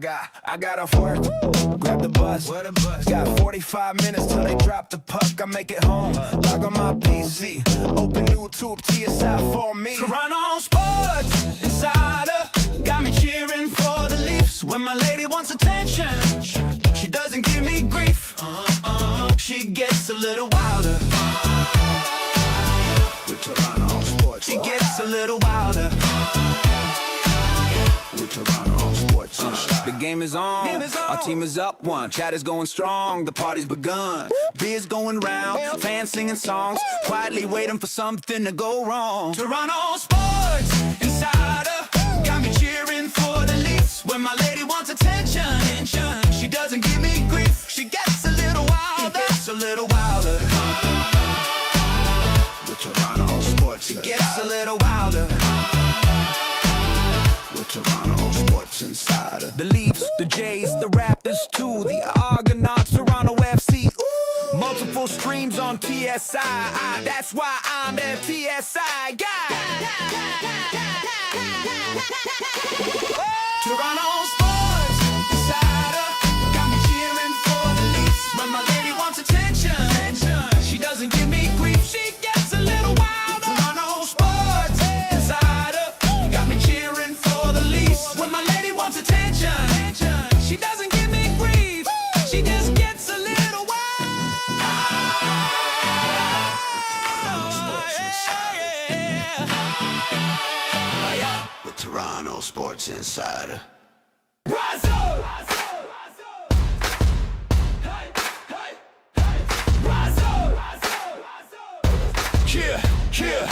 I got off work, grab the bus. Got 45 minutes till they drop the puck. I make it home, log on my PC, open YouTube, TSI for me. Toronto Sports Insider got me cheering for the Leafs. When my lady wants attention, she doesn't give me grief. She gets a little wilder. With Toronto Sports, she gets a little wilder. With Toronto Sports, the game is on. Our team is up one. Chat is going strong. The party's begun. Beers going round. Fans singing songs. Quietly waiting for something to go wrong. Toronto Sports Insider got me cheering for the Leafs. When my lady wants attention, she doesn't give me grief. She gets a little wilder. Gets a little wilder. With Toronto Sports, she gets a little wilder. With Toronto Sports Insider. The Leafs, the Jays, the Raptors too. The Argonauts, Toronto FC. Ooh. Multiple streams on TSI. That's why I'm the TSI guy. Toronto Sports Insider got me cheering for the Leafs. When my lady wants attention, she doesn't give me grief. She gets a little wilder. Toronto Sports Insider got me cheering for the Leafs. When my lady wants attention, she doesn't give me grief. She just gets a little wild. With Toronto Sports Insider. Rise up! Yeah.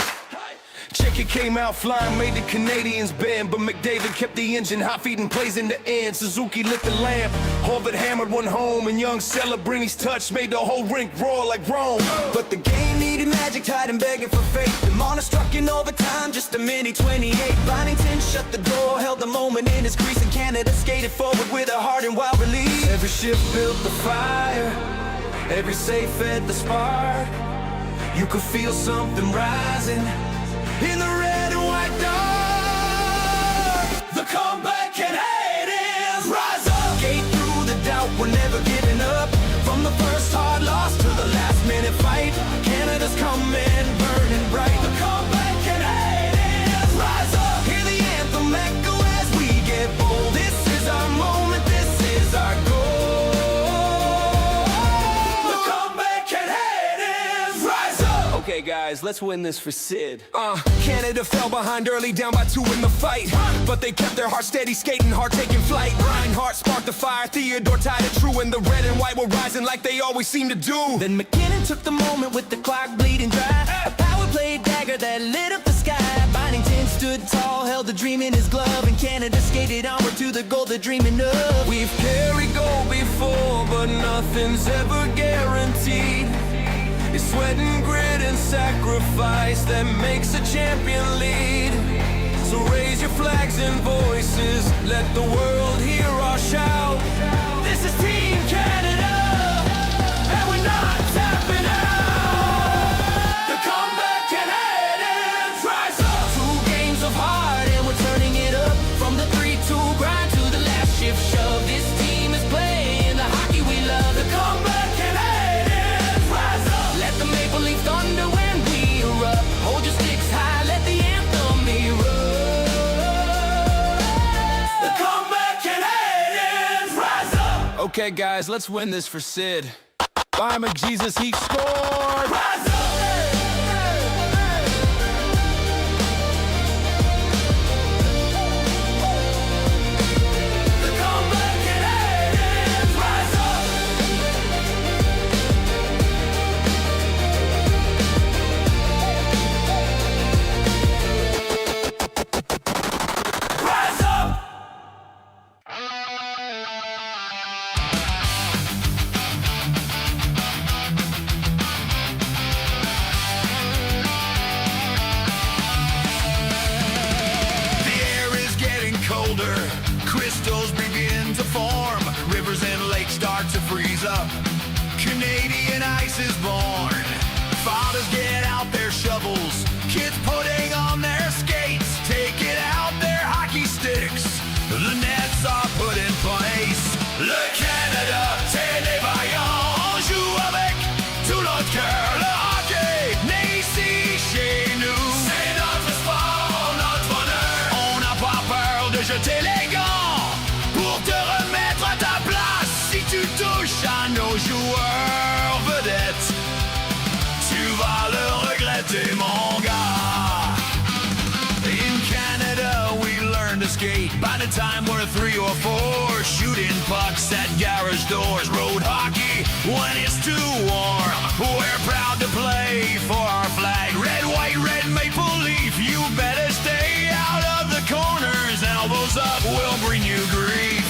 Check it came out flying, made the Canadians bend, but McDavid kept the engine hot, feeding plays in the end. Suzuki lit the lamp, Harvard hammered one home, and young Celebrini's touch made the whole rink roar like Rome. But the game needed magic, tied and begging for fate. The Marner struck in overtime, just a minute 28. Byington shut the door, held the moment in his crease, and Canada skated forward with a heart and wild release. Every shift built the fire, every save fed the spark. You could feel something rising in the red and white dark. The comeback and hate is rise up. Skate through the doubt, we're never giving up. From the first hard loss to the last minute fight, Canada's coming, burning bright. The comeback and hate is rise up. Hear the anthem echo as we get bold. This is our moment, this is our goal. The comeback and hate is rise up. Okay guys, let's win this for Sid. Canada fell behind early, down by 2 in the fight, but they kept their heart steady, skating hard, taking flight. Reinhardt sparked the fire, Theodore tied it true, and the red and white were rising like they always seem to do. Then McKinnon took the moment with the clock bleeding dry, a power play dagger that lit up the sky. Byington stood tall, held the dream in his glove, and Canada skated onward to the goal they're dreaming of. We've carried gold before, but nothing's ever guaranteed. It's sweat and grit and sacrifice that makes a champion lead. So raise your flags and voices, let the world hear our shout. This is Team Canada, and we're not tapping out. The comeback and hate is rise up. 2 games of heart and we're turning it up. From the 3-2 grind to the last shift shove, this team is playing the hockey we love. The comeback and hate is rise up. Let the Maple Leaf thunder when we erupt. Hold your sticks high, let the anthem erupt. The comeback and hate is rise up. Okay guys, let's win this for Sid. By McJesus, he scored. Rise up. The comeback and hate is rise up. Rise up! The air is getting colder, crystals begin to form, rivers and lakes start to freeze up, Canadian ice is born. Fathers get out their shovels, kids putting on their skates, taking out their hockey sticks. The nets are put in place. skate. By the time we're 3 or 4, shooting pucks at garage doors. Road hockey when it's too warm. We're proud to play for our flag. Red, white, red maple leaf. You better stay out of the corners. Elbows up will bring you grief.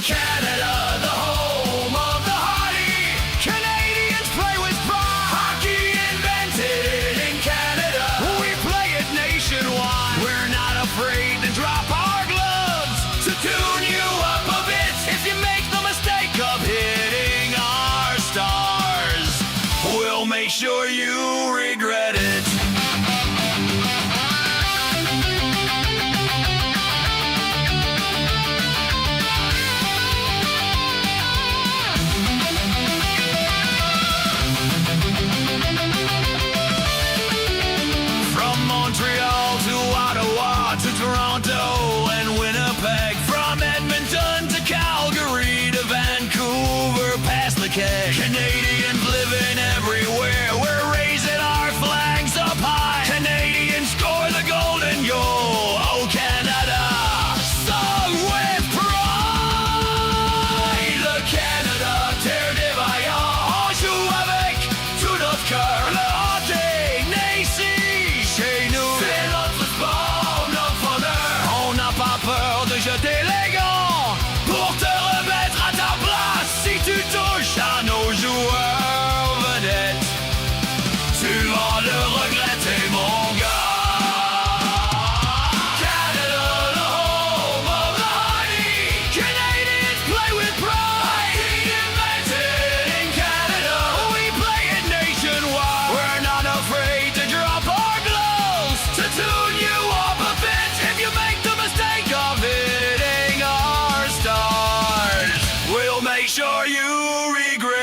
Canada, the home of the hardy. Canadians play with pride. Hockey invented in Canada. We play it nationwide. We're not afraid to drop our gloves to tune you up a bit. If you make the mistake of hitting our stars, we'll make sure you regret it. Montreal to Ottawa to Toronto and Winnipeg. From Edmonton to Calgary to Vancouver past the keg. Canadians living everywhere. We're raising our flags up high. Canadians score the golden goal. Oh, Canada, sung with pride. Le Canada, terre des vaillants. On joue avec tout notre cœur. Le hockey né ici. Chez nous, c'est notre sport, notre bonheur. On n'a pas peur de jeter les gants pour te remettre à ta place. Si tu touches à nos joueurs vedettes, tu vas le regretter, mon gars. Canada, the home of the hardy. Canadians play with pride. Hockey invented in Canada. We play it nationwide. We're not afraid to drop our to tune you up a bit. If you make the mistake of hitting our stars, we'll make sure you regret.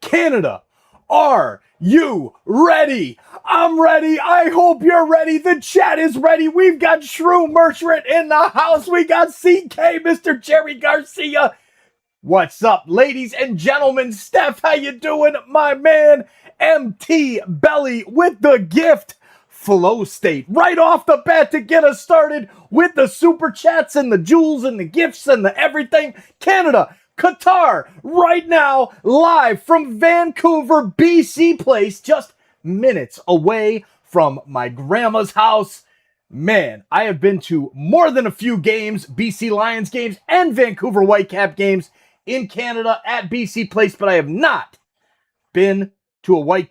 Canada, are you ready? I'm ready. I hope you're ready. The chat is ready. We've got Shrew Merchant in the house. We got CK, Mr. Jerry Garcia. What's up, ladies and gentlemen? Steph, how you doing? My man, MT Belly with the gift. Flow State right off the bat to get us started with the super chats and the jewels and the gifts and the everything. Canada, Qatar, right now, live from Vancouver, BC Place, just minutes away from my grandma's house. Man, I have been to more than a few games, BC Lions games and Vancouver Whitecap games in Canada at BC Place, but I have not been to a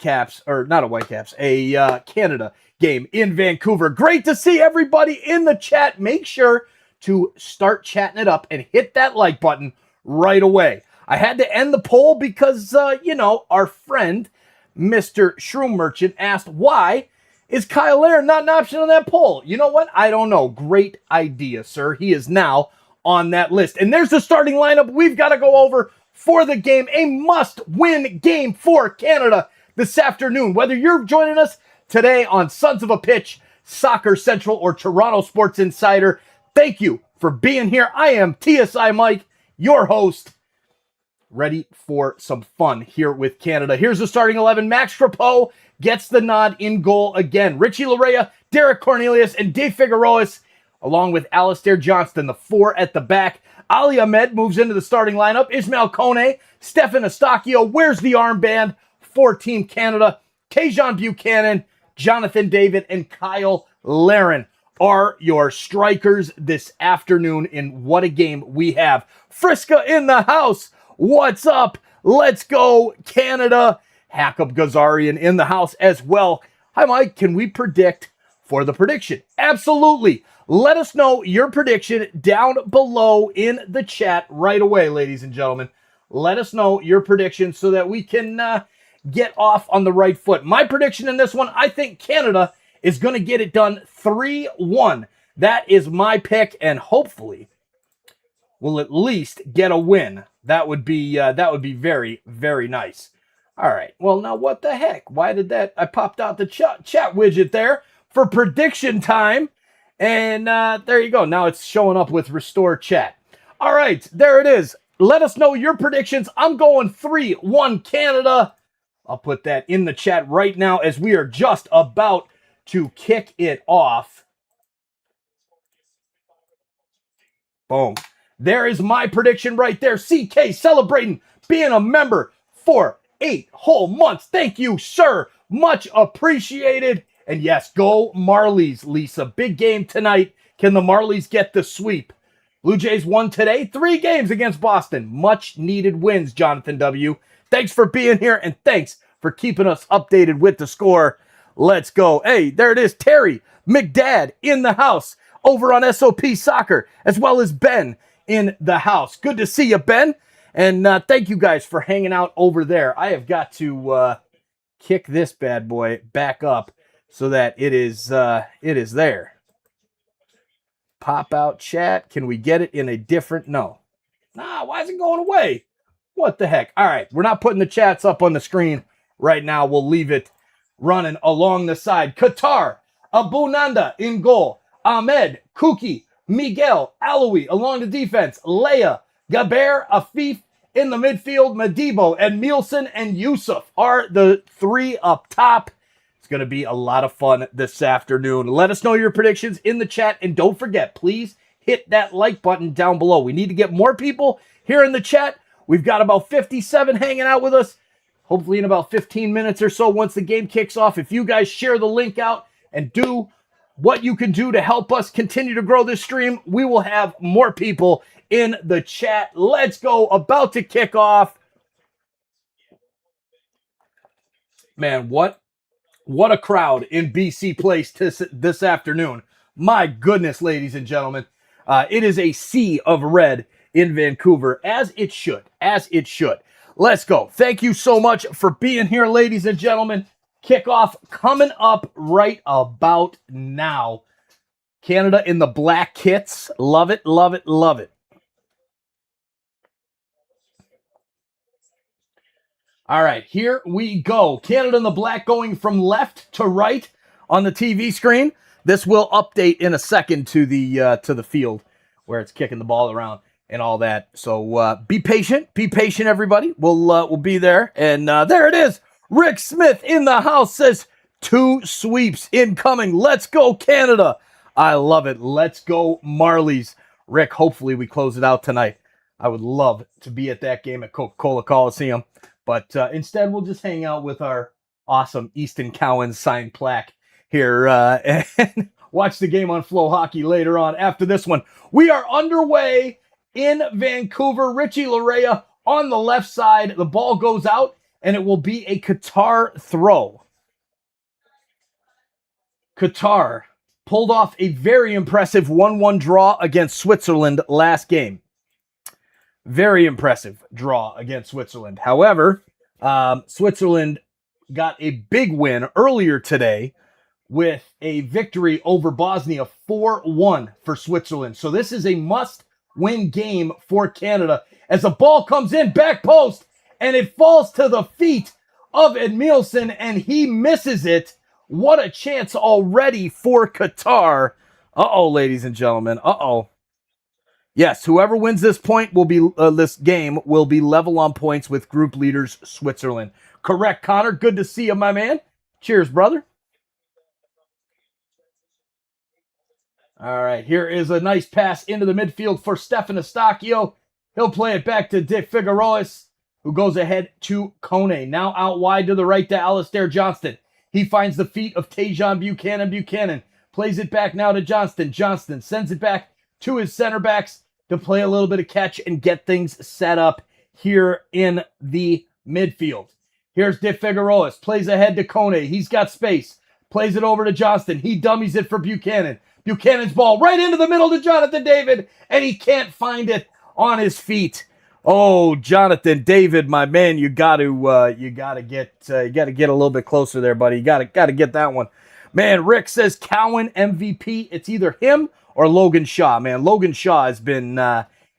Canada game in Vancouver. Great to see everybody in the chat. Make sure to start chatting it up and hit that like button right away. I had to end the poll because, our friend, Mr. Shrew Merchant, asked, why is Kyle Aaron not an option on that poll? You know what? I don't know. Great idea, sir. He is now on that list. And there's the starting lineup we've got to go over for the game. A must-win game for Canada this afternoon. Whether you're joining us today on Sons of a Pitch, Soccer Central, or Toronto Sports Insider, thank you for being here. I am TSI Mike, your host, ready for some fun here with Canada. Here's the starting 11. Max Crepeau gets the nod in goal again. Richie Larea, Derek Cornelius, and Dave Figueroa, along with Alistair Johnston, the four at the back. Ali Ahmed moves into the starting lineup. Ismail Kone, Stefan Eustachio, where's the armband for Team Canada? Kajon Buchanan, Jonathan David, and Kyle Laren. are your strikers this afternoon, and what a game we have. Friska in the house. What's up? Let's go, Canada. Hackab Gazarian in the house as well. Hi, Mike. Can we predict for the prediction? Absolutely. Let us know your prediction down below in the chat right away, ladies and gentlemen. Let us know your prediction so that we can get off on the right foot. My prediction in this one, I think Canada is going to get it done 3-1. That is my pick, and hopefully we'll at least get a win. That would be very, very nice. All right. Well, now what the heck? Why did that? I popped out the chat widget there for prediction time. And there you go. Now it's showing up with restore chat. All right. There it is. Let us know your predictions. I'm going 3-1 Canada. I'll put that in the chat right now as we are just about to kick it off. Boom. There is my prediction right there. CK celebrating being a member for 8 whole months. Thank you, sir. Much appreciated. And yes, go Marlies, Lisa. Big game tonight. Can the Marlies get the sweep? Blue Jays won today. 3 games against Boston. Much needed wins, Jonathan W. Thanks for being here, and thanks for keeping us updated with the score. Let's go. Hey, there it is. Terry McDad in the house over on SOP Soccer, as well as Ben in the house. Good to see you, Ben. And thank you guys for hanging out over there. I have got to kick this bad boy back up so that it is there. Pop out chat. Can we get it in a different? No. Nah, why is it going away? What the heck? All right, we're not putting the chats up on the screen right now. We'll leave it running along the side. Qatar, Abunanda in goal. Ahmed, Kuki, Miguel, Alawi along the defense. Leia, Gaber, Afif in the midfield. Madibo and Mielson and Yusuf are the 3 up top. It's going to be a lot of fun this afternoon. Let us know your predictions in the chat. And don't forget, please hit that like button down below. We need to get more people here in the chat. We've got about 57 hanging out with us. Hopefully in about 15 minutes or so once the game kicks off. If you guys share the link out and do what you can do to help us continue to grow this stream, we will have more people in the chat. Let's go. About to kick off. Man, what a crowd in BC Place this afternoon. My goodness, ladies and gentlemen. It is a sea of red in Vancouver, as it should. Let's go. Thank you so much for being here, ladies and gentlemen. Kickoff coming up right about now. Canada in the black kits. Love it, love it, love it. All right, here we go. Canada in the black going from left to right on the TV screen. This will update in a second to the field where it's kicking the ball around and all that. So be patient, everybody. We'll be there. And there it is. Rick Smith in the house says 2 sweeps incoming. Let's go, Canada. I love it. Let's go, Marlies. Rick, hopefully we close it out tonight. I would love to be at that game at Coca-Cola Coliseum. But instead, we'll just hang out with our awesome Easton Cowan signed plaque here and watch the game on Flow Hockey later on after this one. We are underway in Vancouver. Richie Larea on the left side. The ball goes out, and it will be a Qatar throw. Qatar pulled off a very impressive 1-1 draw against Switzerland last game. Very impressive draw against Switzerland. However, Switzerland got a big win earlier today with a victory over Bosnia, 4-1 for Switzerland. So this is a must-win game for Canada as the ball comes in, back post, and it falls to the feet of Edmilson, and he misses it. What a chance already for Qatar. Uh-oh, ladies and gentlemen. Uh-oh. Yes, whoever wins this game will be level on points with group leaders Switzerland. Correct, Connor. Good to see you, my man. Cheers, brother. All right, here is a nice pass into the midfield for Stefan Eustachio. He'll play it back to Dick Figueroas, who goes ahead to Kone. Now out wide to the right to Alistair Johnston. He finds the feet of Tajon Buchanan. Buchanan Plays it back now to Johnston. Johnston sends it back to his center backs to play a little bit of catch and get things set up here in the midfield. Here's De Figueroas. Plays ahead to Kone. He's got space. Plays it over to Johnston. He dummies it for Buchanan. Buchanan's ball right into the middle to Jonathan David, and he can't find it on his feet. Oh, Jonathan David, my man, you got to get a little bit closer there, buddy. You got to get that one. Man, Rick says Cowan MVP. It's either him or Logan Shaw. Man, Logan Shaw has been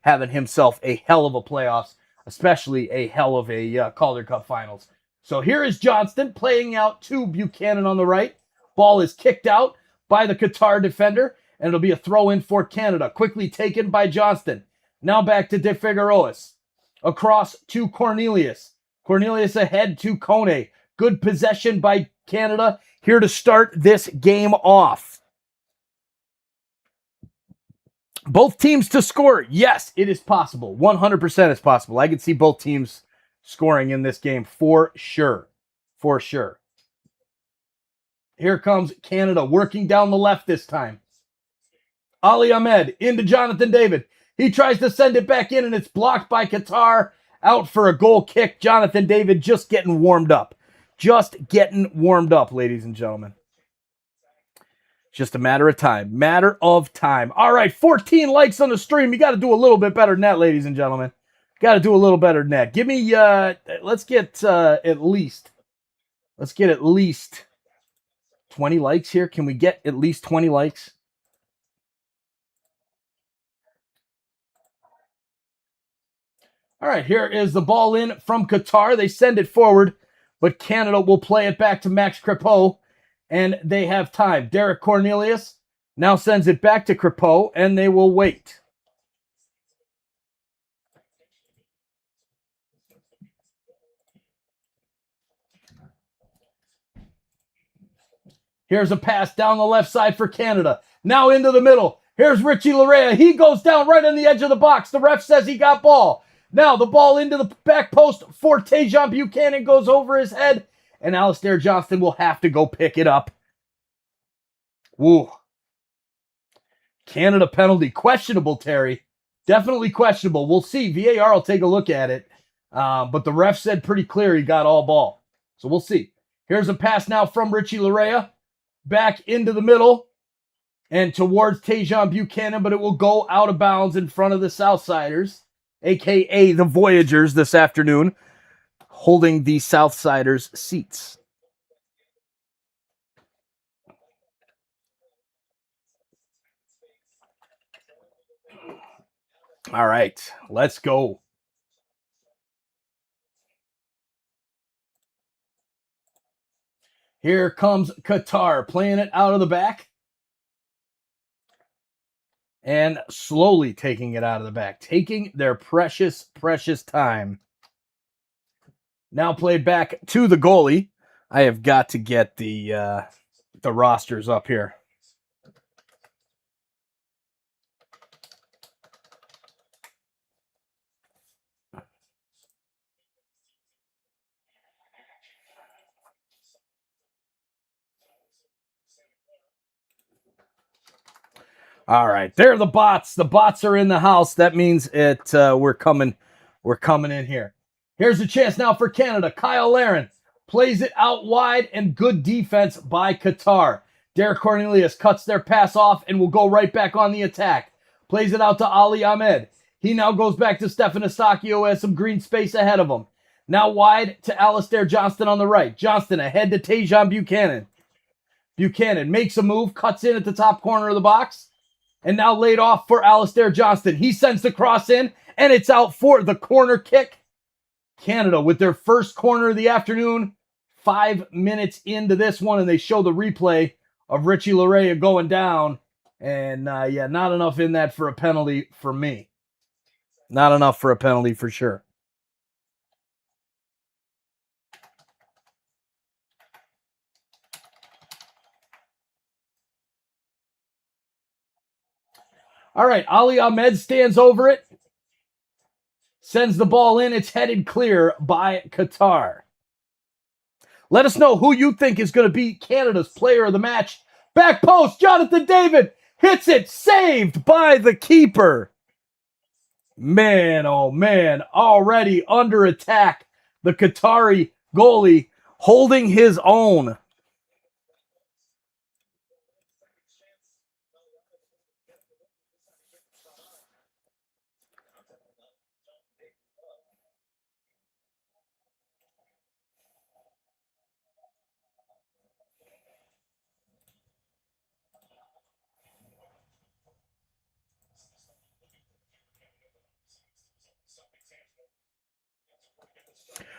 having himself a hell of a playoffs, especially a hell of a Calder Cup Finals. So here is Johnston playing out to Buchanan on the right. Ball is kicked out by the Qatar defender, and it'll be a throw-in for Canada. Quickly taken by Johnston. Now back to De Figueroas. Across to Cornelius. Cornelius ahead to Kone. Good possession by Canada here to start this game off. Both teams to score. Yes, it is possible. 100% is possible. I can see both teams scoring in this game for sure. For sure. Here comes Canada working down the left this time. Ali Ahmed into Jonathan David. He tries to send it back in, and it's blocked by Qatar. Out for a goal kick. Jonathan David just getting warmed up. Just getting warmed up, ladies and gentlemen. Just a matter of time. Matter of time. All right, 14 likes on the stream. You got to do a little bit better than that, ladies and gentlemen. Got to do a little better than that. Give me, let's get at least 20 likes here. Can we get at least 20 likes? All right, here is the ball in from Qatar. They send it forward, but Canada will play it back to Max Crepeau, and they have time. Derek Cornelius now sends it back to Crepeau, and they will wait. Here's a pass down the left side for Canada. Now into the middle. Here's Richie Larea. He goes down right on the edge of the box. The ref says he got ball. Now the ball into the back post for Tajon Buchanan, goes over his head, and Alistair Johnston will have to go pick it up. Woo. Canada penalty. Questionable, Terry. Definitely questionable. We'll see. VAR will take a look at it. But the ref said pretty clear he got all ball. So we'll see. Here's a pass now from Richie Larea. Back into the middle and towards Tajon Buchanan, but it will go out of bounds in front of the Southsiders, a.k.a. the Voyagers this afternoon, holding the Southsiders' seats. All right, let's go. Here comes Qatar playing it out of the back. And slowly taking it out of the back. Taking their precious, precious time. Now played back to the goalie. I have got to get the rosters up here. All right, there the bots. The bots are in the house. That means we're coming in here. Here's a chance now for Canada. Kyle Larin plays it out wide, and good defense by Qatar. Derek Cornelius cuts their pass off and will go right back on the attack. Plays it out to Ali Ahmed. He now goes back to Stefan Asakio, who has some green space ahead of him. Now wide to Alistair Johnston on the right. Johnston ahead to Tajon Buchanan. Buchanan makes a move, cuts in at the top corner of the box. And now laid off for Alistair Johnston. He sends the cross in, and it's out for the corner kick. Canada with their first corner of the afternoon. 5 minutes into this one, and they show the replay of Richie Larea going down. And, not enough in that for a penalty for me. Not enough for a penalty for sure. All right, Ali Ahmed stands over it. Sends the ball in. It's headed clear by Qatar. Let us know who you think is going to be Canada's player of the match Back post, Jonathan David hits it, saved by the keeper. Man, oh man, already under attack. The Qatari goalie holding his own.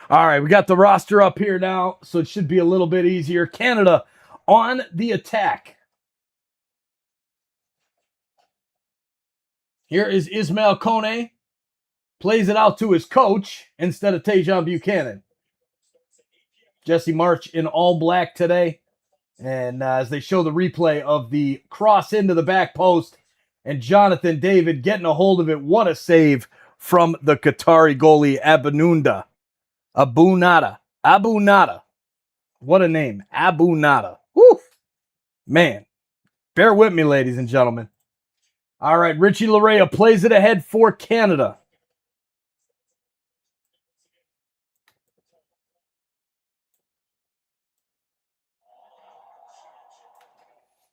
All right, we got the roster up here now, so it should be a little bit easier. Canada on the attack. Here is Ismail Kone. Plays it out to his coach instead of Tajon Buchanan. Jesse March in all black today. And as they show the replay of the cross into the back post, and Jonathan David getting a hold of it. What a save from the Qatari goalie, Abu Nada. What a name. Abu Nada. Woo! Man, bear with me, ladies and gentlemen. All right, Richie Larea plays it ahead for Canada.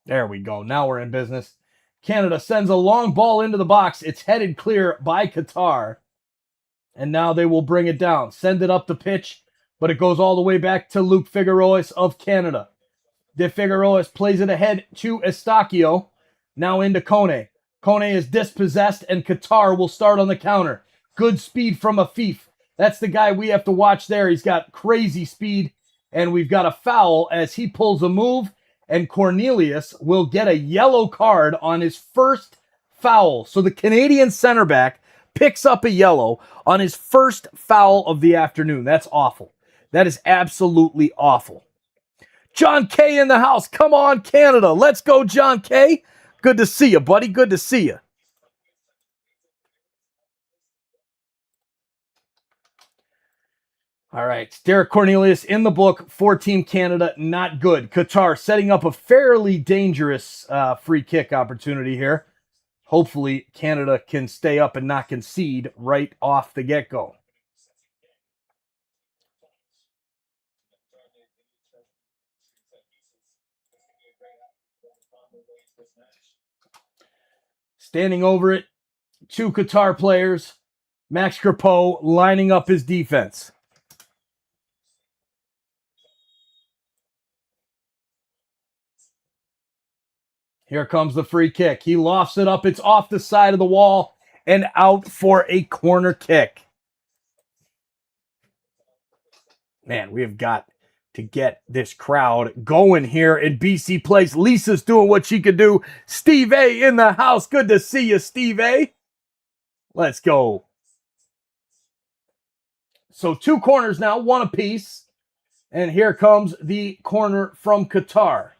There we go. Now we're in business. Canada sends a long ball into the box. It's headed clear by Qatar. And now they will bring it down. Send it up the pitch, but it goes all the way back to Luke Figueroa of Canada. De Figueroa plays it ahead to Estacio. Now into Kone. Kone is dispossessed, and Qatar will start on the counter. Good speed from Afif. That's the guy we have to watch there. He's got crazy speed, and we've got a foul as he pulls a move, and Cornelius will get a yellow card on his first foul. So the Canadian center back picks up a yellow on his first foul of the afternoon. That's awful. That is absolutely awful. John Kay in the house. Come on, Canada. Let's go, John Kay. Good to see you, buddy. Good to see you. All right. Derek Cornelius in the book for Team Canada. Not good. Qatar setting up a fairly dangerous free kick opportunity here. Hopefully, Canada can stay up and not concede right off the get-go. Standing over it, two Qatar players. Max Crepeau lining up his defense. Here comes the free kick. He lofts it up. It's off the side of the wall and out for a corner kick. Man, we have got to get this crowd going here in BC Place. Lisa's doing what she could do. Steve A in the house. Good to see you, Steve A. Let's go. So 2 corners now, 1 apiece. And here comes the corner from Qatar.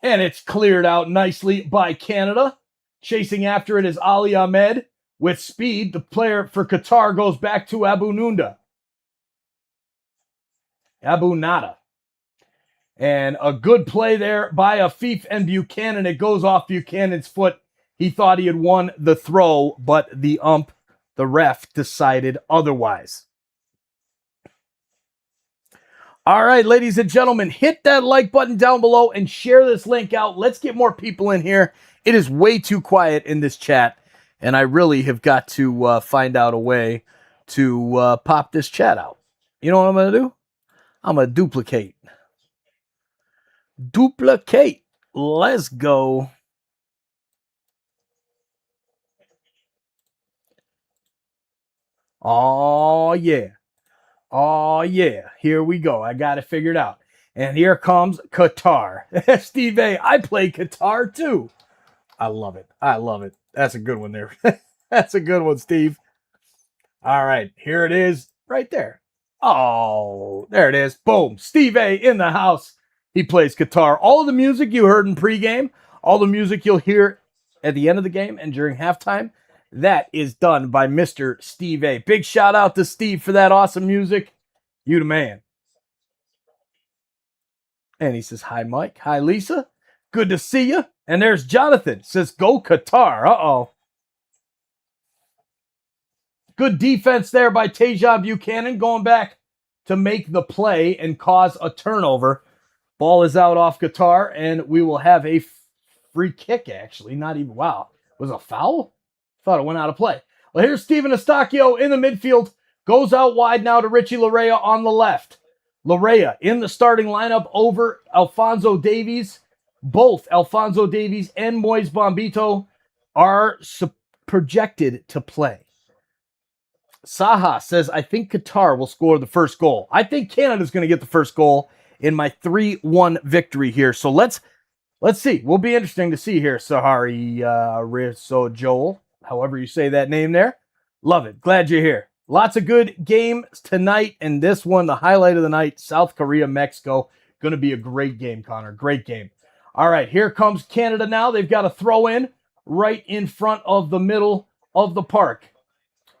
And it's cleared out nicely by Canada. Chasing after it is Ali Ahmed. With speed, the player for Qatar goes back to Abu Nada. And a good play there by Afif and Buchanan. It goes off Buchanan's foot. He thought he had won the throw, but the ref, decided otherwise. All right, ladies and gentlemen, hit that like button down below and share this link out. Let's get more people in here. It is way too quiet in this chat, and I really have got to find out a way to pop this chat out. You know what I'm going to do? I'm going to duplicate. Let's go. Oh, yeah. Oh, yeah. Here we go. I got it figured out. And here comes Qatar. Steve A, I play Qatar too. I love it. I love it. That's a good one there. That's a good one, Steve. All right. Here it is right there. Oh, there it is. Boom. Steve A in the house. He plays Qatar. All of the music you heard in pregame, all the music you'll hear at the end of the game and during halftime, That is done by Mr. Steve A. Big shout out to Steve for that awesome music. You the man. And he says, hi, Mike. Hi, Lisa. Good to see you. And there's Jonathan. Says, go Qatar. Uh-oh. Good defense there by Tajon Buchanan, going back to make the play and cause a turnover. Ball is out off Qatar, and we will have a free kick, actually. Not even, wow. Was it a foul? Thought it went out of play. Well, here's Steven Eustachio in the midfield. Goes out wide now to Richie Larea on the left. Larea in the starting lineup over Alphonso Davies. Both Alphonso Davies and Moise Bombito are projected to play. Saha says, I think Qatar will score the first goal. I think Canada's going to get the first goal in my 3-1 victory here. So let's see. Will be interesting to see here, Sahari Rizzo Joel, however you say that name there. Love it. Glad you're here. Lots of good games tonight, and this one, the highlight of the night, South Korea, Mexico. Going to be a great game, Connor. Great game. All right, here comes Canada now. They've got a throw in right in front of the middle of the park.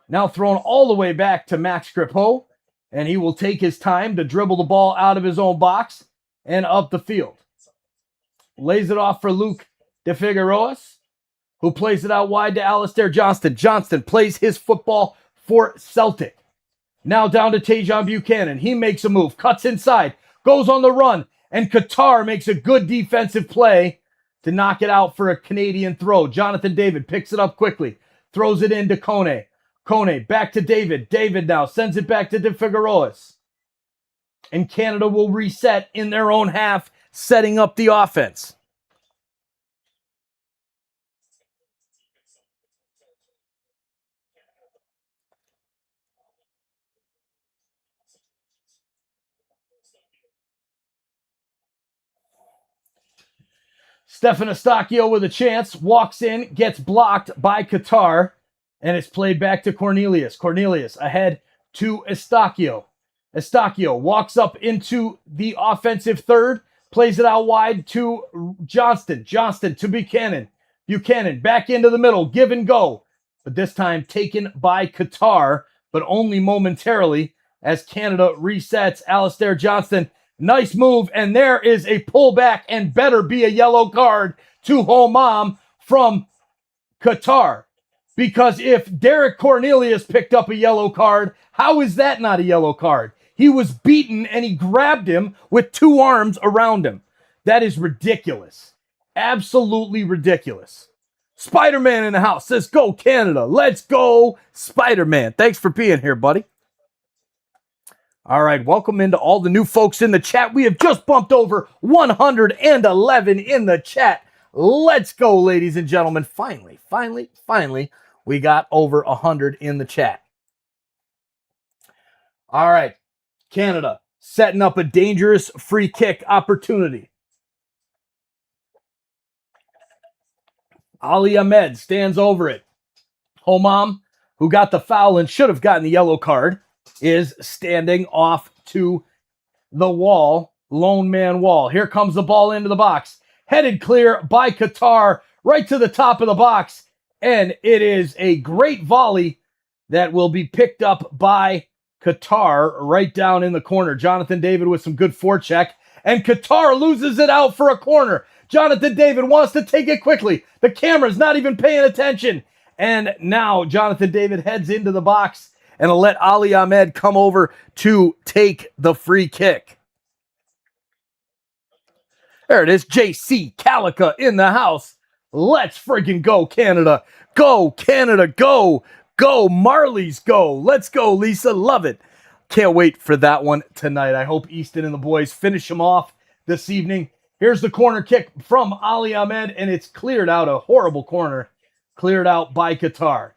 Now thrown all the way back to Max Crepeau, and he will take his time to dribble the ball out of his own box and up the field. Lays it off for Luke de Figueroas, who plays it out wide to Alistair Johnston. Johnston plays his football for Celtic. Now down to Tajon Buchanan. He makes a move, cuts inside, goes on the run, and Qatar makes a good defensive play to knock it out for a Canadian throw. Jonathan David picks it up quickly, throws it into Kone. Kone back to David. David now sends it back to De Figueroas. And Canada will reset in their own half, setting up the offense. Stefan Eustachio with a chance, walks in, gets blocked by Qatar, and it's played back to Cornelius. Cornelius ahead to Eustachio. Eustachio walks up into the offensive third, plays it out wide to Johnston. Johnston to Buchanan. Buchanan back into the middle, give and go. But this time taken by Qatar, but only momentarily as Canada resets. Alistair Johnston, nice move, and there is a pullback and better be a yellow card to Homam from Qatar. Because if Derek Cornelius picked up a yellow card, how is that not a yellow card? He was beaten and he grabbed him with two arms around him. That is ridiculous. Absolutely ridiculous. Spider-Man in the house says, go Canada. Let's go Spider-Man. Thanks for being here, buddy. All right, welcome into all the new folks in the chat. We have just bumped over 111 in the chat. Let's go, ladies and gentlemen. Finally, we got over 100 in the chat. All right, Canada setting up a dangerous free kick opportunity. Ali Ahmed stands over it. Homam, who got the foul and should have gotten the yellow card, is standing off to the wall, lone man wall. Here comes the ball into the box. Headed clear by Qatar, right to the top of the box. And it is a great volley that will be picked up by Qatar right down in the corner. Jonathan David with some good forecheck. And Qatar loses it out for a corner. Jonathan David wants to take it quickly. The camera's not even paying attention. And now Jonathan David heads into the box and will let Ali Ahmed come over to take the free kick. There it is. JC Calica in the house. Let's freaking go, Canada. Go, Canada, go. Go, Marlies, go. Let's go, Lisa. Love it. Can't wait for that one tonight. I hope Easton and the boys finish him off this evening. Here's the corner kick from Ali Ahmed, and it's cleared out. A horrible corner. Cleared out by Qatar.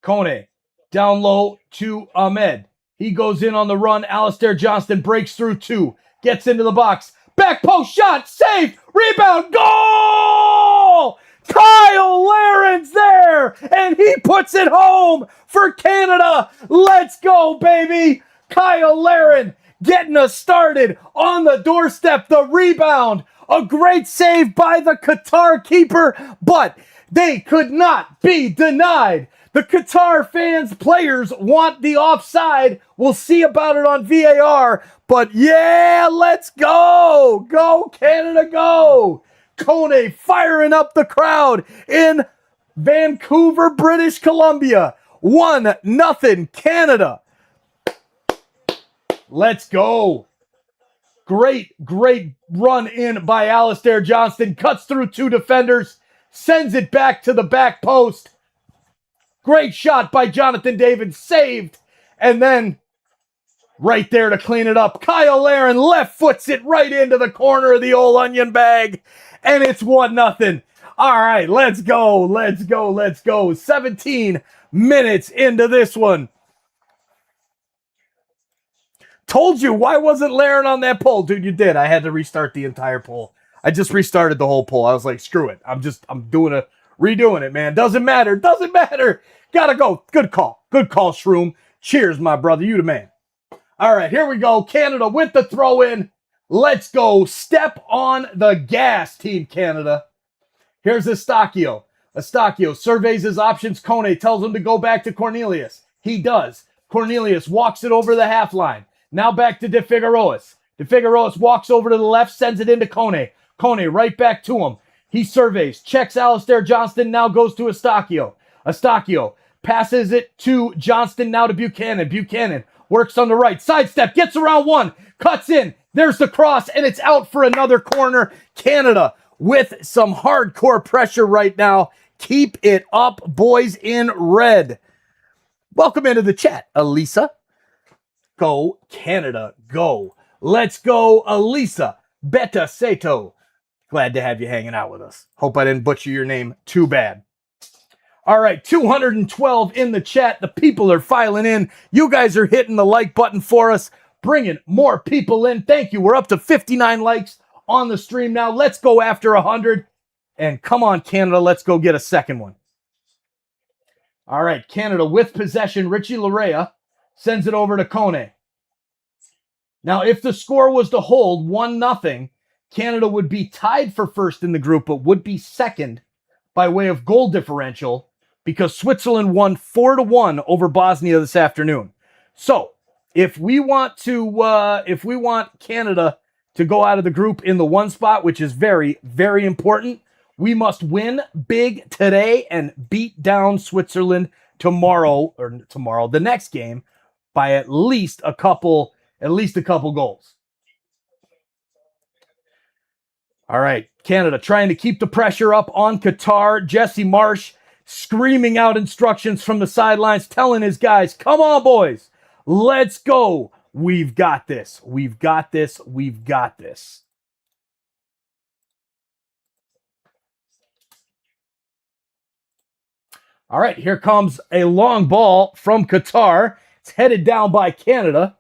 Kone down low to Ahmed. He goes in on the run. Alistair Johnston breaks through two. Gets into the box. Back post shot. Save. Rebound. Goal! Kyle Laren's there. And he puts it home for Canada. Let's go, baby. Kyle Laren getting us started on the doorstep. The rebound. A great save by the Qatar keeper. But They could not be denied. The Qatar fans, players want the offside. We'll see about it on VAR. But yeah, let's go. Go, Canada, go. Kone firing up the crowd in Vancouver, British Columbia. 1-0 Canada. Let's go. Great run in by Alistair Johnston. Cuts through two defenders. Sends it back to the back post. Great shot by Jonathan David. Saved. And then right there to clean it up, Kyle Larin left foots it right into the corner of the old onion bag. And it's 1-0. All right, let's go. Let's go. Let's go. 17 minutes into this one. Told you, why wasn't Larin on that poll? Dude, you did. I had to restart the entire poll. I just restarted the whole poll. I was like, screw it. I'm redoing it, man. Doesn't matter. Doesn't matter. Gotta go. Good call. Good call, Shroom. Cheers, my brother. You the man. All right, here we go. Canada with the throw in. Let's go. Step on the gas, Team Canada. Here's Eustachio. Eustachio surveys his options. Kone tells him to go back to Cornelius. He does. Cornelius walks it over the half line. Now back to De Figueroas. De Figueroas walks over to the left, sends it into Kone. Kone right back to him. He surveys, checks Alistair Johnston, now goes to Eustachio. Eustachio passes it to Johnston, now to Buchanan. Buchanan works on the right. Sidestep, gets around one, cuts in. There's the cross, and it's out for another corner. Canada with some hardcore pressure right now. Keep it up, boys in red. Welcome into the chat, Elisa. Go, Canada, go. Let's go, Elisa Beta Seto. Glad to have you hanging out with us. Hope I didn't butcher your name too bad. All right, 212 in the chat. The people are filing in. You guys are hitting the like button for us, bringing more people in. Thank you. We're up to 59 likes on the stream now. Let's go after 100. And come on, Canada, let's go get a second one. All right, Canada with possession. Richie Larea sends it over to Kone. Now, if the score was to hold 1-0, Canada would be tied for first in the group, but would be second by way of goal differential because Switzerland won 4-1 over Bosnia this afternoon. So, if we want Canada to go out of the group in the one spot, which is very, very important, we must win big today and beat down Switzerland the next game by at least a couple goals. All right, Canada trying to keep the pressure up on Qatar. Jesse Marsh screaming out instructions from the sidelines, telling his guys, come on, boys, let's go. We've got this. We've got this. We've got this. All right, here comes a long ball from Qatar. It's headed down by Canada,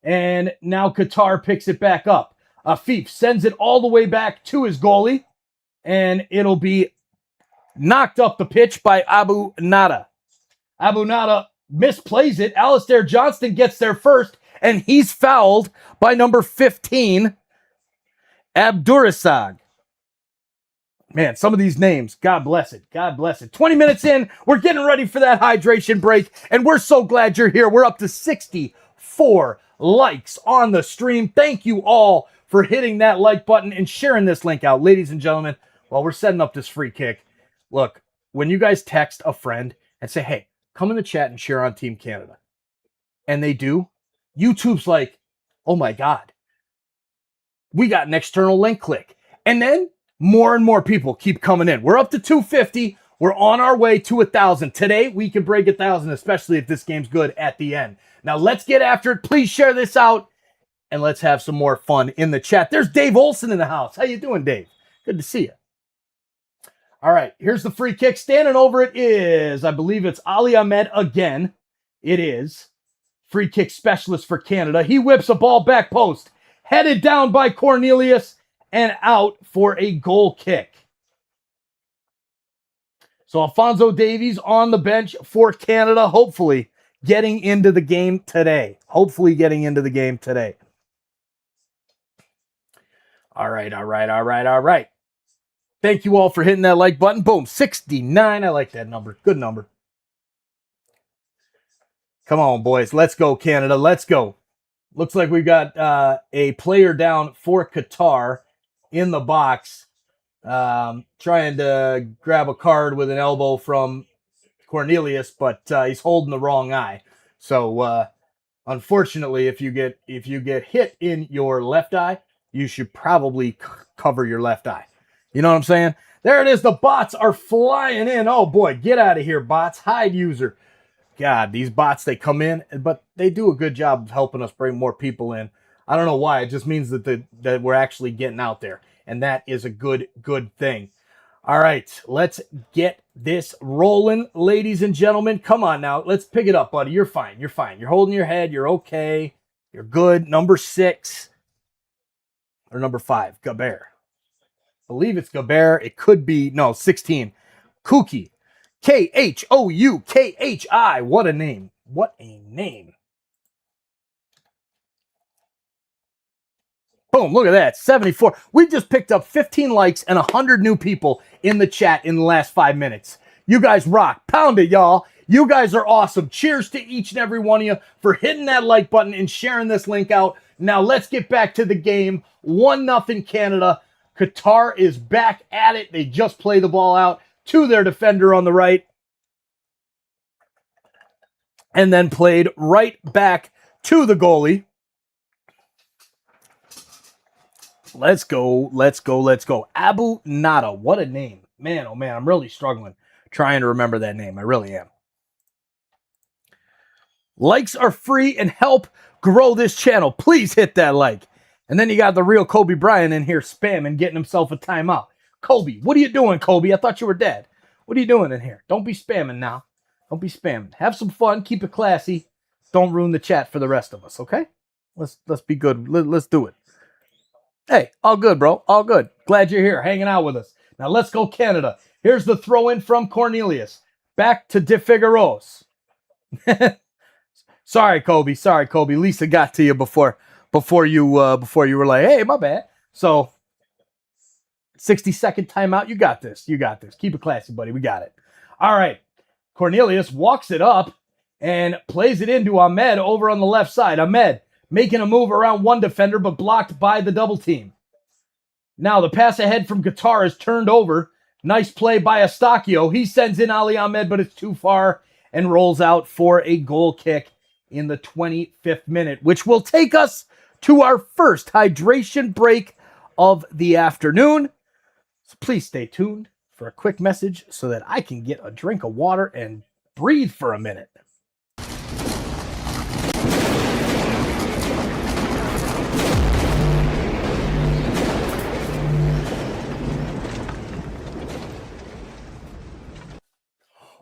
and now Qatar picks it back up. Afif sends it all the way back to his goalie, and it'll be knocked up the pitch by Abu Nada. Abu Nada misplays it. Alistair Johnston gets there first, and he's fouled by number 15, Abdurasag. Man, some of these names, God bless it. God bless it. 20 minutes in, we're getting ready for that hydration break, and we're so glad you're here. We're up to 64 likes on the stream. Thank you all for hitting that like button and sharing this link out. Ladies and gentlemen, while we're setting up this free kick, look, when you guys text a friend and say, hey, come in the chat and share on Team Canada, and they do, YouTube's like, oh my God, we got an external link click. And then more and more people keep coming in. We're up to 250. We're on our way to 1,000. Today, we can break 1,000, especially if this game's good at the end. Now, let's get after it. Please share this out, and let's have some more fun in the chat. There's Dave Olson in the house. How you doing, Dave? Good to see you. All right, here's the free kick. Standing over it is, I believe it's Ali Ahmed again. It is. Free kick specialist for Canada. He whips a ball back post. Headed down by Cornelius and out for a goal kick. So Alphonso Davies on the bench for Canada, hopefully getting into the game today. All right. Thank you all for hitting that like button. Boom, 69. I like that number. Good number. Come on, boys. Let's go, Canada. Let's go. Looks like we've got a player down for Qatar in the box. Trying to grab a card with an elbow from Cornelius, but he's holding the wrong eye. So unfortunately, if you get hit in your left eye, you should probably cover your left eye. You know what I'm saying? There it is. The bots are flying in. Oh boy, get out of here, bots. Hide user. God, these bots, they come in, but they do a good job of helping us bring more people in. I don't know why. It just means that we're actually getting out there, and that is a good thing. All right, let's get this rolling, ladies and gentlemen. Come on now. Let's pick it up, buddy. You're fine. You're fine. You're holding your head. You're okay. You're good. Number 6 or number 5, Gabert. I believe it's Gabert. It could be, no, 16. Kooky. Khouki. What a name. What a name. Boom, look at that. 74. We just picked up 15 likes and 100 new people in the chat in the last 5 minutes. You guys rock. Pound it, y'all. You guys are awesome. Cheers to each and every one of you for hitting that like button and sharing this link out. Now let's get back to the game. 1-0 Canada. Qatar is back at it. They just play the ball out to their defender on the right. And then played right back to the goalie. Let's go. Abu Nada. What a name. Man, oh man, I'm really struggling trying to remember that name. I really am. Likes are free and help grow this channel. Please hit that like. And then you got the real Kobe Bryant in here spamming, getting himself a timeout. Kobe, what are you doing, Kobe? I thought you were dead. What are you doing in here? Don't be spamming now. Don't be spamming. Have some fun. Keep it classy. Don't ruin the chat for the rest of us, okay? Let's be good. Let's do it. Hey, all good, bro. All good. Glad you're here, hanging out with us. Now let's go Canada. Here's the throw-in from Cornelius. Back to De Figueroas. Sorry, Kobe. Lisa got to you before you were like, hey, my bad. So 60-second timeout. You got this. Keep it classy, buddy. We got it. All right. Cornelius walks it up and plays it into Ahmed over on the left side. Ahmed making a move around one defender, but blocked by the double team. Now the pass ahead from Qatar is turned over. Nice play by Eustachio. He sends in Ali Ahmed, but it's too far and rolls out for a goal kick in the 25th minute, which will take us to our first hydration break of the afternoon. So please stay tuned for a quick message so that I can get a drink of water and breathe for a minute.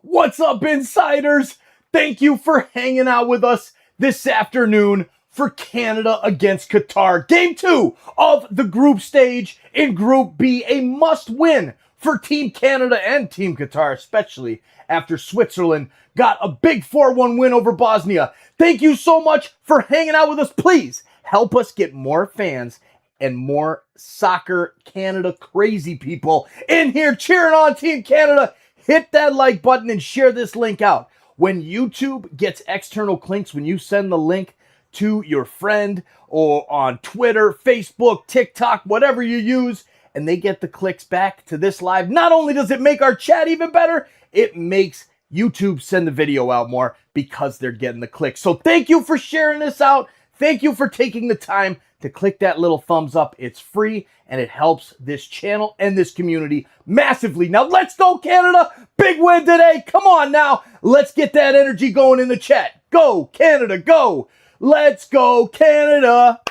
What's up, insiders? Thank you for hanging out with us this afternoon for Canada against Qatar. Game 2 of the group stage in Group B. A must-win for Team Canada and Team Qatar, especially after Switzerland got a big 4-1 win over Bosnia. Thank you so much for hanging out with us. Please help us get more fans and more soccer Canada crazy people in here cheering on Team Canada. Hit that like button and share this link out. When YouTube gets external clicks, when you send the link to your friend or on Twitter, Facebook, TikTok, whatever you use, and they get the clicks back to this live, not only does it make our chat even better, it makes YouTube send the video out more because they're getting the clicks. So thank you for sharing this out. Thank you for taking the time to click that little thumbs up. It's free and it helps this channel and this community massively. Now let's go Canada. Big win today. Come on now. Let's get that energy going in the chat. Go Canada, go. Let's go Canada.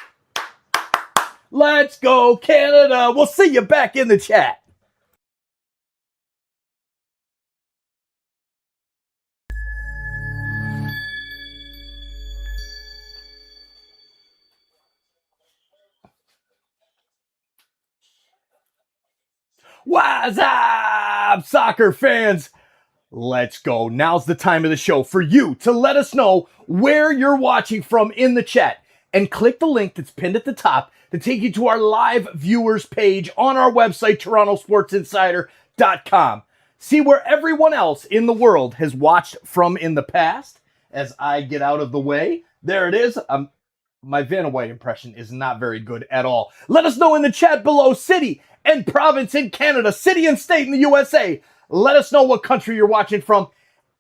Let's go Canada. We'll see you back in the chat. What's up, soccer fans? Let's go. Now's the time of the show for you to let us know where you're watching from in the chat. and click the link that's pinned at the top to take you to our live viewers page on our website, TorontoSportsInsider.com. See where everyone else in the world has watched from in the past. As I get out of the way, there it is. My Vanna White impression is not very good at all. Let us know in the chat below, city and province in Canada, city and state in the USA. Let us know what country you're watching from,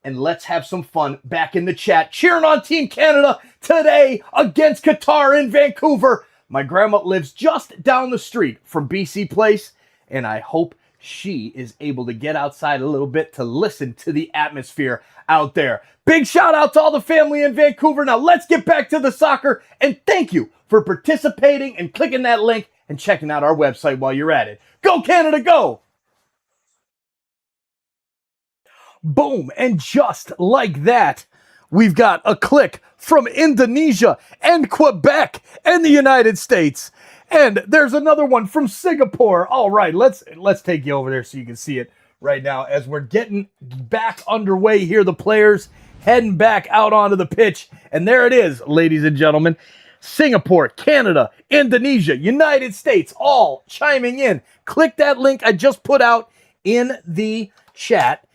and let's have some fun back in the chat. Cheering on Team Canada today against Qatar in Vancouver. My grandma lives just down the street from BC Place, and I hope she is able to get outside a little bit to listen to the atmosphere out there. Big shout out to all the family in Vancouver. Now let's get back to the soccer, and thank you for participating and clicking that link and checking out our website while you're at it. Go Canada, go! Boom, and just like that, we've got a click from Indonesia and Quebec and the United States. And there's another one from Singapore. All right, let's take you over there so you can see it right now as we're getting back underway here. The players heading back out onto the pitch. And there it is, ladies and gentlemen. Singapore, Canada, Indonesia, United States, all chiming in. Click that link I just put out in the chat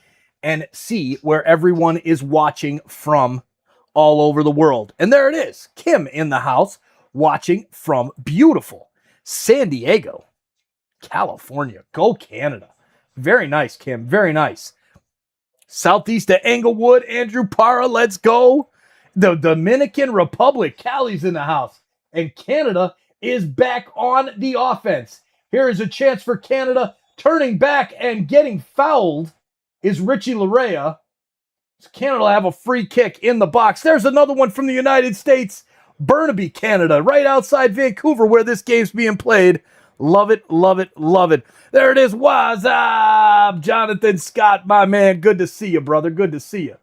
and see where everyone is watching from all over the world. And there it is, Kim in the house, watching from beautiful San Diego, California. Go Canada. Very nice, Kim. Very nice. Southeast of Englewood, Andrew Parra, let's go. The Dominican Republic, Cali's in the house. And Canada is back on the offense. Here is a chance for Canada, turning back and getting fouled is Richie Larea. So Canada will have a free kick in the box. There's another one from the United States. Burnaby, Canada, right outside Vancouver where this game's being played. Love it, love it, love it. There it is. What's up, Jonathan Scott, my man? Good to see you, brother. Good to see you.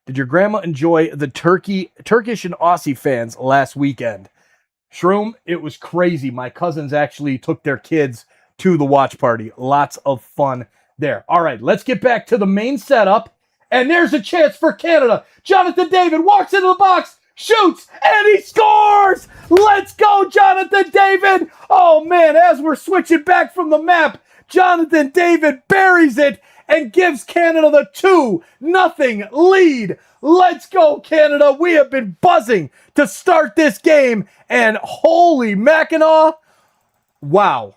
Did your grandma enjoy the Turkish and Aussie fans last weekend? Shroom, it was crazy. My cousins actually took their kids to the watch party. Lots of fun there. All right, let's get back to the main setup. And there's a chance for Canada. Jonathan David walks into the box, shoots, and he scores! Let's go, Jonathan David! Oh, man, as we're switching back from the map, Jonathan David buries it and gives Canada the 2-0 lead. Let's go, Canada. We have been buzzing to start this game, and holy Mackinac, wow.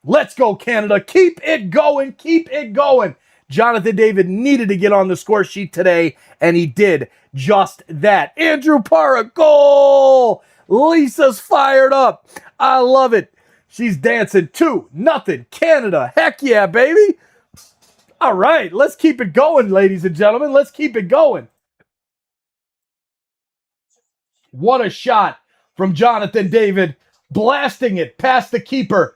Let's go, Canada. Keep it going. Keep it going. Jonathan David needed to get on the score sheet today, and he did just that. Andrew Parra, goal! Lisa's fired up. I love it. She's dancing. 2-0 Canada. Heck yeah, baby. All right, let's keep it going, ladies and gentlemen. Let's keep it going. What a shot from Jonathan David, blasting it past the keeper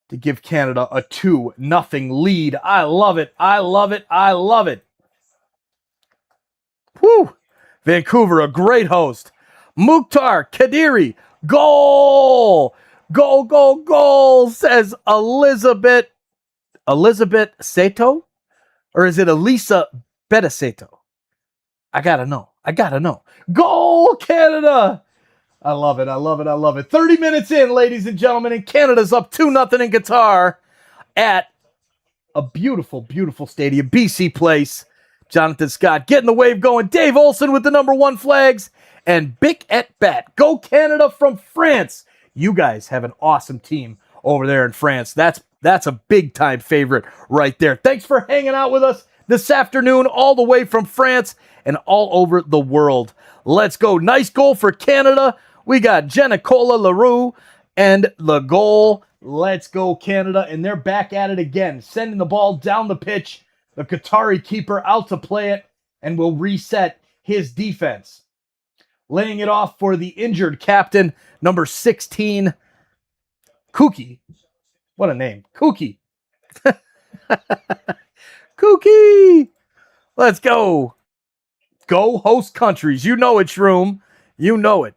to give Canada a 2-0 lead. I love it. I love it. I love it. Whew. Vancouver, a great host. Mukhtar Kadiri, goal. Goal, goal, goal, says Elizabeth. Elizabeth Sato? Or is it Elisa Bedesato? I gotta know. I gotta know. Goal, Canada! I love it. I love it. I love it. 30 minutes in, ladies and gentlemen, and Canada's up 2-0 in Qatar at a beautiful, beautiful stadium, BC Place. Jonathan Scott getting the wave going. Dave Olson with the #1 flags. And Bic et Bat. Go Canada from France. You guys have an awesome team over there in France. That's a big-time favorite right there. Thanks for hanging out with us this afternoon, all the way from France and all over the world. Let's go. Nice goal for Canada. We got Jenicola LaRue and the goal. Let's go, Canada. And they're back at it again, sending the ball down the pitch. The Qatari keeper out to play it and will reset his defense. Laying it off for the injured captain, number 16, Kuki. What a name. Kuki. Kuki. Let's go. Go host countries. You know it, Shroom. You know it.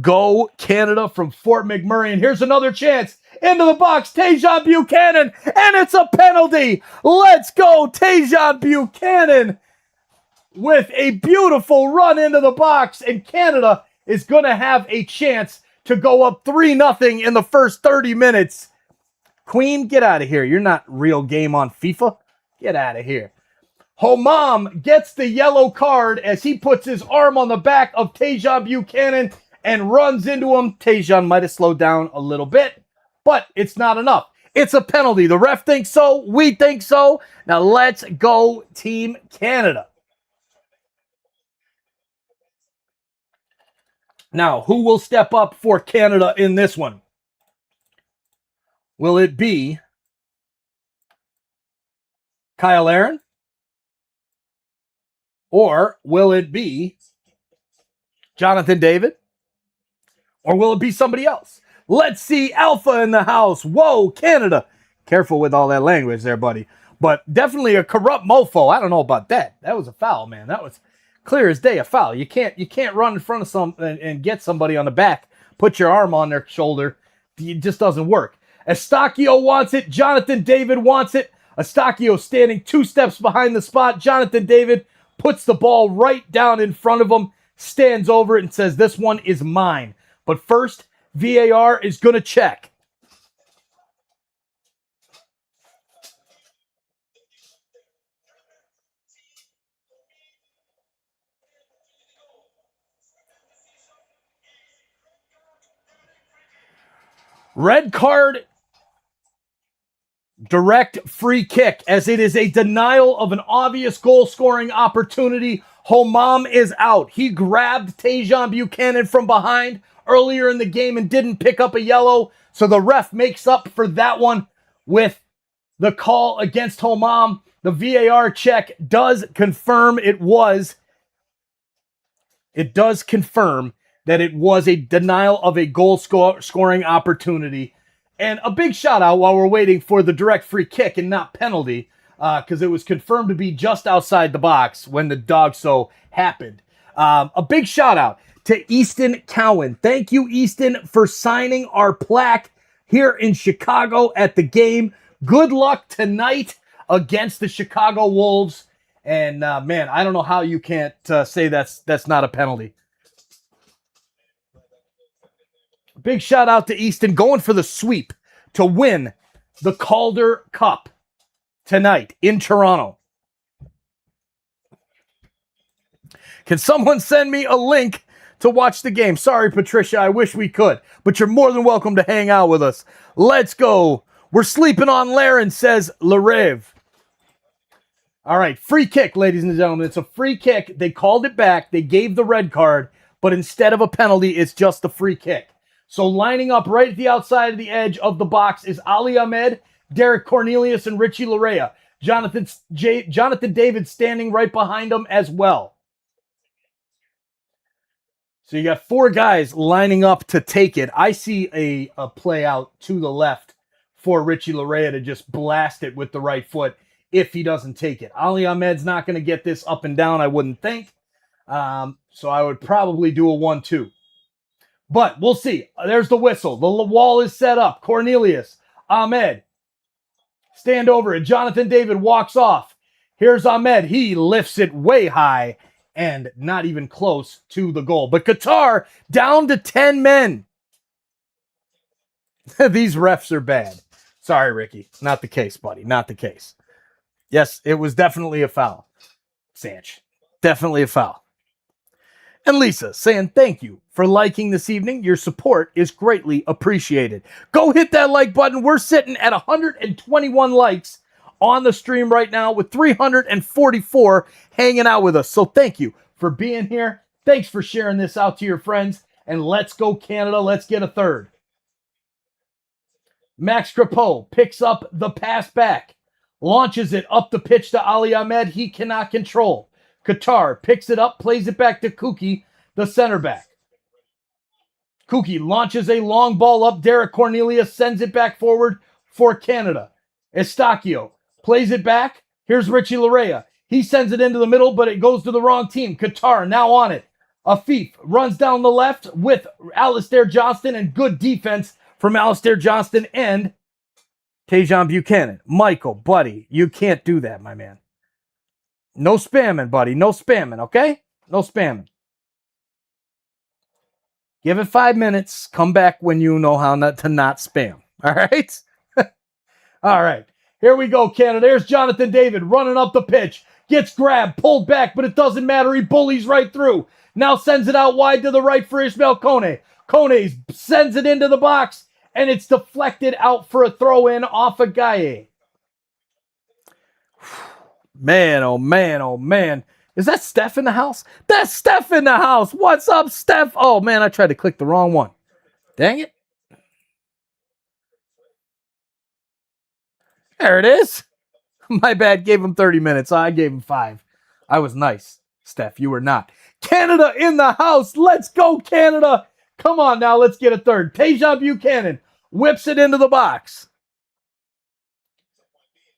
Go Canada from Fort McMurray. And here's another chance. Into the box, Tajon Buchanan. And it's a penalty. Let's go, Tajon Buchanan. with a beautiful run into the box, and Canada is going to have a chance to go up 3-0 in the first 30 minutes. Queen, get out of here. You're not real game on FIFA. Get out of here. Homam gets the yellow card as he puts his arm on the back of Tajon Buchanan and runs into him. Tajon might have slowed down a little bit, but it's not enough. It's a penalty. The ref thinks so. We think so. Now let's go, Team Canada. Now, who will step up for Canada in this one? Will it be Kyle Aaron? Or will it be Jonathan David? Or will it be somebody else? Let's see. Alpha in the house. Whoa, Canada. Careful with all that language there, buddy. But definitely a corrupt mofo. I don't know about that. That was a foul, man. That was clear as day a foul. You can't run in front of some and get somebody on the back, put your arm on their shoulder. It just doesn't work. Eustachio wants it. Jonathan David wants it. Eustachio standing 2 steps behind the spot. Jonathan David puts the ball right down in front of him, stands over it and says, this one is mine. But first, VAR is going to check. Red card, direct free kick, as it is a denial of an obvious goal-scoring opportunity. Homam is out. He grabbed Tajon Buchanan from behind earlier in the game and didn't pick up a yellow, so the ref makes up for that one with the call against Homam. The VAR check does confirm it was. It does confirm that it was a denial of a goal-scoring opportunity. And a big shout out while we're waiting for the direct free kick and not penalty, because it was confirmed to be just outside the box when the dog so happened. A big shout out to Easton Cowan. Thank you, Easton, for signing our plaque here in Chicago at the game. Good luck tonight against the Chicago Wolves. And man, I don't know how you can't say that's not a penalty. Big shout out to Easton going for the sweep to win the Calder Cup tonight in Toronto. Can someone send me a link to watch the game? Sorry, Patricia, I wish we could, but you're more than welcome to hang out with us. Let's go. We're sleeping on Laren, says Larev. All right, free kick, ladies and gentlemen. It's a free kick. They called it back. They gave the red card, but instead of a penalty, it's just a free kick. So lining up right at the outside of the edge of the box is Ali Ahmed, Derek Cornelius, and Richie Larea. Jonathan David standing right behind them as well. So you got 4 guys lining up to take it. I see a play out to the left for Richie Larea to just blast it with the right foot if he doesn't take it. Ali Ahmed's not going to get this up and down, I wouldn't think. So I would probably do a 1-2. But we'll see. There's the whistle. The wall is set up. Cornelius, Ahmed, stand over it. Jonathan David walks off. Here's Ahmed. He lifts it way high and not even close to the goal. But Qatar down to 10 men. These refs are bad. Sorry, Ricky. Not the case, buddy. Not the case. Yes, it was definitely a foul. Sanch. Definitely a foul. And Lisa saying thank you for liking this evening. Your support is greatly appreciated. Go hit that like button. We're sitting at 121 likes on the stream right now with 344 hanging out with us. So thank you for being here. Thanks for sharing this out to your friends. And let's go Canada. Let's get a third. Max Crepeau picks up the pass back. Launches it up the pitch to Ali Ahmed. He cannot control. Qatar picks it up, plays it back to Kuki, the center back. Kuki launches a long ball up. Derek Cornelius sends it back forward for Canada. Eustachio plays it back. Here's Richie Larea. He sends it into the middle, but it goes to the wrong team. Qatar now on it. Afif runs down the left with Alistair Johnston, and good defense from Alistair Johnston and Tajon Buchanan. Michael, buddy, you can't do that, my man. No spamming, buddy. No spamming, okay? No spamming. Give it 5 minutes. Come back when you know how not to not spam. All right? All right. Here we go, Canada. There's Jonathan David running up the pitch. Gets grabbed, pulled back, but it doesn't matter. He bullies right through. Now sends it out wide to the right for Ismail Kone. Kone sends it into the box, and it's deflected out for a throw-in off of Gaye. Man, oh man, oh man. Is that Steph in the house? That's Steph in the house. What's up, Steph? Oh man, I tried to click the wrong one. Dang it. There it is. My bad. Gave him 30 minutes. I gave him 5. I was nice. Steph, you were not. Canada in the house. Let's go, Canada. Come on now. Let's get a third. Tajon Buchanan whips it into the box.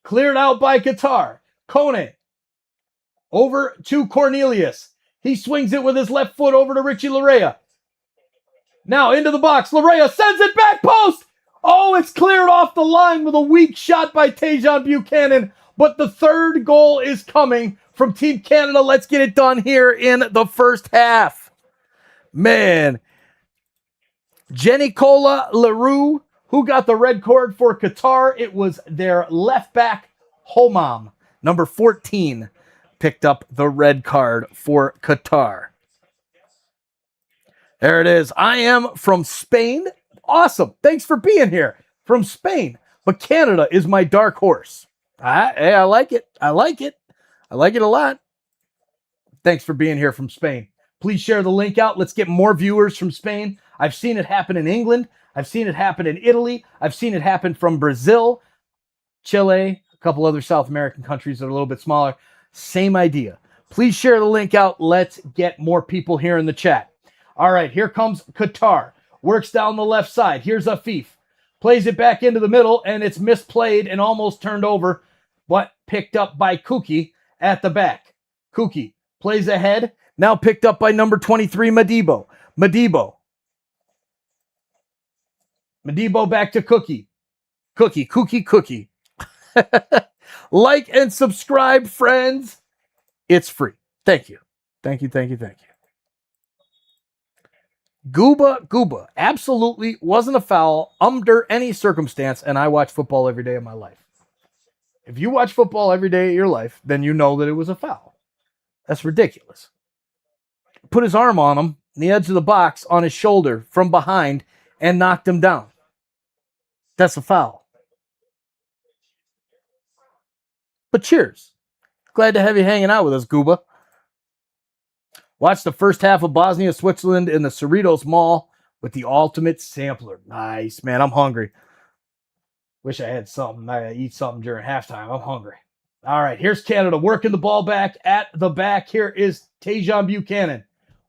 Cleared out by Qatar. Kone over to Cornelius. He swings it with his left foot over to Richie Larea. Now into the box. Larea sends it back post. Oh, it's cleared off the line with a weak shot by Tajon Buchanan. But the third goal is coming from Team Canada. Let's get it done here in the first half. Man. Jenicola Leroux, who got the red card for Qatar. It was their left back, Homam. Number 14 picked up the red card for Qatar. There it is. I am from Spain. Awesome. Thanks for being here. From Spain. But Canada is my dark horse. Hey, I like it. I like it. I like it a lot. Thanks for being here from Spain. Please share the link out. Let's get more viewers from Spain. I've seen it happen in England. I've seen it happen in Italy. I've seen it happen from Brazil, Chile, a couple other South American countries that are a little bit smaller. Same idea. Please share the link out. Let's get more people here in the chat. All right, here comes Qatar. Works down the left side. Here's Afif. Plays it back into the middle, and it's misplayed and almost turned over, but picked up by Kuki at the back. Kuki plays ahead. Now picked up by number 23, Madibo. Madibo back to Cookie. Cookie. Like and subscribe, friends. It's free. Thank you. Gooba absolutely wasn't a foul under any circumstance, and I watch football every day of my life. If you watch football every day of your life, then you know that it was a foul. That's ridiculous. Put his arm on him, the edge of the box, on his shoulder from behind, and knocked him down. That's a foul. But cheers. Glad to have you hanging out with us, Gooba. Watch the first half of Bosnia, Switzerland in the Cerritos Mall with the ultimate sampler. Nice, man. I'm hungry. Wish I had something. I eat something during halftime. I'm hungry. All right, here's Canada working the ball back at the back. Here is Tajon Buchanan.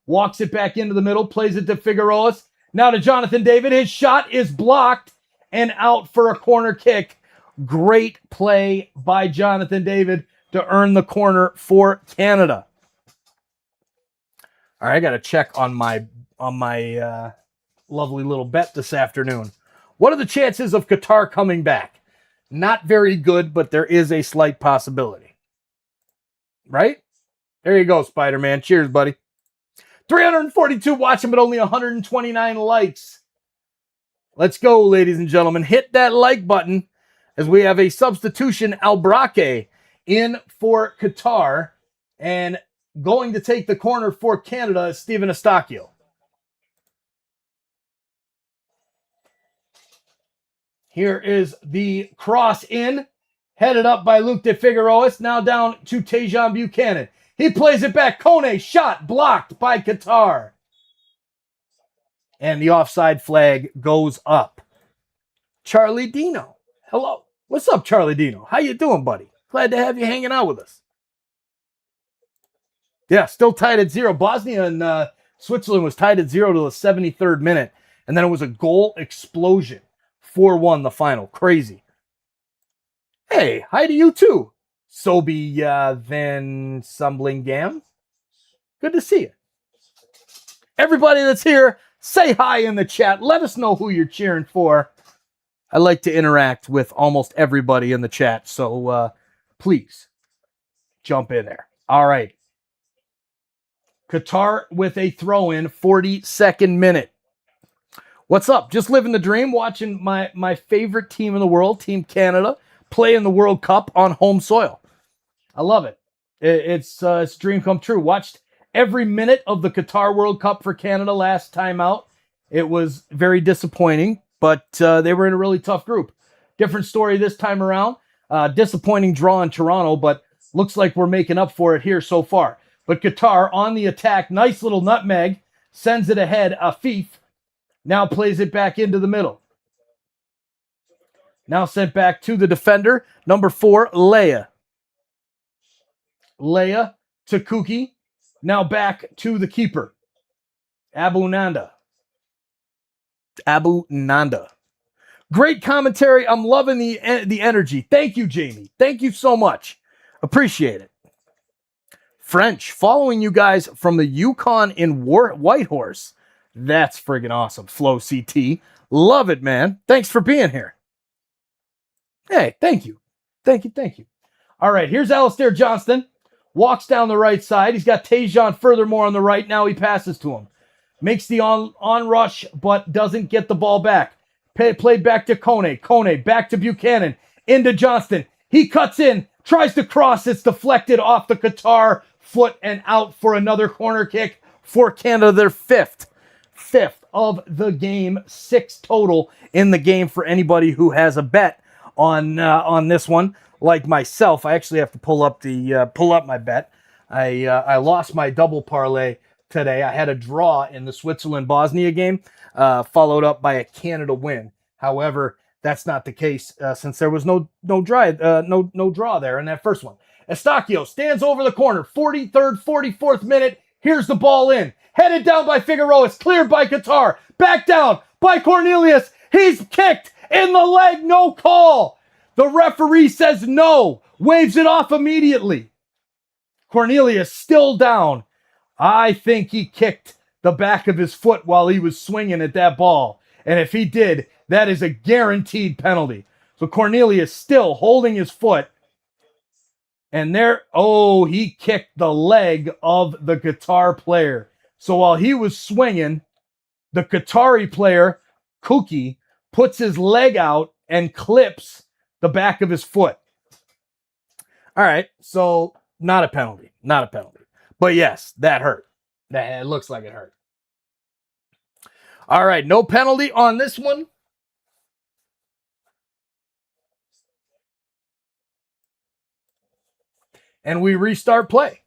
Walks it back into the middle, plays it to Figueroas. Now to Jonathan David. His shot is blocked and out for a corner kick. Great play by Jonathan David to earn the corner for Canada. All right, I got to check on my lovely little bet this afternoon. What are the chances of Qatar coming back? Not very good, but there is a slight possibility. Right? There you go, Spider-Man. Cheers, buddy. 342 watching, but only 129 likes. Let's go, ladies and gentlemen. Hit that like button as we have a substitution, Albrake, in for Qatar. And going to take the corner for Canada is Steven Eustachio. Here is the cross in, headed up by Luke de Figueroas, now down to Tajon Buchanan. He plays it back. Kone, shot blocked by Qatar. And the offside flag goes up. Charlie Dino. Hello. What's up, Charlie Dino? How you doing, buddy? Glad to have you hanging out with us. Yeah, still tied at 0. Bosnia and Switzerland was tied at 0 to the 73rd minute. And then it was a goal explosion. 4-1 the final. Crazy. Hey, hi to you too. Sobi Van Sumblingam. Good to see you. Everybody that's here, say hi in the chat. Let us know who you're cheering for. I like to interact with almost everybody in the chat, so please jump in there. All right. Qatar with a throw-in, 42nd minute. What's up? Just living the dream, watching my favorite team in the world, Team Canada, play in the World Cup on home soil. I love it. It's a dream come true. Watched every minute of the Qatar World Cup for Canada last time out. It was very disappointing, but they were in a really tough group. Different story this time around. Disappointing draw in Toronto, but looks like we're making up for it here so far. But Qatar on the attack. Nice little nutmeg. Sends it ahead. Afif now plays it back into the middle. Now sent back to the defender. Number 4, Leia. Leia to Kuki. Now back to the keeper. Abu Nanda. Great commentary. I'm loving the energy. Thank you, Jamie. Thank you so much. Appreciate it. French, following you guys from the Yukon in Whitehorse. That's friggin' awesome. Flow CT. Love it, man. Thanks for being here. Hey, thank you. Thank you. All right, here's Alistair Johnston. Walks down the right side. He's got Tajon furthermore on the right. Now he passes to him. Makes the on rush, but doesn't get the ball back. Played back to Kone. Kone back to Buchanan. Into Johnston. He cuts in. Tries to cross. It's deflected off the Qatar foot and out for another corner kick for Canada. Their fifth of the game. 6 total in the game for anybody who has a bet on this one. Like myself, I actually have to pull up my bet. I lost my double parlay today. I had a draw in the Switzerland-Bosnia game, followed up by a Canada win. However, that's not the case since there was no draw there in that first one. Estacio stands over the corner, 43rd, 44th minute. Here's the ball in. Headed down by Figueroa. It's cleared by Qatar. Back down by Cornelius. He's kicked in the leg. No call. The referee says no. Waves it off immediately. Cornelius still down. I think he kicked the back of his foot while he was swinging at that ball. And if he did, that is a guaranteed penalty. So Cornelius still holding his foot. And he kicked the leg of the Qatar player. So while he was swinging, the Qatari player, Kuki, puts his leg out and clips the back of his foot. All right, so not a penalty. But yes, that hurt. It looks like it hurt. All right, no penalty on this one. And we restart play.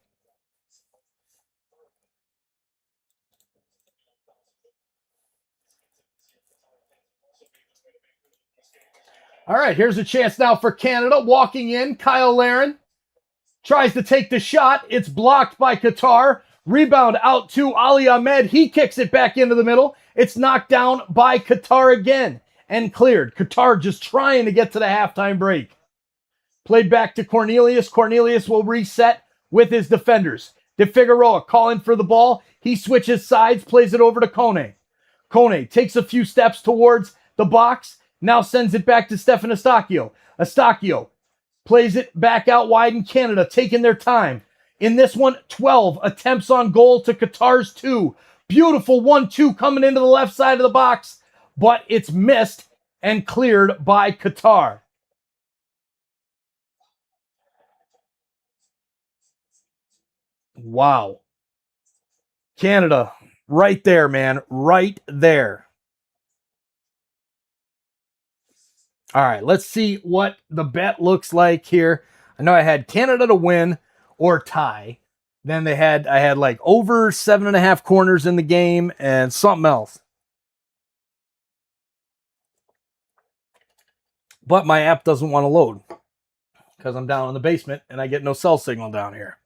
All right, here's a chance now for Canada. Walking in, Kyle Larin tries to take the shot. It's blocked by Qatar. Rebound out to Ali Ahmed. He kicks it back into the middle. It's knocked down by Qatar again and cleared. Qatar just trying to get to the halftime break. Played back to Cornelius. Cornelius will reset with his defenders. De Figueroa calling for the ball. He switches sides, plays it over to Kone. Kone takes a few steps towards the box. Now sends it back to Stefan Estacio. Estacio plays it back out wide in Canada, taking their time. In this one, 12 attempts on goal to Qatar's 2. Beautiful 1-2 coming into the left side of the box, but it's missed and cleared by Qatar. Wow. Canada, right there, man. Right there. All right, let's see what the bet looks like here. I know I had Canada to win or tie. Then I had like over 7.5 corners in the game and something else. But my app doesn't want to load because I'm down in the basement and I get no cell signal down here.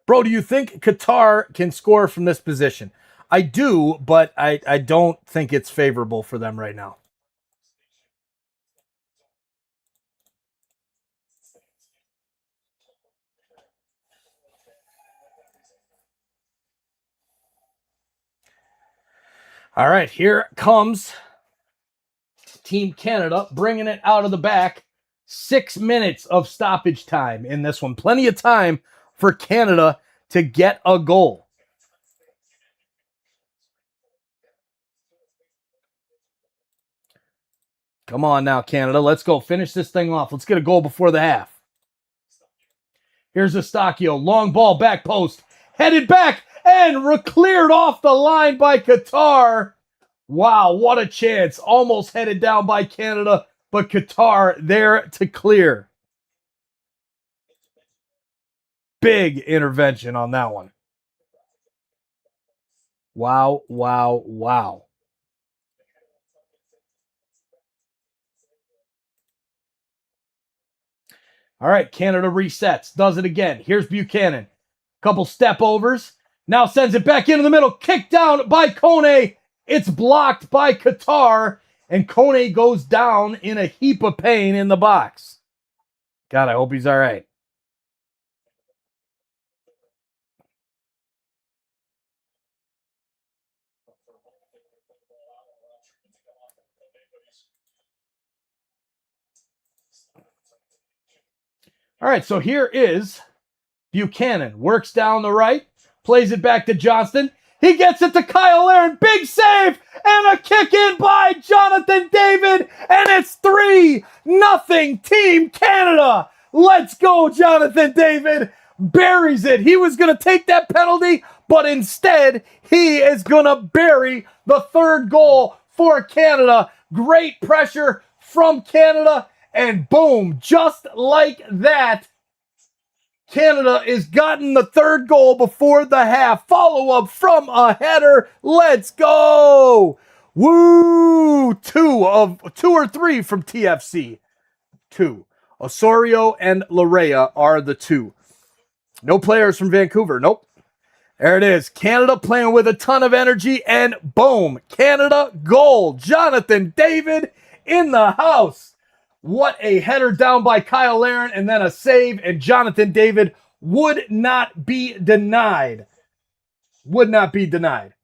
Bro, do you think Qatar can score from this position? I do, but I don't think it's favorable for them right now. All right, here comes Team Canada, bringing it out of the back. 6 minutes of stoppage time in this one. Plenty of time for Canada to get a goal. Come on now, Canada. Let's go. Finish this thing off. Let's get a goal before the half. Here's Eustáquio. Long ball, back post. Headed back and cleared off the line by Qatar. Wow, what a chance. Almost headed down by Canada, but Qatar there to clear. Big intervention on that one. Wow, wow, wow. All right, Canada resets. Does it again. Here's Buchanan. Couple step overs. Now sends it back into the middle. Kicked down by Kone. It's blocked by Qatar. And Kone goes down in a heap of pain in the box. God, I hope he's all right. All right, so here is Buchanan. Works down the right. Plays it back to Johnston. He gets it to Kyle Aaron. Big save and a kick in by Jonathan David. And it's 3-0 Team Canada. Let's go, Jonathan David. Buries it. He was going to take that penalty, but instead he is going to bury the third goal for Canada. Great pressure from Canada. And boom, just like that, Canada is gotten the third goal before the half. Follow-up from a header. Let's go. Woo! Two or three from TFC. 2. Osorio and Larea are the 2. No players from Vancouver. Nope. There it is. Canada playing with a ton of energy, and boom, Canada goal. Jonathan David in the house. What a header down by Kyle Aaron, and then a save, and Jonathan David would not be denied. Would not be denied.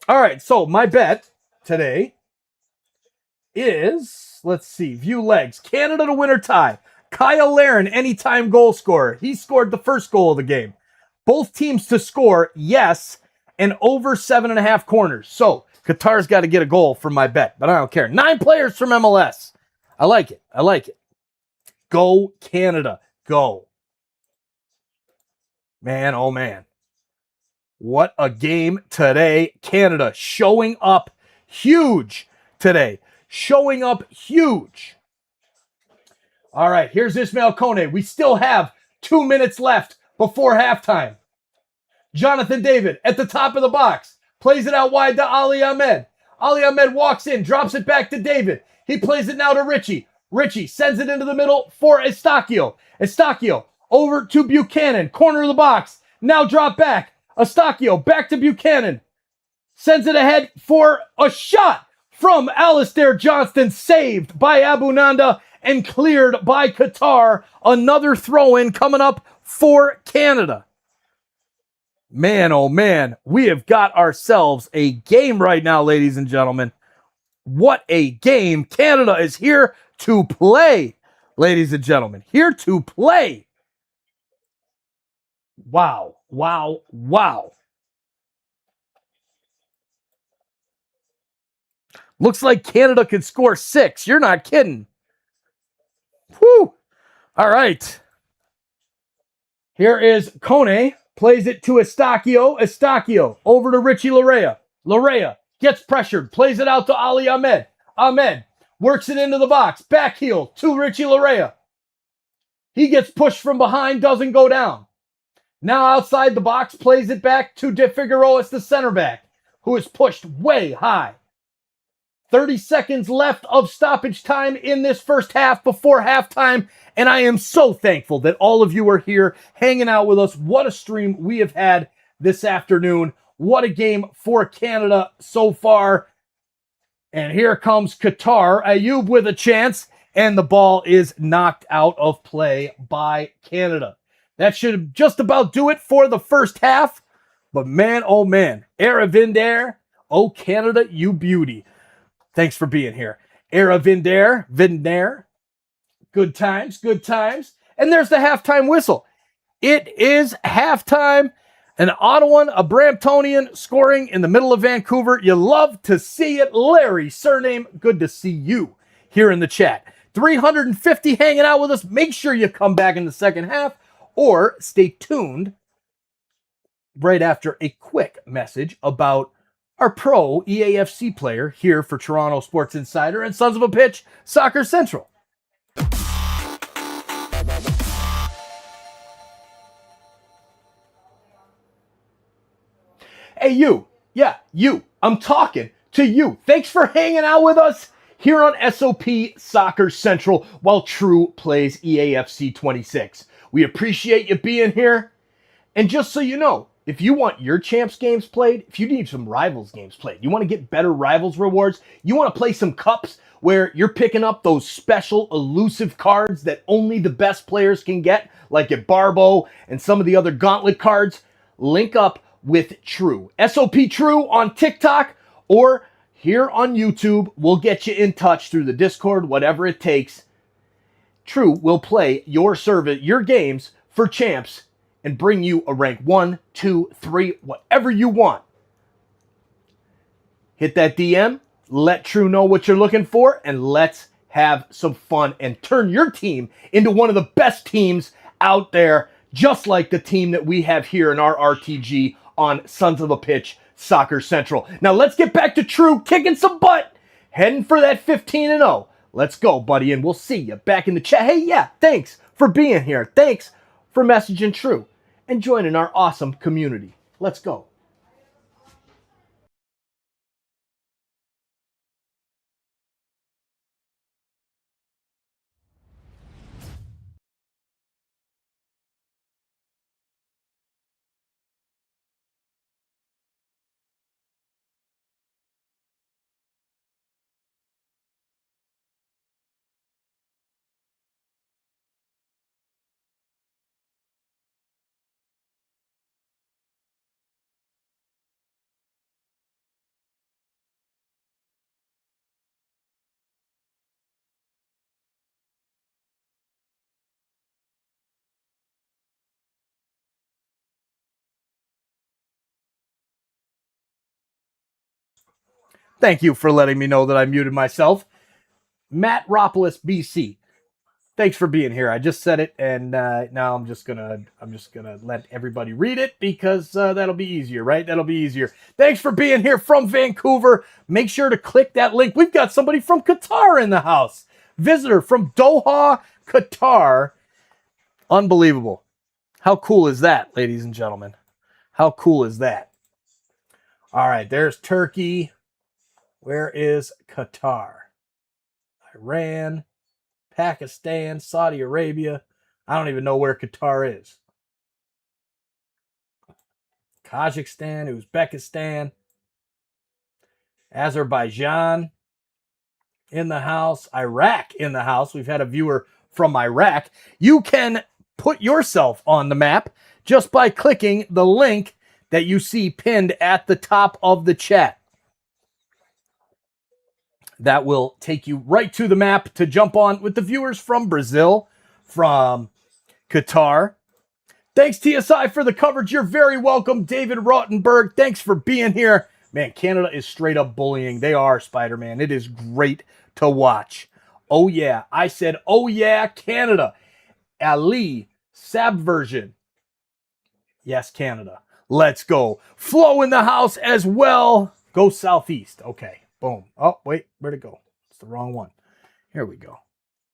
All right, so my bet today is, let's see, view legs. Canada to win or tie. Kyle Aaron, anytime goal scorer. He scored the first goal of the game. Both teams to score, yes, and over 7.5 corners. So Qatar's got to get a goal for my bet, but I don't care. 9 players from MLS. I like it. I like it. Go Canada. Go. Man, oh man. What a game today. Canada showing up huge today. Showing up huge. All right, here's Ismail Kone. We still have 2 minutes left before halftime. Jonathan David at the top of the box. Plays it out wide to Ali Ahmed. Ali Ahmed walks in, drops it back to David. He plays it now to Richie. Richie sends it into the middle for Eustáquio. Eustáquio over to Buchanan. Corner of the box. Now drop back. Eustáquio back to Buchanan. Sends it ahead for a shot from Alistair Johnston. Saved by Abu Nanda and cleared by Qatar. Another throw-in coming up for Canada. Man, oh man, we have got ourselves a game right now, ladies and gentlemen. What a game. Canada is here to play, ladies and gentlemen. Here to play. Wow, wow, wow. Looks like Canada could score 6. You're not kidding. Whew. All right. Here is Kone. Plays it to Eustáquio. Eustáquio over to Richie Larea. Larea gets pressured. Plays it out to Ali Ahmed. Ahmed works it into the box. Back heel to Richie Larea. He gets pushed from behind. Doesn't go down. Now outside the box. Plays it back to De Figueroa, the center back, who is pushed way high. 30 seconds left of stoppage time in this first half before halftime. And I am so thankful that all of you are here hanging out with us. What a stream we have had this afternoon. What a game for Canada so far. And here comes Qatar. Ayoub with a chance. And the ball is knocked out of play by Canada. That should just about do it for the first half. But man, oh man. Aravinder, oh Canada, you beauty. Thanks for being here. Era Vinder. Good times, good times. And there's the halftime whistle. It is halftime. An Ottawan, a Bramptonian scoring in the middle of Vancouver. You love to see it. Larry, surname, good to see you here in the chat. 350 hanging out with us. Make sure you come back in the second half or stay tuned right after a quick message about our pro EAFC player here for Toronto Sports Insider and Sons of a Pitch Soccer Central. Hey, you. Yeah, you. I'm talking to you. Thanks for hanging out with us here on SOP Soccer Central while True plays EAFC 26. We appreciate you being here. And just so you know, if you want your Champs games played, if you need some Rivals games played, you want to get better Rivals rewards, you want to play some cups where you're picking up those special elusive cards that only the best players can get, like at Barbo and some of the other Gauntlet cards, link up with True. SOP True on TikTok or here on YouTube. We'll get you in touch through the Discord, whatever it takes. True will play your games for Champs and bring you a rank 1, 2, 3, whatever you want. Hit that DM, let True know what you're looking for, and let's have some fun and turn your team into one of the best teams out there, just like the team that we have here in our RTG on Sons of a Pitch Soccer Central. Now let's get back to True kicking some butt, heading for that 15-0. Let's go, buddy, and we'll see you back in the chat. Hey, yeah, thanks for being here. Thanks for messaging True and joining our awesome community. Let's go. Thank you for letting me know that I muted myself. Matt Ropolis, BC. Thanks for being here. I just said it, and now I'm just gonna let everybody read it because that'll be easier, right? That'll be easier. Thanks for being here from Vancouver. Make sure to click that link. We've got somebody from Qatar in the house. Visitor from Doha, Qatar. Unbelievable. How cool is that, ladies and gentlemen? How cool is that? All right, there's Turkey. Where is Qatar? Iran, Pakistan, Saudi Arabia. I don't even know where Qatar is. Kazakhstan, Uzbekistan, Azerbaijan in the house, Iraq in the house. We've had a viewer from Iraq. You can put yourself on the map just by clicking the link that you see pinned at the top of the chat. That will take you right to the map to jump on with the viewers from Brazil, from Qatar. Thanks, TSI, for the coverage. You're very welcome. David Rottenberg, thanks for being here. Man, Canada is straight up bullying. They are, Spider-Man. It is great to watch. Oh, yeah. I said, oh, yeah, Canada. Ali, Subversion. Yes, Canada. Let's go. Flo in the house as well. Go Southeast. Okay. Boom. Oh, wait. Where'd it go? It's the wrong one. Here we go.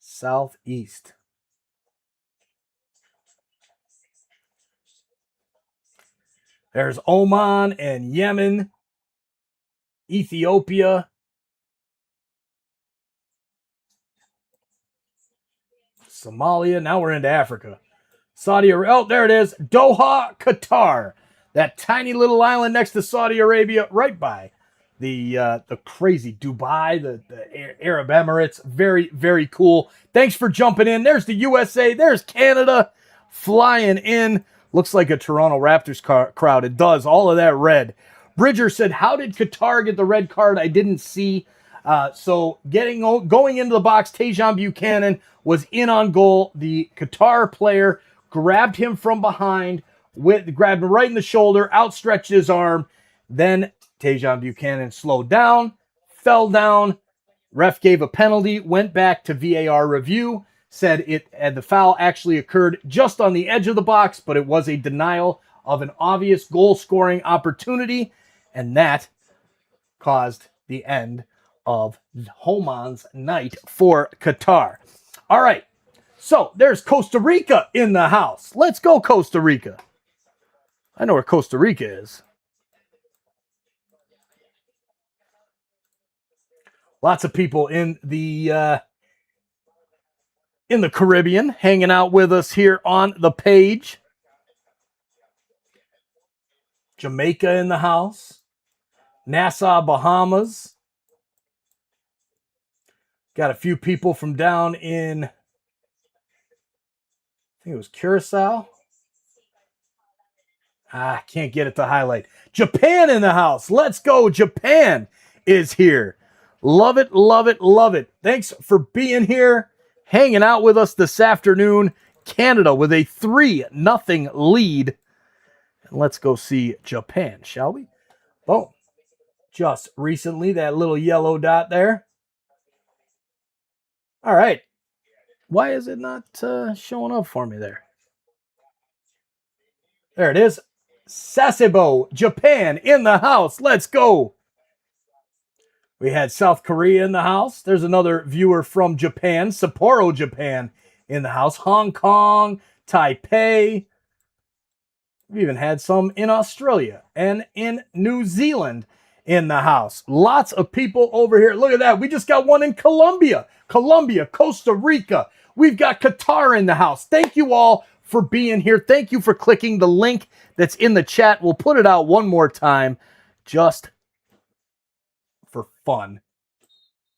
Southeast. There's Oman and Yemen. Ethiopia. Somalia. Now we're into Africa. Saudi Arabia. Oh, there it is. Doha, Qatar. That tiny little island next to Saudi Arabia, right by the crazy Dubai, the Arab Emirates. Very, very cool. Thanks for jumping in. There's the USA. There's Canada flying in. Looks like a Toronto Raptors crowd. It does. All of that red. Bridger said, how did Qatar get the red card? I didn't see. So going into the box, Tajon Buchanan was in on goal. The Qatar player grabbed him from behind, grabbed him right in the shoulder, outstretched his arm. Then Tajon Buchanan slowed down, fell down. Ref gave a penalty, went back to VAR review, said the foul actually occurred just on the edge of the box, but it was a denial of an obvious goal-scoring opportunity, and that caused the end of Homan's night for Qatar. All right, so there's Costa Rica in the house. Let's go, Costa Rica. I know where Costa Rica is. Lots of people in the Caribbean hanging out with us here on the page. Jamaica in the house. Nassau, Bahamas. Got a few people from down in, I think it was Curacao. Can't get it to highlight. Japan in the house. Let's go. Japan is here. Love it, love it, love it. Thanks for being here, hanging out with us this afternoon. Canada with a 3-0 lead. And let's go see Japan, shall we? Boom. Just recently, that little yellow dot there. All right. Why is it not showing up for me there? There it is. Sasebo, Japan in the house. Let's go. We had South Korea in the house. There's another viewer from Japan, Sapporo, Japan in the house. Hong Kong, Taipei. We even had some in Australia and in New Zealand in the house. Lots of people over here. Look at that. We just got one in Colombia, Costa Rica. We've got Qatar in the house. Thank you all for being here. Thank you for clicking the link that's in the chat. We'll put it out one more time just for fun.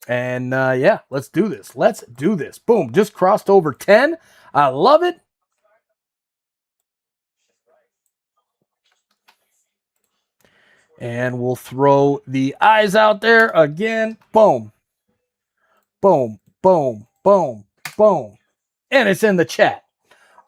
And yeah, let's do this. Let's do this. Boom, just crossed over 10. I love it. And we'll throw the eyes out there again. Boom. Boom, boom, boom, boom. And it's in the chat.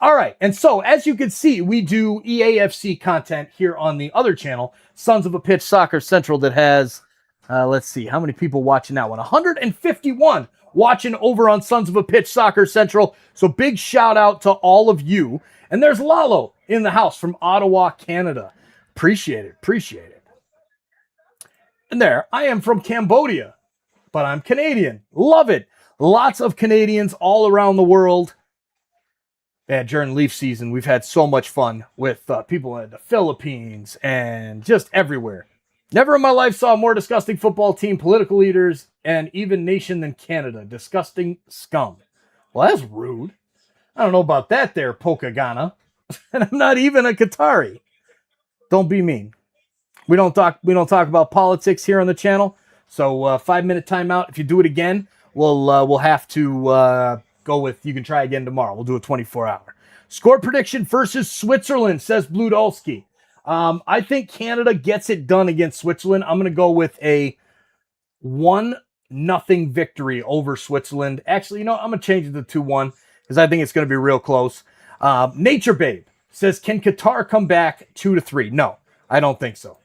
All right. And so, as you can see, we do EAFC content here on the other channel, Sons of a Pitch Soccer Central, that has, let's see, how many people watching that one? 151 watching over on Sons of a Pitch Soccer Central. So big shout out to all of you. And there's Lalo in the house from Ottawa, Canada. Appreciate it. Appreciate it. And there, I am from Cambodia, but I'm Canadian. Love it. Lots of Canadians all around the world. And during Leaf season, we've had so much fun with people in the Philippines and just everywhere. Never in my life saw a more disgusting football team, political leaders, and even nation than Canada. Disgusting scum. Well, that's rude. I don't know about that there, Pokagana. And I'm not even a Qatari. Don't be mean. We don't talk about politics here on the channel. So 5-minute timeout. If you do it again, we'll have to go with, you can try again tomorrow. We'll do a 24-hour. Score prediction versus Switzerland, says Bludolski. I think Canada gets it done against Switzerland. I'm going to go with a 1-0 victory over Switzerland. Actually, you know, I'm going to change it to 2-1 because I think it's going to be real close. Nature Babe says, can Qatar come back 2-3? No, I don't think so.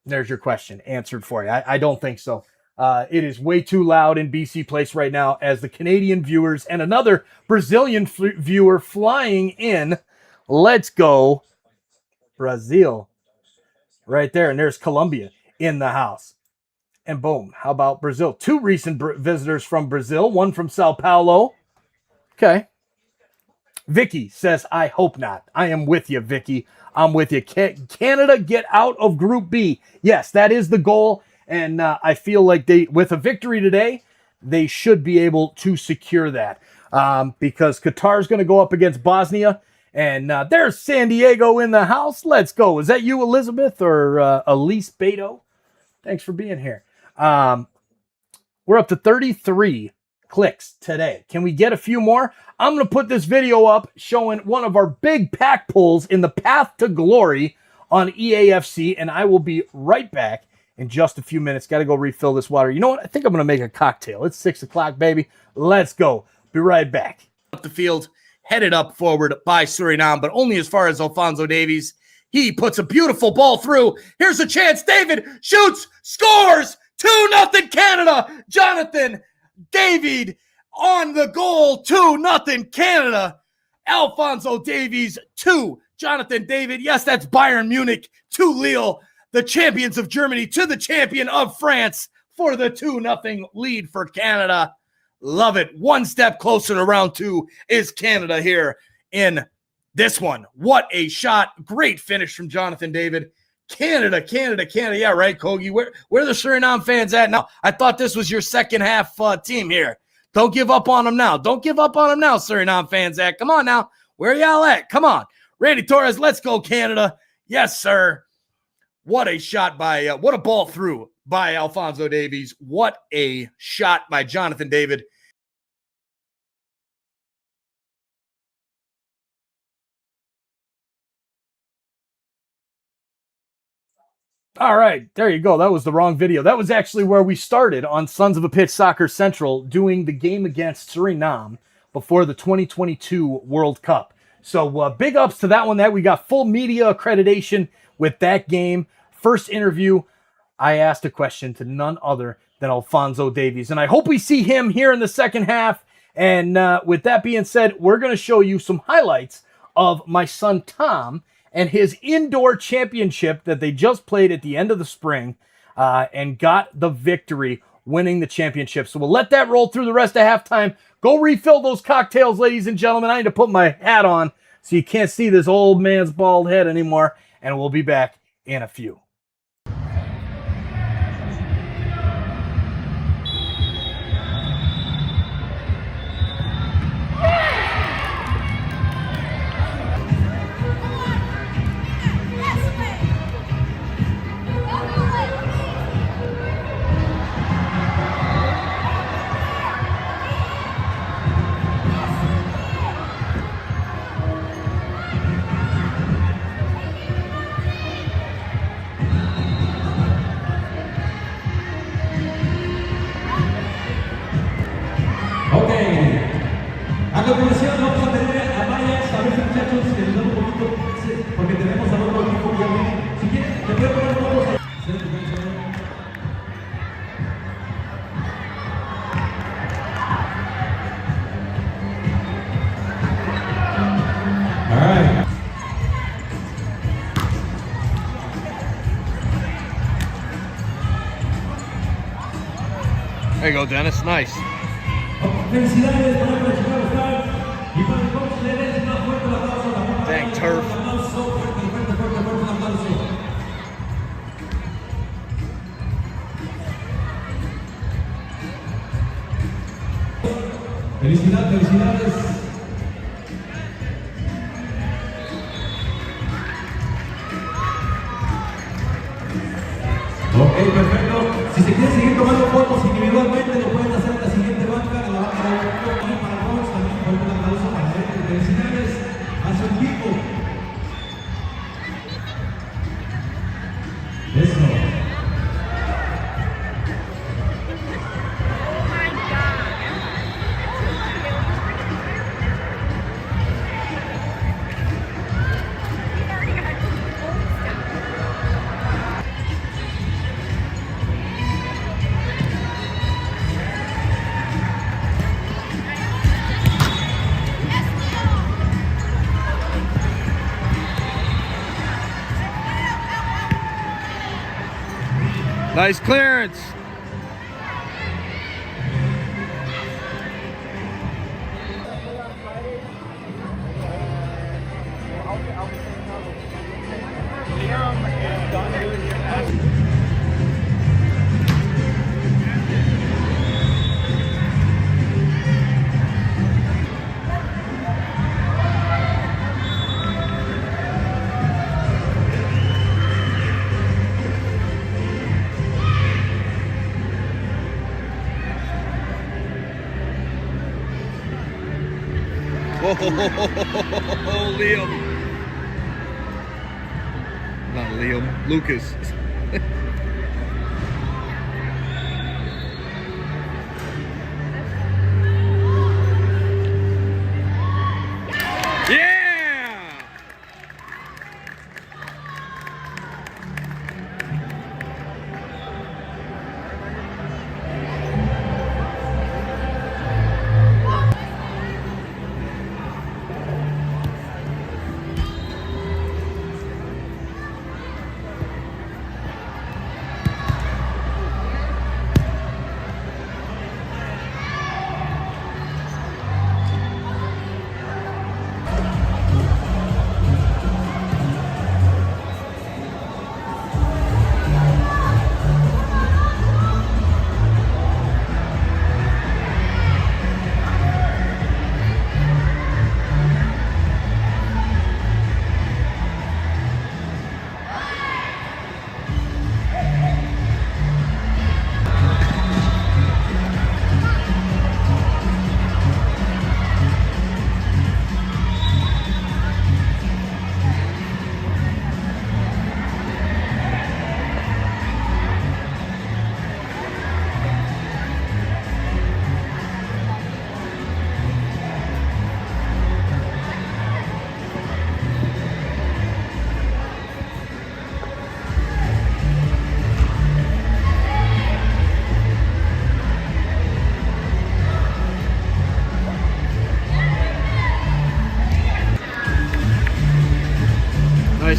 There's your question answered for you. I don't think so. It is way too loud in BC Place right now as the Canadian viewers and another Brazilian viewer flying in. Let's go, Brazil. Right there. And there's Colombia in the house. And boom, how about Brazil? 2 recent visitors from Brazil, one from Sao Paulo. Okay. Vicky says, I hope not. I am with you, Vicky. I'm with you. Canada get out of Group B. Yes, that is the goal. And I feel like with a victory today, they should be able to secure that. Because Qatar is going to go up against Bosnia. And there's San Diego in the house. Let's go. Is that you, Elizabeth, or Elise Beto? Thanks for being here. We're up to 33 clicks today. Can we get a few more? I'm going to put this video up showing one of our big pack pulls in the Path to Glory on EAFC, and I will be right back in just a few minutes. Got to go refill this water. You know what? I think I'm going to make a cocktail. It's 6 o'clock, baby. Let's go. Be right back. Up the field, headed up forward by Suriname, but only as far as Alphonso Davies. He puts a beautiful ball through. Here's a chance. David shoots, scores. 2-0 Canada. Jonathan David on the goal. 2-0 Canada. Alphonso Davies 2. Jonathan David. Yes, that's Bayern Munich to Lille. The champions of Germany to the champion of France for the 2-0 lead for Canada. Love it. One step closer to round 2 is Canada here in this one. What a shot. Great finish from Jonathan David. Canada. Yeah, right, Kogi. Where are the Suriname fans at now? I thought this was your second half team here. Don't give up on them now. Suriname fans at. Come on now. Where y'all at? Come on. Randy Torres, let's go, Canada. Yes, sir. What a shot by, what a ball through by Alphonso Davies. What a shot by Jonathan David. All right, there you go. That was the wrong video. That was actually where we started on Sons of a Pitch Soccer Central doing the game against Suriname before the 2022 World Cup. So big ups to that one. That we got full media accreditation with that game. First interview, I asked a question to none other than Alphonso Davies, and I hope we see him here in the second half. And with that being said, we're going to show you some highlights of my son Tom and his indoor championship that they just played at the end of the spring and got the victory, winning the championship. So we'll let that roll through the rest of halftime. Go refill those cocktails, ladies and gentlemen. I need to put my hat on so you can't see this old man's bald head anymore. And we'll be back in a few. A continuación vamos a tener a varias, a ver si muchachos que nos dan un poquito, porque tenemos al otro equipo que viene. Si quieren, te pueden poner todos ahí. All right. There you go, Dennis. Nice. Felicidades para el Chicago Stars y para el coach le des una fuerte aplauso también. Dang turf. Un aplauso fuerte, un aplauso. Felicidades. Ok, perfecto. Si se quieren seguir tomando fotos individualmente, lo pueden hacer en la siguiente banca, en la banca de y para Rox también con un aplauso para él. Felicidades a su equipo. Eso. Nice clearance. Oh, Liam. Not Liam, Lucas.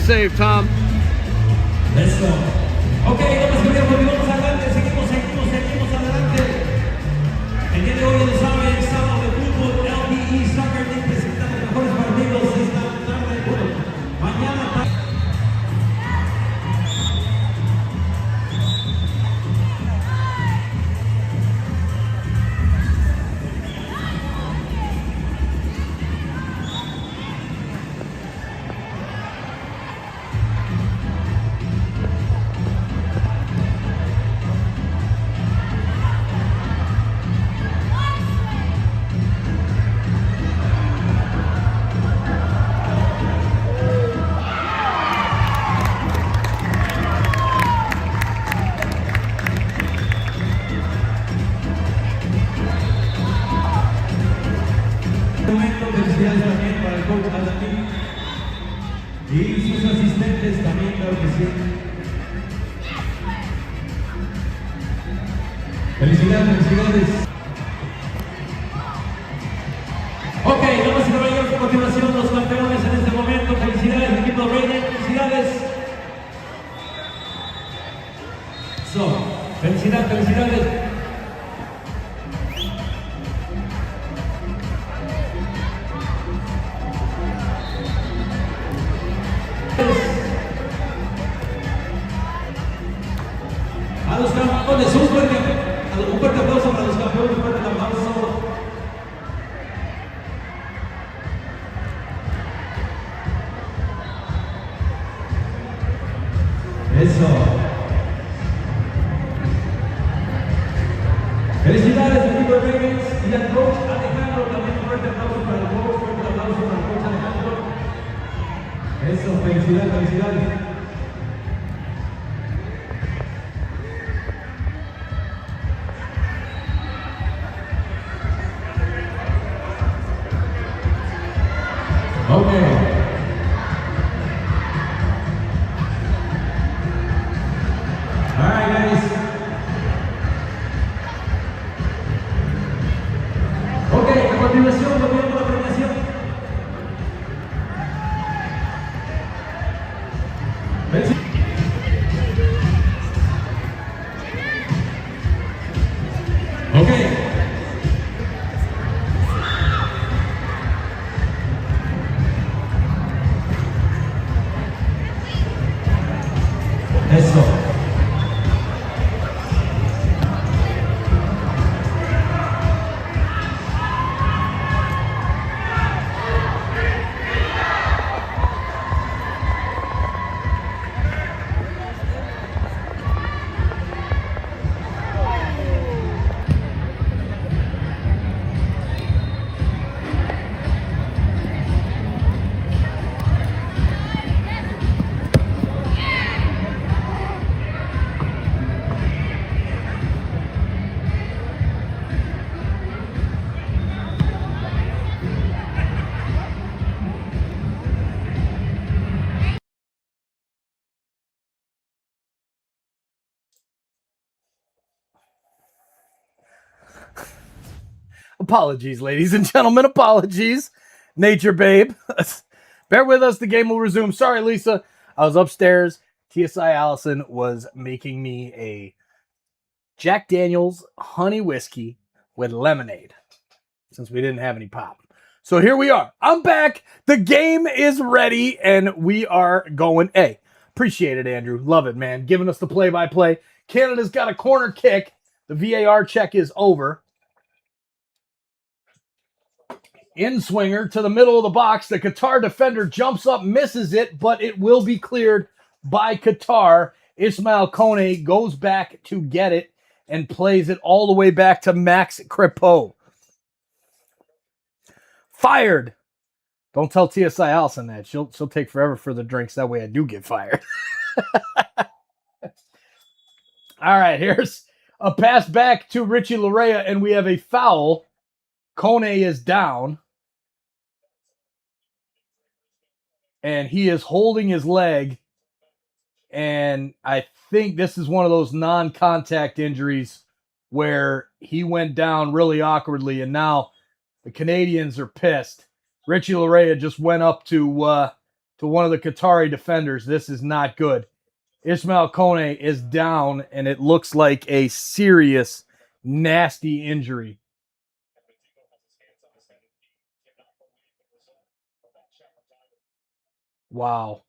save, Tom. Eso. Ok, damas y caballeros, continuamos adelante, seguimos adelante. El día de hoy, ya saben, sábado de fútbol, LBE Soccer League presenta los mejores partidos esta tarde. Bueno, mañana tarde. Felicidades también para el coach Adamín y sus asistentes también, claro que sí. Felicidades. Ok, damas y caballeros, a continuación los campeones en este momento. Felicidades, equipo Reyes, felicidades. Felicidades. A los campeones, un fuerte aplauso para los campeones, un fuerte aplauso. Eso. Felicidades, equipo de Ravens y al coach Alejandro, también un fuerte aplauso para el coach, fuerte aplauso para el coach Alejandro. Eso, felicidades. Okay. All right, guys. Okay, a continuación volvemos a la premiación. Okay. Eso. Apologies, ladies and gentlemen. Apologies. Nature babe. Bear with us. The game will resume. Sorry, Lisa. I was upstairs. TSI Allison was making me a Jack Daniels honey whiskey with lemonade since we didn't have any pop. So here we are. I'm back. The game is ready and we are going. Hey, appreciate it, Andrew. Love it, man. Giving us the play-by-play. Canada's got a corner kick. The VAR check is over. In swinger to the middle of the box. The Qatar defender jumps up, misses it, but it will be cleared by Qatar. Ismail Kone goes back to get it and plays it all the way back to Max Crepeau. Fired. Don't tell TSI Allison that. She'll take forever for the drinks. That way I do get fired. All right, here's a pass back to Richie Larea, and we have a foul. Kone is down. And he is holding his leg. And I think this is one of those non-contact injuries where he went down really awkwardly. And now the Canadians are pissed. Richie Larea just went up to to one of the Qatari defenders. This is not good. Ismail Kone is down, and it looks like a serious, nasty injury. Wow.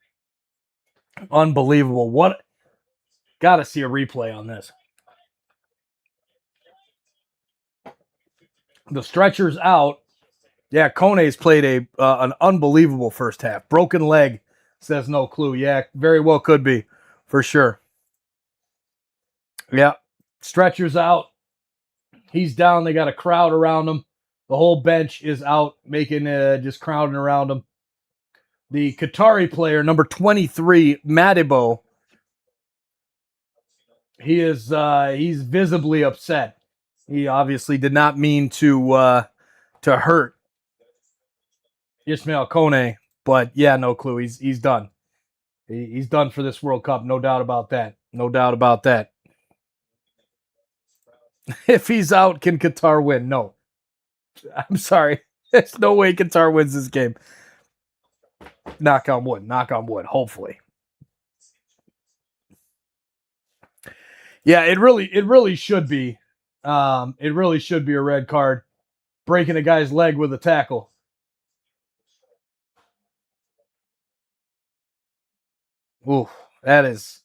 Unbelievable. What? Got to see a replay on this. The stretcher's out. Yeah, Kone's played an unbelievable first half. Broken leg, says no clue. Yeah, very well could be, for sure. Yeah, stretcher's out. He's down. They got a crowd around him. The whole bench is out, making just crowding around him. The Qatari player, number 23, Madibo, he's visibly upset. He obviously did not mean to hurt Ismail Kone, but yeah, no clue. He's done. He's done for this World Cup, no doubt about that. No doubt about that. If he's out, can Qatar win? No. I'm sorry. There's no way Qatar wins this game. Knock on wood. Knock on wood. Hopefully. Yeah, it really should be. It really should be a red card. Breaking a guy's leg with a tackle. Ooh, that is.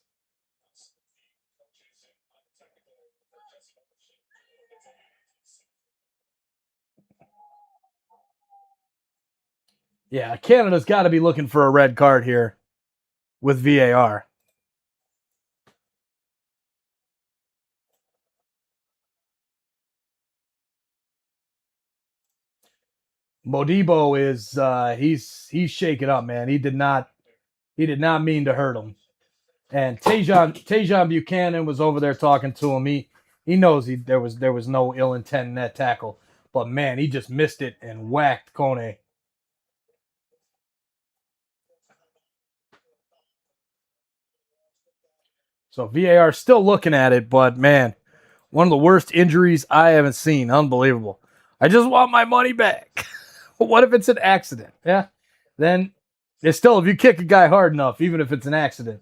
Yeah, Canada's got to be looking for a red card here with VAR. Modibo is he's shaken up, man. He did not mean to hurt him. And Tajon Buchanan was over there talking to him. He knows there was no ill intent in that tackle, but man, he just missed it and whacked Kone. So VAR still looking at it, but man, one of the worst injuries I haven't seen. Unbelievable. I just want my money back. What if it's an accident? Yeah, then it's still, if you kick a guy hard enough, even if it's an accident.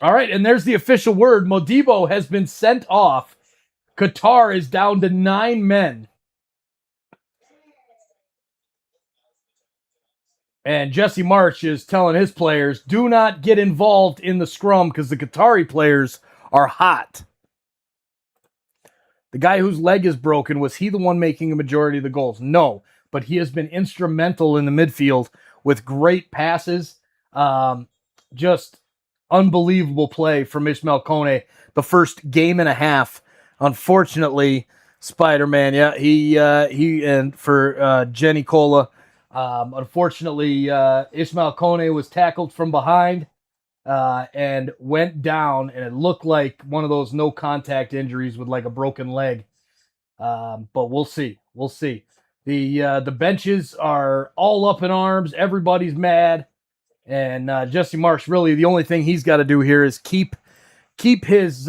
All right, and there's the official word. Modibo has been sent off. Qatar is down to 9 men. And Jesse March is telling his players, do not get involved in the scrum because the Qatari players are hot. The guy whose leg is broken, was he the one making a majority of the goals? No, but he has been instrumental in the midfield with great passes. Just unbelievable play from Ismail Kone the first game and a half. Unfortunately, Spider-Man, yeah, he and for Jenny Cola, unfortunately, Ismail Kone was tackled from behind and went down, and it looked like one of those no contact injuries with like a broken leg. But we'll see. We'll see. The benches are all up in arms. Everybody's mad. And Jesse Marsh, really, the only thing he's got to do here is keep his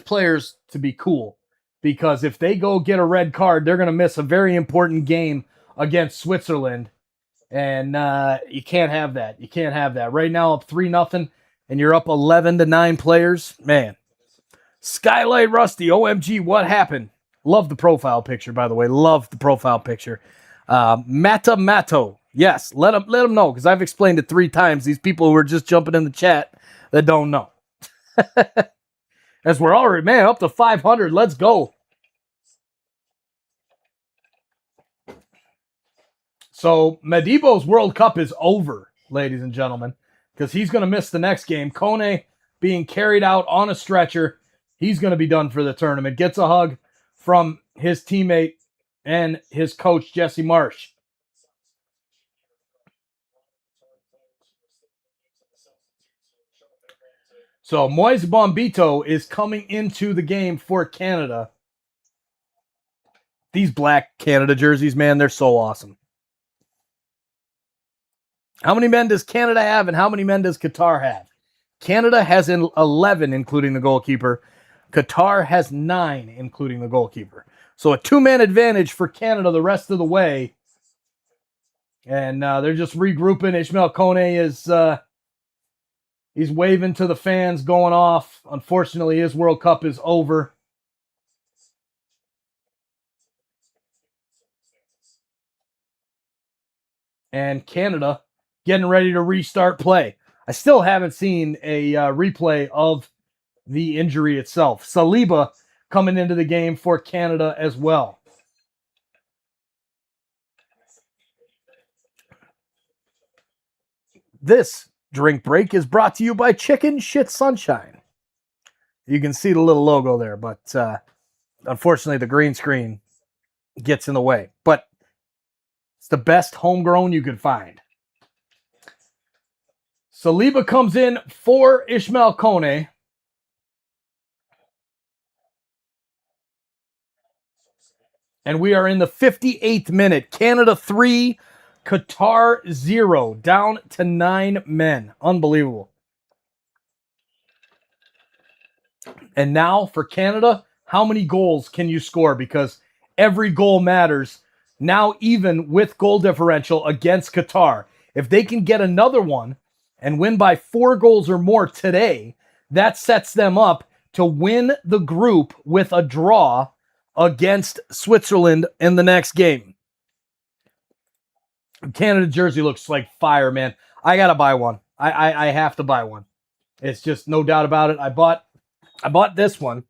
players to be cool, because if they go get a red card, they're going to miss a very important game against Switzerland, and you can't have that. You can't have that. Right now, up 3-0, and you're up 11-9 players. Man, Skylight Rusty, OMG, what happened? Love the profile picture, by the way. Love the profile picture. Mata Mato. Yes, let them know, because I've explained it 3 times. These people who are just jumping in the chat that don't know. As we're already, man, up to 500. Let's go. So Madibo's World Cup is over, ladies and gentlemen, because he's going to miss the next game. Kone being carried out on a stretcher. He's going to be done for the tournament. Gets a hug from his teammate and his coach, Jesse Marsh. So Moise Bombito is coming into the game for Canada. These black Canada jerseys, man, they're so awesome. How many men does Canada have, and how many men does Qatar have? Canada has 11, including the goalkeeper. Qatar has 9, including the goalkeeper. So a 2-man advantage for Canada the rest of the way. And they're just regrouping. Ishmael Kone is he's waving to the fans, going off. Unfortunately, his World Cup is over. And Canada getting ready to restart play. I still haven't seen a replay of the injury itself. Saliba coming into the game for Canada as well. This drink break is brought to you by Chicken Shit Sunshine. You can see the little logo there, but unfortunately the green screen gets in the way. But it's the best homegrown you could find. Saliba comes in for Ishmael Kone. And we are in the 58th minute. Canada 3, Qatar 0. Down to 9 men. Unbelievable. And now for Canada, how many goals can you score? Because every goal matters. Now even with goal differential against Qatar. If they can get another one and win by 4 goals or more today, that sets them up to win the group with a draw against Switzerland in the next game. Canada jersey looks like fire, man. I gotta buy one. I have to buy one. It's just no doubt about it. I bought this one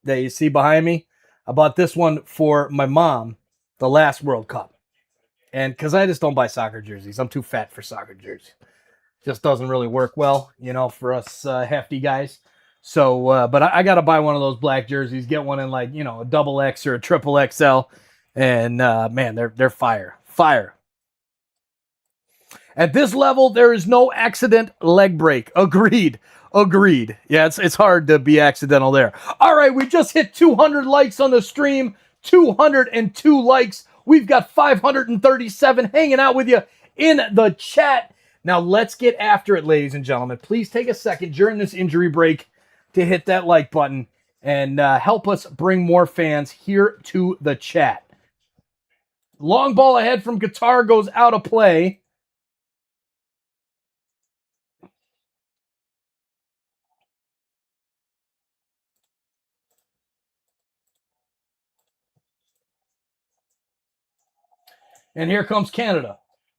that you see behind me. I bought this one for my mom the last World Cup. And because I just don't buy soccer jerseys. I'm too fat for soccer jerseys. Just doesn't really work well, for us hefty guys. So, but I got to buy one of those black jerseys, get one in like, a double X or a triple XL. And, man, they're fire. Fire. At this level, there is no accident leg break. Agreed. Yeah, it's hard to be accidental there. All right, we just hit 200 likes on the stream. 202 likes. We've got 537 hanging out with you in the chat. Now, let's get after it, ladies and gentlemen. Please take a second during this injury break to hit that like button and help us bring more fans here to the chat. Long ball ahead from Qatar goes out of play. And here comes Canada.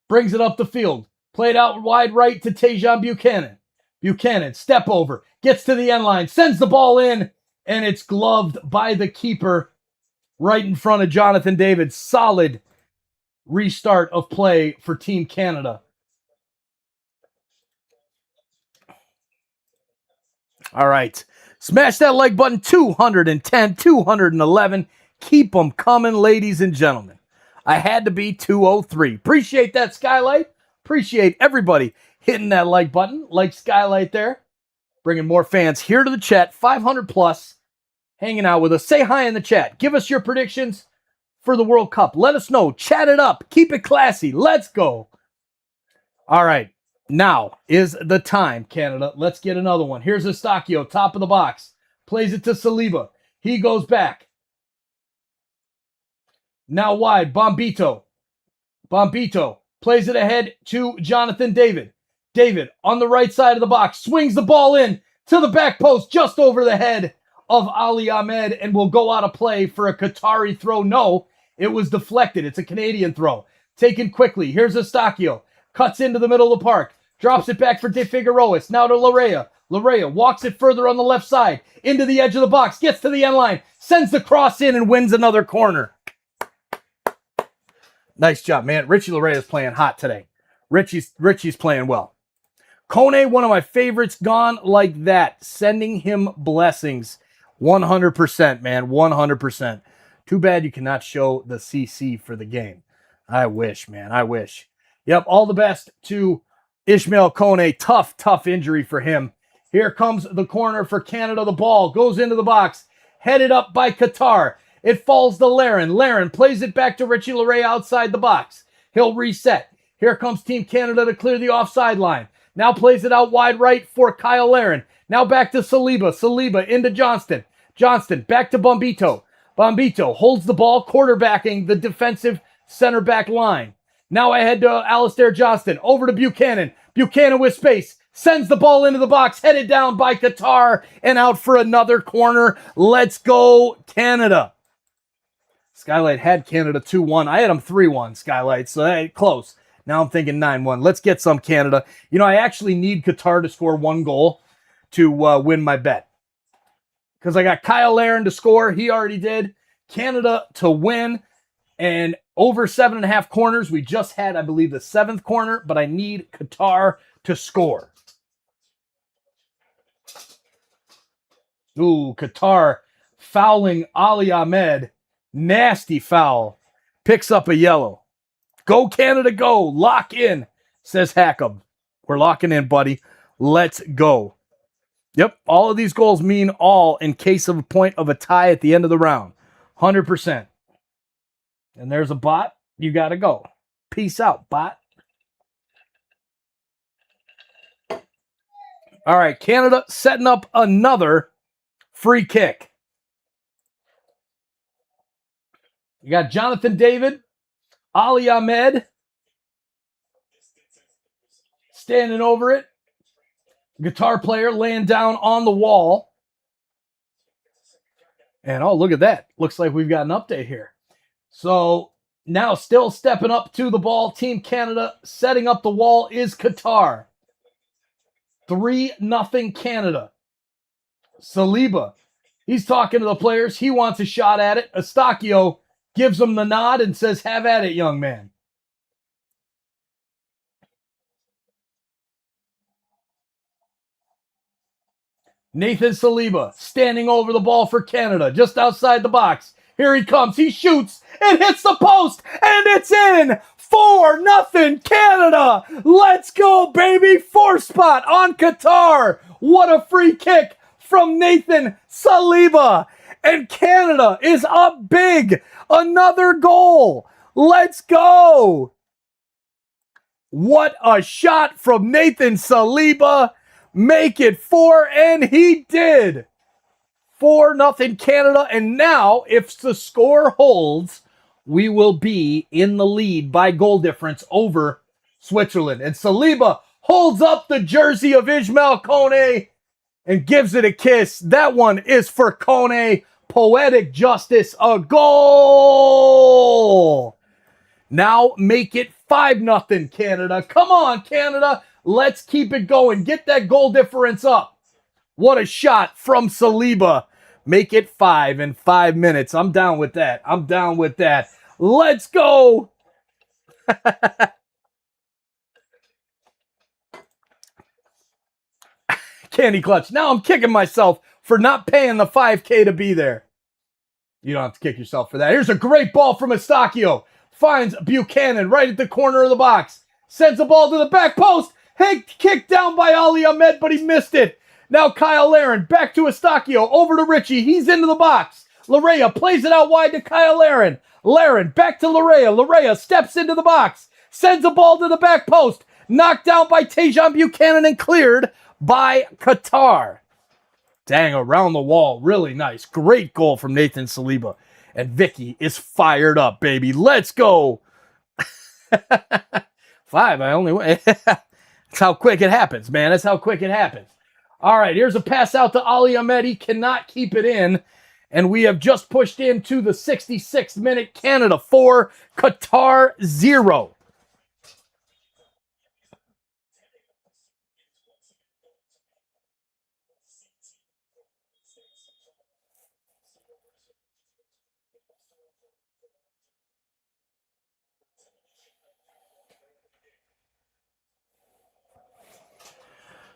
Brings it up the field. Played out wide right to Tejan Buchanan. Buchanan, step over. Gets to the end line. Sends the ball in. And it's gloved by the keeper right in front of Jonathan David. Solid restart of play for Team Canada. All right. Smash that like button. 210, 211. Keep them coming, ladies and gentlemen. I had to be 203. Appreciate that, Skylight. Appreciate everybody hitting that like button. Like Skylight there. Bringing more fans here to the chat. 500 plus hanging out with us. Say hi in the chat. Give us your predictions for the World Cup. Let us know. Chat it up. Keep it classy. Let's go. All right. Now is the time, Canada. Let's get another one. Here's Eustachio, top of the box. Plays it to Saliba. He goes back. Now wide, Bombito. Bombito plays it ahead to Jonathan David. David on the right side of the box. Swings the ball in to the back post just over the head of Ali Ahmed and will go out of play for a Qatari throw. No, it was deflected. It's a Canadian throw. Taken quickly. Here's Eustachio. Cuts into the middle of the park. Drops it back for De Figueroas. Now to Larea. Larea walks it further on the left side. Into the edge of the box. Gets to the end line. Sends the cross in and wins another corner. Nice job, man. Richie Larea is playing hot today. Richie's playing well. Kone, one of my favorites, gone like that. Sending him blessings. 100%, man. 100%. Too bad you cannot show the CC for the game. I wish, man. I wish. Yep, all the best to Ishmael Kone. Tough injury for him. Here comes the corner for Canada. The ball goes into the box. Headed up by Qatar. It falls to Laren. Laren plays it back to Richie Larea outside the box. He'll reset. Here comes Team Canada to clear the offside line. Now plays it out wide right for Kyle Laren. Now back to Saliba. Saliba into Johnston. Johnston back to Bombito. Bombito holds the ball, quarterbacking the defensive center back line. Now I head to Alistair Johnston. Over to Buchanan. Buchanan with space. Sends the ball into the box. Headed down by Qatar. And out for another corner. Let's go, Canada. Skylight had Canada 2-1. I had them 3-1, Skylight. So that close. Now I'm thinking 9-1. Let's get some Canada. You know, I actually need Qatar to score 1 goal to win my bet. Because I got Kyle Larin to score. He already did. Canada to win. And over 7.5 corners. We just had, I believe, the 7th corner. But I need Qatar to score. Ooh, Qatar fouling Ali Ahmed. Nasty foul. Picks up a yellow. Go Canada, go. Lock in, says Hackham. We're locking in, buddy. Let's go. Yep, all of these goals mean all in case of a point of a tie at the end of the round. 100%. And there's a bot. You got to go. Peace out, bot. All right, Canada setting up another free kick. You got Jonathan David, Ali Ahmed standing over it. Guitar player laying down on the wall. And oh, look at that. Looks like we've got an update here. So now still stepping up to the ball. Team Canada setting up the wall is Qatar. 3-0 Canada. Saliba. He's talking to the players. He wants a shot at it. Eustachio gives him the nod and says, have at it, young man. Nathan Saliba standing over the ball for Canada, just outside the box. Here he comes. He shoots and hits the post, and it's in. 4-0 Canada. Let's go, baby. 4 spot on Qatar. What a free kick from Nathan Saliba. And Canada is up big. Another goal. Let's go. What a shot from Nathan Saliba. Make it 4, and he did. 4-0 Canada, and now if the score holds, we will be in the lead by goal difference over Switzerland. And Saliba holds up the jersey of Ismail Kone and gives it a kiss. That one is for Kone. Poetic justice, a goal. Now make it 5-0 Canada. Come on, Canada. Let's keep it going. Get that goal difference up. What a shot from Saliba. Make it 5 in 5 minutes. I'm down with that. I'm down with that. Let's go. Candy clutch. Now I'm kicking myself for not paying the $5K to be there. You don't have to kick yourself for that. Here's a great ball from Eustachio. Finds Buchanan right at the corner of the box. Sends the ball to the back post. Hey, kicked down by Ali Ahmed, but he missed it. Now Kyle Larin back to Eustachio. Over to Richie. He's into the box. Larea plays it out wide to Kyle Larin. Larin back to Larea. Larea steps into the box. Sends the ball to the back post. Knocked down by Tajon Buchanan and cleared by Qatar. Dang, around the wall. Really nice. Great goal from Nathan Saliba. And Vicky is fired up, baby. Let's go. 5, I only went. That's how quick it happens, man. That's how quick it happens. All right, here's a pass out to Ali Ahmed. He cannot keep it in. And we have just pushed into the 66th minute. Canada 4, Qatar 0.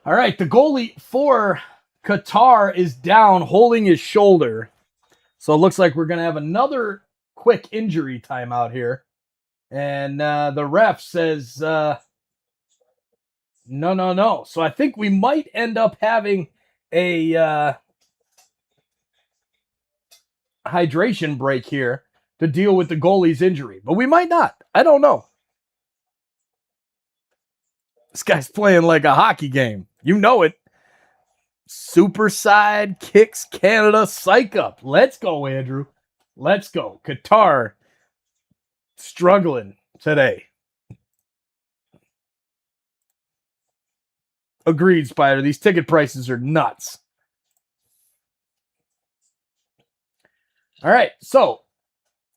All right, the goalie for Qatar is down, holding his shoulder. So it looks like we're going to have another quick injury timeout here. And the ref says, no. So I think we might end up having a hydration break here to deal with the goalie's injury. But we might not. I don't know. This guy's playing like a hockey game. You know it. Super side kicks Canada. Psych up. Let's go, Andrew. Let's go. Qatar struggling today. Agreed, Spider. These ticket prices are nuts. All right, so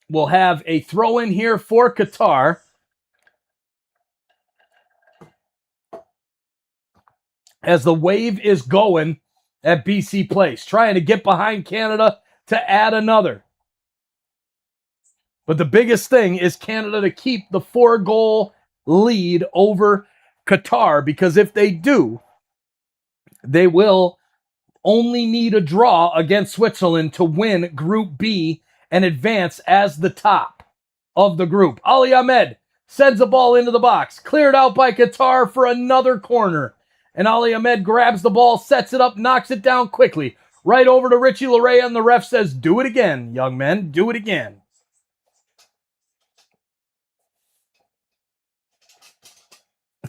we'll have a throw in here for Qatar. As the wave is going at BC Place, trying to get behind Canada to add another. But the biggest thing is Canada to keep the 4-goal lead over Qatar, because if they do, they will only need a draw against Switzerland to win Group B and advance as the top of the group. Ali Ahmed sends the ball into the box, cleared out by Qatar for another corner. And Ali Ahmed grabs the ball, sets it up, knocks it down quickly. Right over to Richie Larea, and the ref says, do it again, young men, do it again.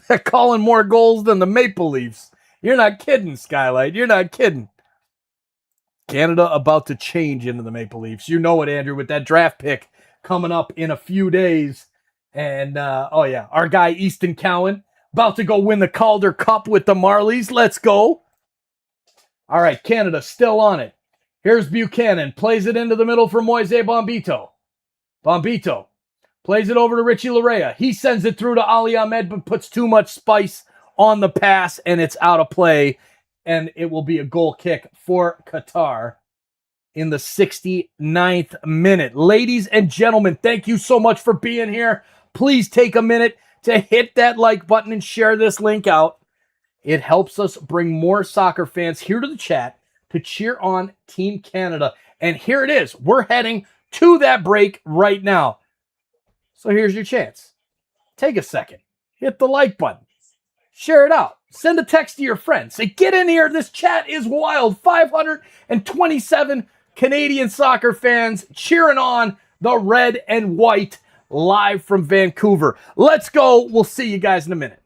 They're calling more goals than the Maple Leafs. You're not kidding, Skylight. You're not kidding. Canada about to change into the Maple Leafs. You know it, Andrew, with that draft pick coming up in a few days. And, our guy Easton Cowan about to go win the Calder Cup with the Marlies. Let's go. All right, Canada still on it. Here's Buchanan. Plays it into the middle for Moise Bombito. Bombito plays it over to Richie Larea. He sends it through to Ali Ahmed, but puts too much spice on the pass, and it's out of play. And it will be a goal kick for Qatar in the 69th minute. Ladies and gentlemen, thank you so much for being here. Please take a minute to hit that like button and share this link out. It helps us bring more soccer fans here to the chat to cheer on Team Canada. And here it is. We're heading to that break right now. So here's your chance. Take a second. Hit the like button. Share it out. Send a text to your friends. Say, get in here. This chat is wild. 527 Canadian soccer fans cheering on the red and white live from Vancouver. Let's go. We'll see you guys in a minute.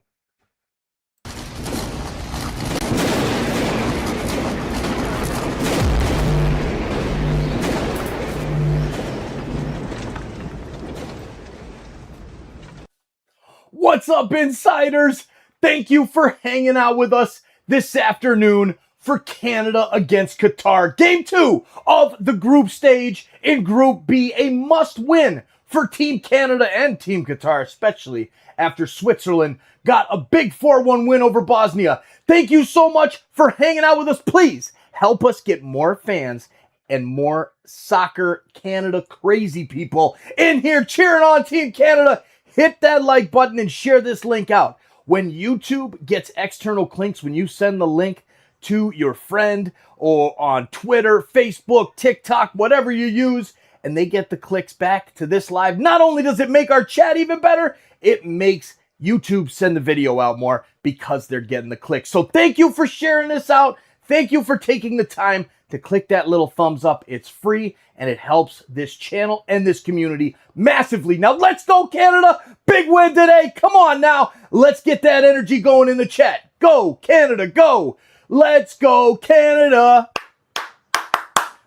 What's up, insiders? Thank you for hanging out with us this afternoon for Canada against Qatar. Game 2 of the group stage in Group B. A must-win for Team Canada and Team Qatar, especially after Switzerland got a big 4-1 win over Bosnia. Thank you so much for hanging out with us. Please help us get more fans and more soccer Canada crazy people in here cheering on Team Canada. Hit that like button and share this link out. When YouTube gets external clicks, when you send the link to your friend or on Twitter, Facebook, TikTok, whatever you use, and they get the clicks back to this live, not only does it make our chat even better, it makes YouTube send the video out more because they're getting the clicks. So thank you for sharing this out. Thank you for taking the time to click that little thumbs up. It's free and it helps this channel and this community massively. Now let's go, Canada. Big win today. Come on now. Let's get that energy going in the chat. Go, Canada, go. Let's go, Canada.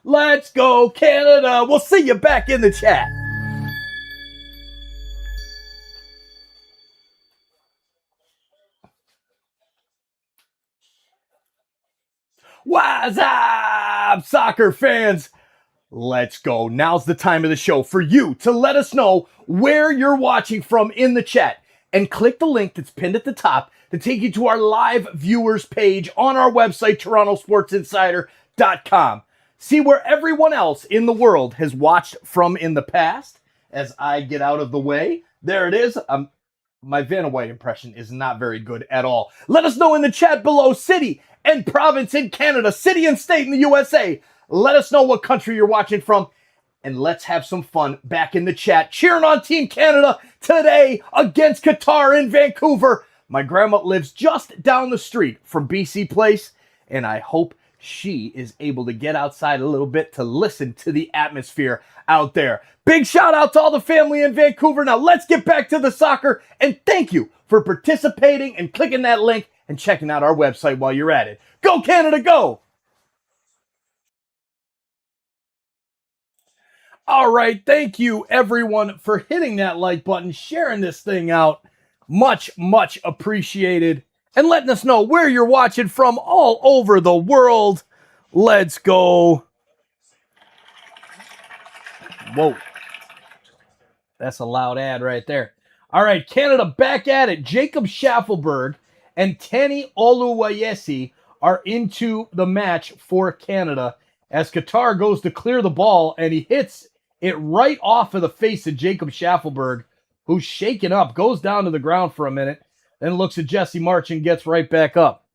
Let's go, Canada. We'll see you back in the chat. What's up, soccer fans? Let's go. Now's the time of the show for you to let us know where you're watching from in the chat. And click the link that's pinned at the top to take you to our live viewers page on our website, TorontoSportsInsider.com. See where everyone else in the world has watched from in the past. As I get out of the way, there it is. My Vanna White impression is not very good at all. Let us know in the chat below, city and province in Canada, city and state in the USA. Let us know what country you're watching from, and let's have some fun back in the chat. Cheering on Team Canada today against Qatar in Vancouver. My grandma lives just down the street from BC Place, and I hope she is able to get outside a little bit to listen to the atmosphere out there. Big shout out to all the family in Vancouver. Now let's get back to the soccer, and thank you for participating and clicking that link and checking out our website while you're at it. Go Canada, go! All right, thank you everyone for hitting that like button, sharing this thing out. Much, much appreciated. and letting us know where you're watching from all over the world. Let's go. Whoa. That's a loud ad right there. All right, Canada back at it. Jacob Schaffelberg and Tani Oluwayesi are into the match for Canada as Qatar goes to clear the ball, and he hits it right off of the face of Jacob Schaffelberg, who's shaken up, goes down to the ground for a minute, then looks at Jesse March and gets right back up.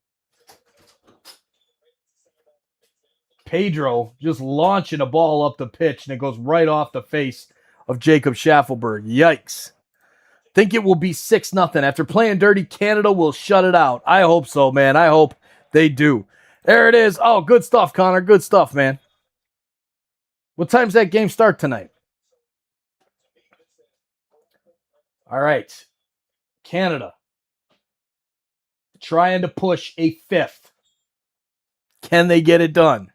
Pedro just launching a ball up the pitch, and it goes right off the face of Jacob Schaffelberg. Yikes. Think it will be 6-0. After playing dirty, Canada will shut it out. I hope so, man. I hope they do. There it is. Oh, good stuff, Connor. Good stuff, man. What time's that game start tonight? All right. Canada trying to push a 5th. Can they get it done?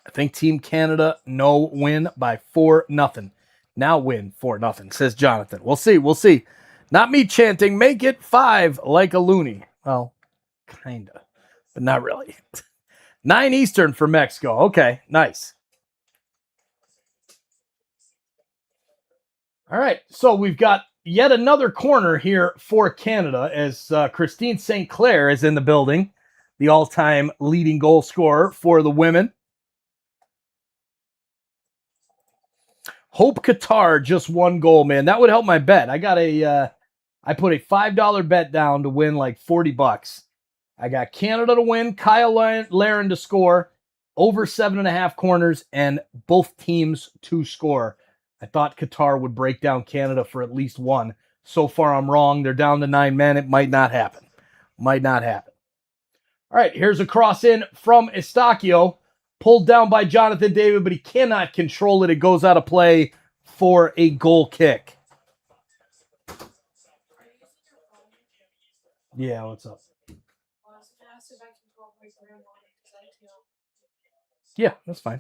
I think Team Canada no win by 4-0. Now win 4-0, says Jonathan. We'll see. We'll see. Not me chanting, make it 5 like a loony. Well, kind of, but not really. 9 Eastern for Mexico. Okay, nice. All right, so we've got yet another corner here for Canada as Christine St. Clair is in the building, the all-time leading goal scorer for the women. Hope Qatar just 1 goal, man. That would help my bet. I got I put a $5 bet down to win like $40. I got Canada to win, Kyle Laren to score, over 7.5 corners, and both teams to score. I thought Qatar would break down Canada for at least 1. So far, I'm wrong. They're down to 9 men. It might not happen. Might not happen. All right, here's a cross in from Estacio. Pulled down by Jonathan David, but he cannot control it. It goes out of play for a goal kick. Yeah, what's up? Yeah, that's fine.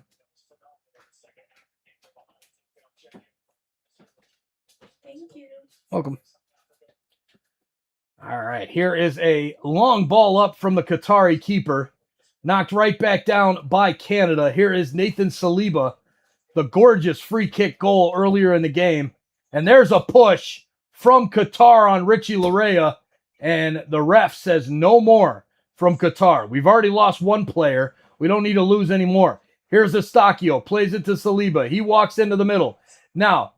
Thank you. Welcome. All right, here is a long ball up from the Qatari keeper. Knocked right back down by Canada. Here is Nathan Saliba, the gorgeous free kick goal earlier in the game. And there's a push from Qatar on Richie Larea. And the ref says no more from Qatar. We've already lost 1 player. We don't need to lose any more. Here's Estacio, plays it to Saliba. He walks into the middle. Now,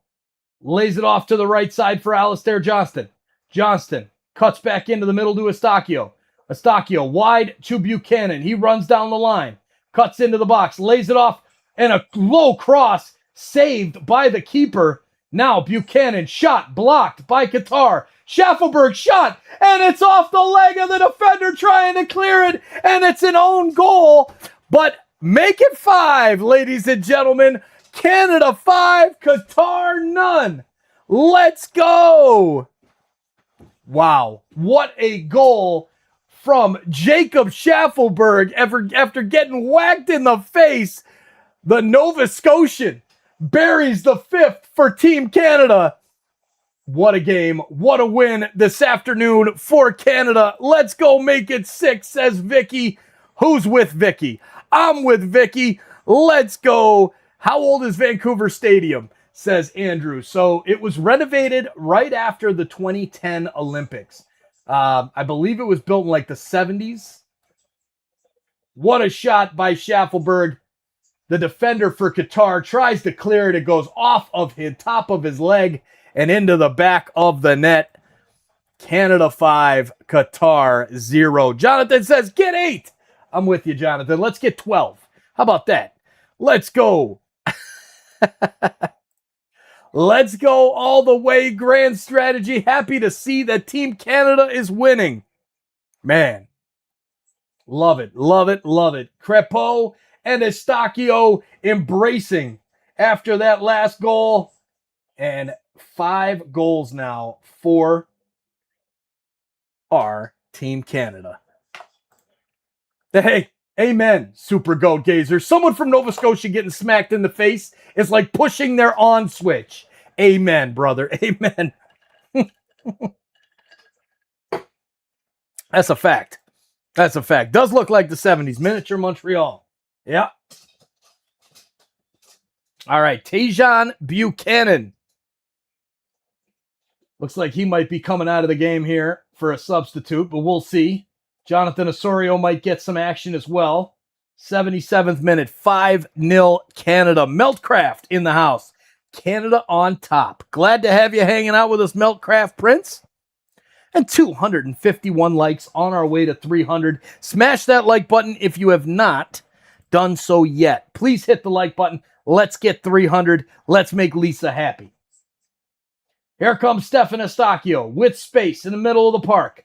lays it off to the right side for Alistair Johnston. Johnston cuts back into the middle to Estacio. Estacio wide to Buchanan. He runs down the line, cuts into the box, lays it off, and a low cross saved by the keeper. Now Buchanan shot blocked by Qatar. Schaffelberg shot, and it's off the leg of the defender trying to clear it, and it's an own goal. But make it 5, ladies and gentlemen. Canada 5, Qatar none. Let's go. Wow, what a goal from Jacob Schaffelberg after getting whacked in the face. The Nova Scotian buries the 5th for Team Canada. What a game. What a win this afternoon for Canada. Let's go make it 6, says Vicky. Who's with Vicky? I'm with Vicky. Let's go. How old is Vancouver Stadium? Says Andrew. So it was renovated right after the 2010 Olympics. I believe it was built in like the 70s. What a shot by Schaffelberg. The defender for Qatar tries to clear it. It goes off of the top of his leg and into the back of the net. Canada 5, Qatar 0. Jonathan says, get 8. I'm with you, Jonathan. Let's get 12. How about that? Let's go. Let's go all the way, grand strategy. Happy to see that Team Canada is winning. Man, love it, love it, love it. Crepeau and Estacio embracing after that last goal. And 5 goals now for our Team Canada. Hey, amen, Super Goat Gazer. Someone from Nova Scotia getting smacked in the face is like pushing their on switch. Amen, brother. Amen. That's a fact. That's a fact. Does look like the 70s. Miniature Montreal. Yeah. All right. Tajon Buchanan. Looks like he might be coming out of the game here for a substitute, but we'll see. Jonathan Osorio might get some action as well. 77th minute, 5-0 Canada. Meltcraft in the house. Canada on top. Glad to have you hanging out with us, Meltcraft Prince. And 251 likes on our way to 300. Smash that like button if you have not done so yet. Please hit the like button. Let's get 300. Let's make Lisa happy. Here comes Stefan Estacchio with space in the middle of the park.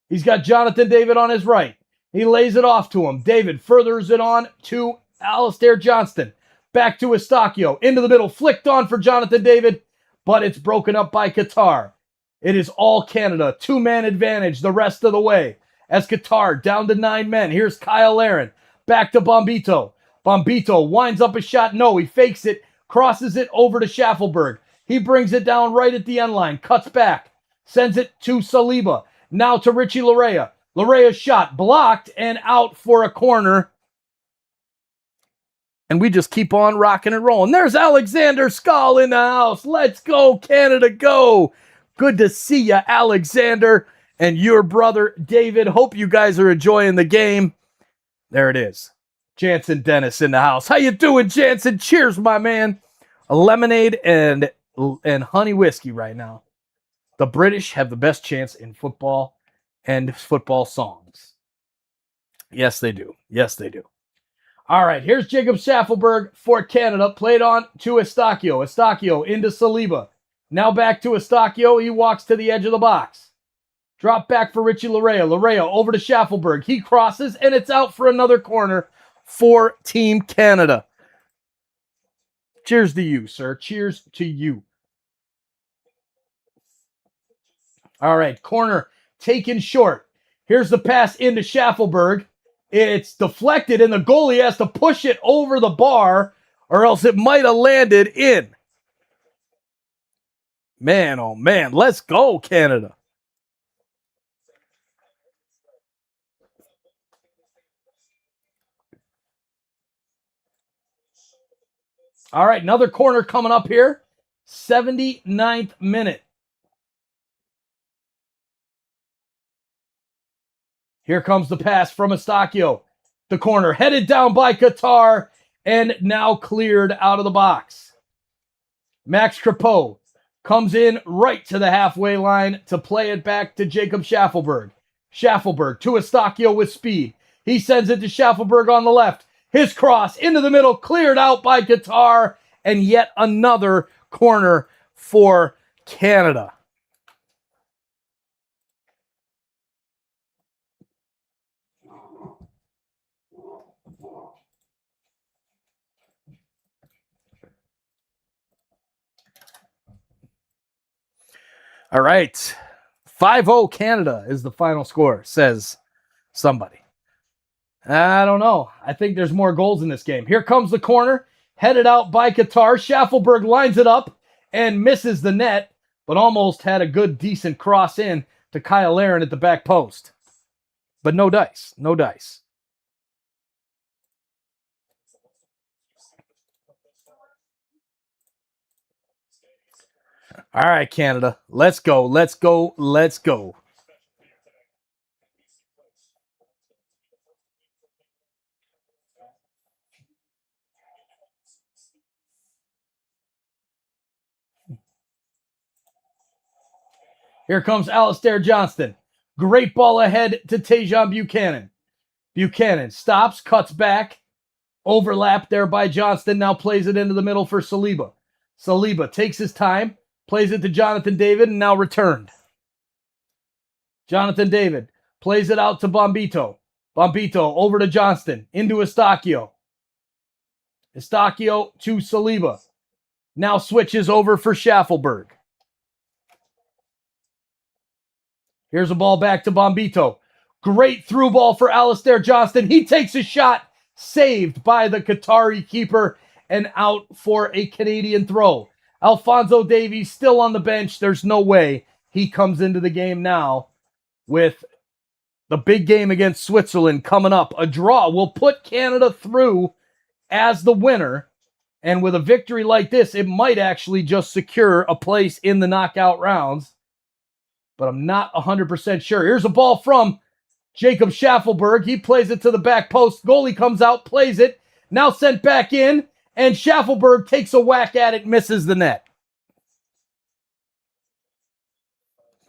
He's got Jonathan David on his right. He lays it off to him. David furthers it on to Alistair Johnston. Back to Estacchio. Into the middle. Flicked on for Jonathan David, but it's broken up by Qatar. It is all Canada. 2-man advantage the rest of the way. As Qatar down to 9 men. Here's Kyle Larin. Back to Bombito. Bombito winds up a shot. No, he fakes it. Crosses it over to Schaffelberg. He brings it down right at the end line. Cuts back. Sends it to Saliba. Now to Richie Larea. Larea's shot blocked and out for a corner. And we just keep on rocking and rolling. There's Alexander Skal in the house. Let's go, Canada, go. Good to see you, Alexander, and your brother, David. Hope you guys are enjoying the game. There it is. Jansen Dennis in the house. How you doing, Jansen? Cheers, my man. A lemonade and honey whiskey right now. The British have the best chance in football and football songs. Yes, they do. Yes, they do. All right, here's Jacob Schaffelberg for Canada. Played on to Estacchio. Estacchio into Saliba. Now back to Estacchio. He walks to the edge of the box. Drop back for Richie Larea. Larea over to Schaffelberg. He crosses, and it's out for another corner for Team Canada. Cheers to you, sir. Cheers to you. All right, corner taken short. Here's the pass into Schaffelberg. It's deflected, and the goalie has to push it over the bar, or else it might have landed in. Man, oh man, let's go, Canada. All right, another corner coming up here. 79th minute. Here comes the pass from Estacchio. The corner headed down by Qatar and now cleared out of the box. Max Crepeau comes in right to the halfway line to play it back to Jacob Schaffelberg. Schaffelberg to Estacchio with speed. He sends it to Schaffelberg on the left. His cross into the middle, cleared out by Qatar, and yet another corner for Canada. All right. 5-0 Canada is the final score, says somebody. I don't know. I think there's more goals in this game. Here comes the corner, headed out by Qatar. Schaffelberg lines it up and misses the net, but almost had a good, decent cross in to Kyle Larin at the back post. But no dice. No dice. All right, Canada. Let's go. Let's go. Let's go. Here comes Alistair Johnston. Great ball ahead to Tajon Buchanan. Buchanan stops, cuts back. Overlap there by Johnston. Now plays it into the middle for Saliba. Saliba takes his time. Plays it to Jonathan David and now returned. Jonathan David plays it out to Bombito. Bombito over to Johnston. Into Estacchio. Estacchio to Saliba. Now switches over for Schaffelberg. Here's a ball back to Bombito. Great through ball for Alistair Johnston. He takes a shot. Saved by the Qatari keeper and out for a Canadian throw. Alphonso Davies still on the bench. There's no way he comes into the game now with The big game against Switzerland coming up. A draw will put Canada through as the winner. And with a victory like this, it might actually just secure a place in the knockout rounds. But I'm not 100% sure. Here's a ball from Jacob Schaffelberg. He plays it to the back post. Goalie comes out, plays it. Now sent back in. And Schaffelberg takes a whack at it, misses the net.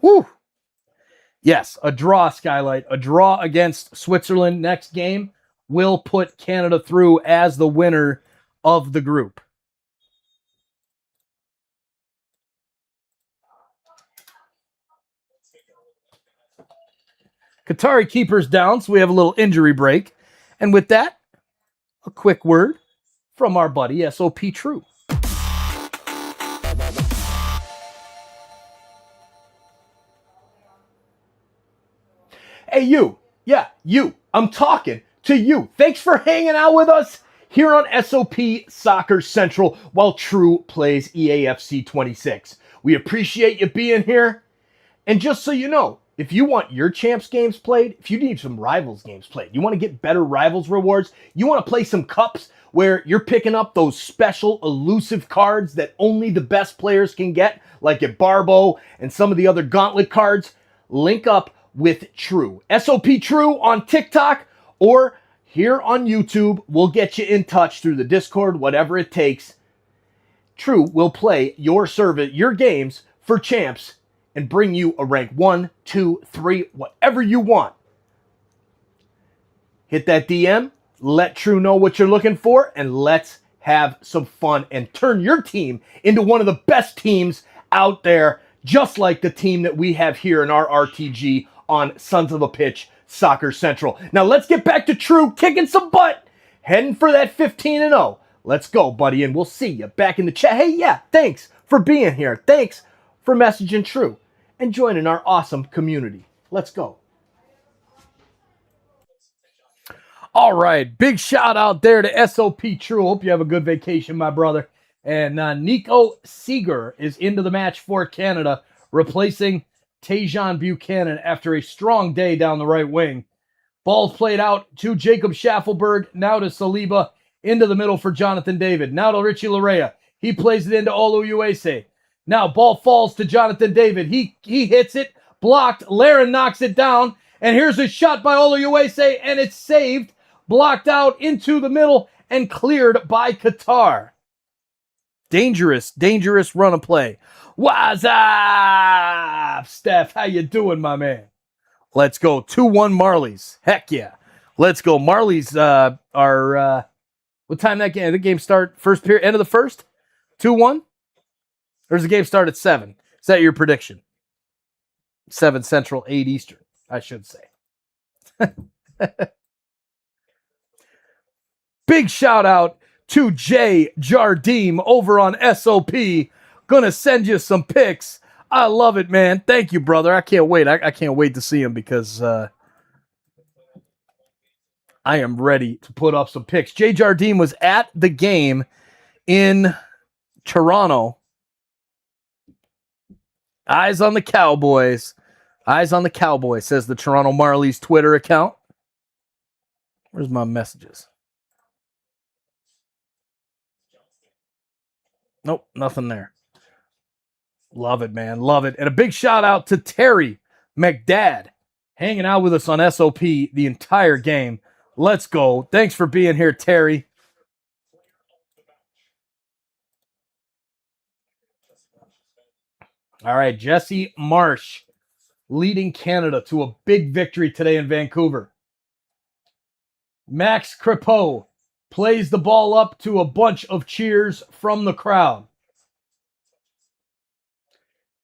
Woo! Yes, a draw, Skylight. A draw against Switzerland next game will put Canada through as the winner of the group. Qatari keepers down, so we have a little injury break. And with that, a quick word from our buddy SOP True. Hey, you. Yeah, you. I'm talking to you. Thanks for hanging out with us here on SOP Soccer Central while True plays EAFC 26. We appreciate you being here. And just so you know, if you want your champs games played, if you need some rivals games played, you want to get better rivals rewards, you want to play some cups where you're picking up those special elusive cards that only the best players can get, like at Barbo and some of the other gauntlet cards, link up with True. SOP True on TikTok or here on YouTube. We'll get you in touch through the Discord, whatever it takes. True will play your games for champs and bring you a rank 1, 2, 3, whatever you want. Hit that DM, let True know what you're looking for, and let's have some fun and turn your team into one of the best teams out there, just like the team that we have here in our RTG on Sons of a Pitch Soccer Central. Now let's get back to True kicking some butt, heading for that 15-0. Let's go, buddy, and we'll see you back in the chat. Hey, yeah, thanks for being here. Thanks for messaging True and joining our awesome community. Let's go. All right, big shout out there to SOP True. Hope you have a good vacation, my brother. And Nico Seeger is into the match for Canada, replacing Tajon Buchanan after a strong day down the right wing. Ball's played out to Jacob Schaffelberg, now to Saliba, into the middle for Jonathan David. Now to Richie Larea. He plays it into Oluwase. Now ball falls to Jonathan David. He hits it, blocked. Laren knocks it down. And here's a shot by Oluwase, and it's saved, blocked out into the middle, and cleared by Qatar. Dangerous, dangerous run of play. What's up, Steph? How you doing, my man? Let's go. 2-1 Marlies. Heck yeah. Let's go. Marlies are, what time that game? The game start first period, end of the first? 2-1? Or does the game start at 7? Is that your prediction? 7 Central, 8 Eastern, I should say. Big shout out to Jay Jardim over on SOP. Gonna send you some pics. I love it, man. Thank you, brother. I can't wait. I can't wait to see him because I am ready to put up some pics. Jay Jardim was at the game in Toronto. Eyes on the Cowboys. Eyes on the Cowboys, says the Toronto Marlies Twitter account. Where's my messages? Nope, nothing there. Love it, man. Love it. And a big shout out to Terry McDad, hanging out with us on SOP the entire game. Let's go. Thanks for being here, Terry. All right, Jesse Marsh leading Canada to a big victory today in Vancouver. Max Crepeau plays the ball up to a bunch of cheers from the crowd.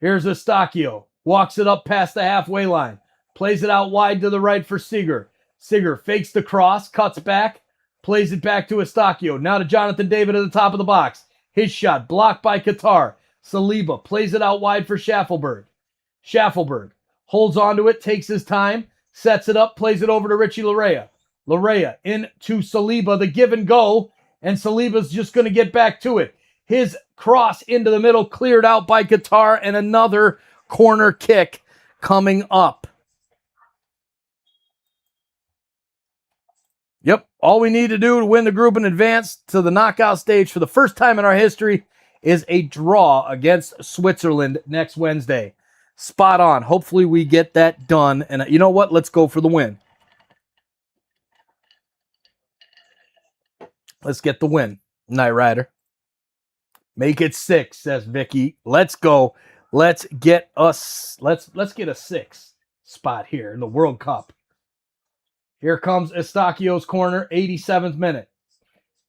Here's Eustachio. Walks it up past the halfway line. Plays it out wide to the right for Seeger. Seeger fakes the cross, cuts back, plays it back to Eustachio. Now to Jonathan David at the top of the box. His shot blocked by Qatar. Saliba plays it out wide for Schaffelberg. Schaffelberg holds onto it, takes his time, sets it up, plays it over to Richie Larea. Larea into Saliba, the give and go, and Saliba's just going to get back to it. His cross into the middle, cleared out by Qatar, and another corner kick coming up. Yep. All we need to do to win the group and advance to the knockout stage for the first time in our history is a draw against Switzerland next Wednesday. Spot on. Hopefully we get that done. And you know what? Let's go for the win. Let's get the win. Knight Rider. Make it 6, says Vicky. Let's go. Let's get a 6 spot here in the World Cup. Here comes Estacchio's corner, 87th minute.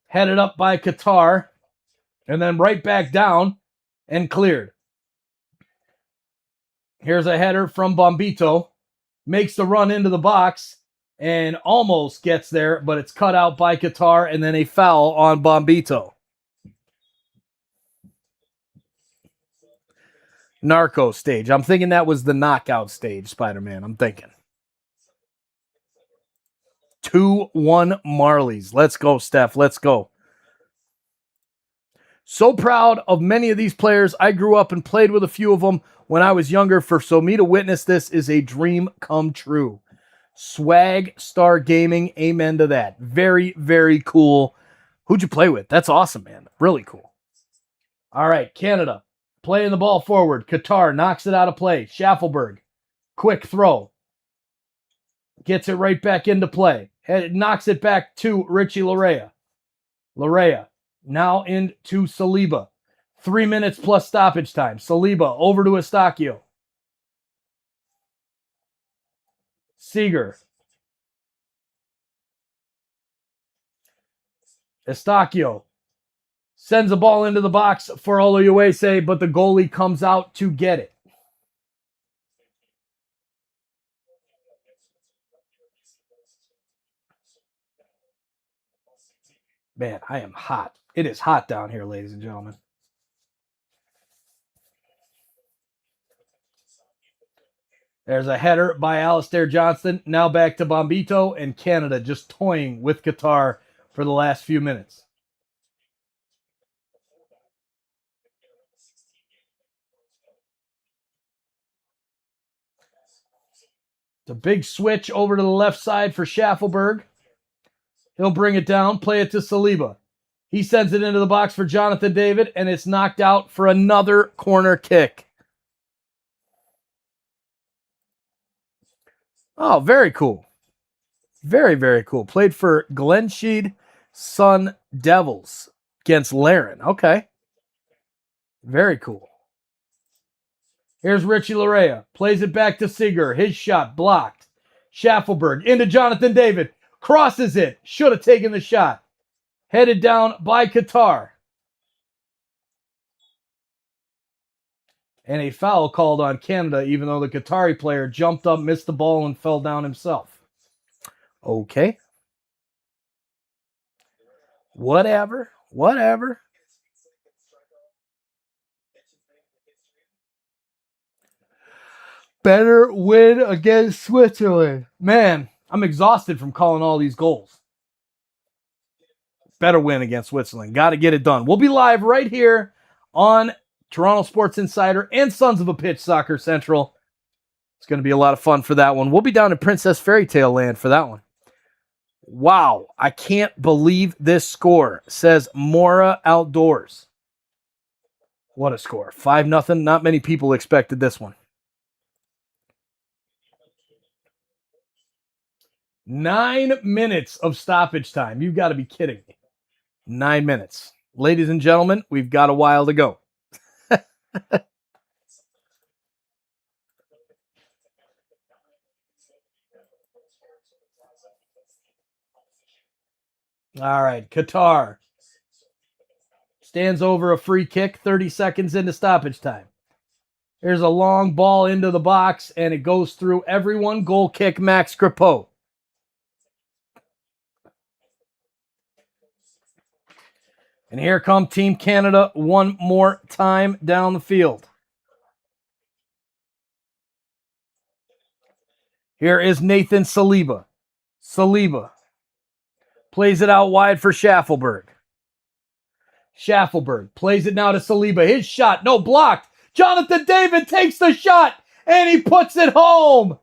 Headed up by Qatar, and then right back down and cleared. Here's a header from Bombito. Makes the run into the box and almost gets there, but it's cut out by Qatar, and then a foul on Bombito. Narco stage. I'm thinking that was the knockout stage, Spider-Man. I'm thinking. 2-1 Marlies. Let's go, Steph. Let's go. So proud of many of these players. I grew up and played with a few of them when I was younger. So me to witness this is a dream come true. Swag Star Gaming. Amen to that. Very, very cool. Who'd you play with? That's awesome, man. Really cool. All right, Canada. Playing the ball forward. Qatar knocks it out of play. Schaffelberg. Quick throw. Gets it right back into play. Knocks it back to Richie Larea. Larea now into Saliba. 3 minutes plus stoppage time. Saliba over to Estacchio. Seeger. Estacchio sends a ball into the box for Oloyuese, but the goalie comes out to get it. Man, I am hot. It is hot down here, ladies and gentlemen. There's a header by Alistair Johnston. Now back to Bombito, and Canada just toying with Qatar for the last few minutes. It's a big switch over to the left side for Schaffelberg. He'll bring it down, play it to Saliba. He sends it into the box for Jonathan David, and it's knocked out for another corner kick. Oh, very cool. Very, very cool. Played for Glensheed Sun Devils against Laren. Okay. Very cool. Here's Richie Larea. Plays it back to Seeger. His shot blocked. Schaffelberg into Jonathan David. Crosses it. Should have taken the shot. Headed down by Qatar. And a foul called on Canada, even though the Qatari player jumped up, missed the ball, and fell down himself. Okay. Whatever. Whatever. Better win against Switzerland. Man, I'm exhausted from calling all these goals. Better win against Switzerland. Got to get it done. We'll be live right here on Toronto Sports Insider and Sons of a Pitch Soccer Central. It's going to be a lot of fun for that one. We'll be down in Princess Fairy Tale Land for that one. Wow, I can't believe this score, says Mora Outdoors. What a score. 5-0. Not many people expected this one. 9 minutes of stoppage time. You've got to be kidding me. 9 minutes. Ladies and gentlemen, we've got a while to go. All right, Qatar stands over a free kick 30 seconds into stoppage time. Here's a long ball into the box, and it goes through everyone. Goal kick, Max Crepeau. And here come Team Canada one more time down the field. Here is Nathan Saliba. Saliba plays it out wide for Schaffelberg. Schaffelberg plays it now to Saliba. His shot, no, blocked. Jonathan David takes the shot, and he puts it home.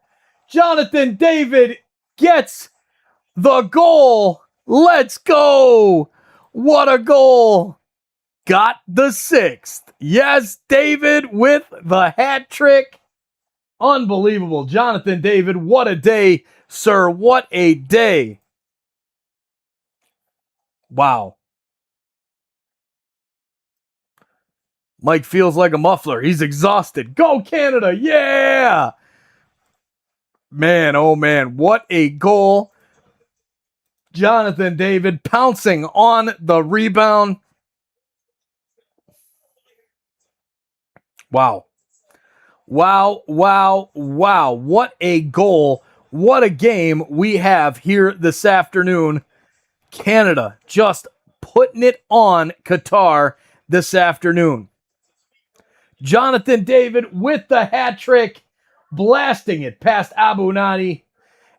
Jonathan David gets the goal. Let's go. What a goal. Got the 6th. Yes, David with the hat trick. Unbelievable. Jonathan David, what a day, sir. What a day. Wow. Mike feels like a muffler. He's exhausted. Go Canada. Yeah. Man, oh man, what a goal. Jonathan David pouncing on the rebound. Wow. Wow, wow, wow. What a goal. What a game we have here this afternoon. Canada just putting it on Qatar this afternoon. Jonathan David with the hat trick, blasting it past Abu Nani.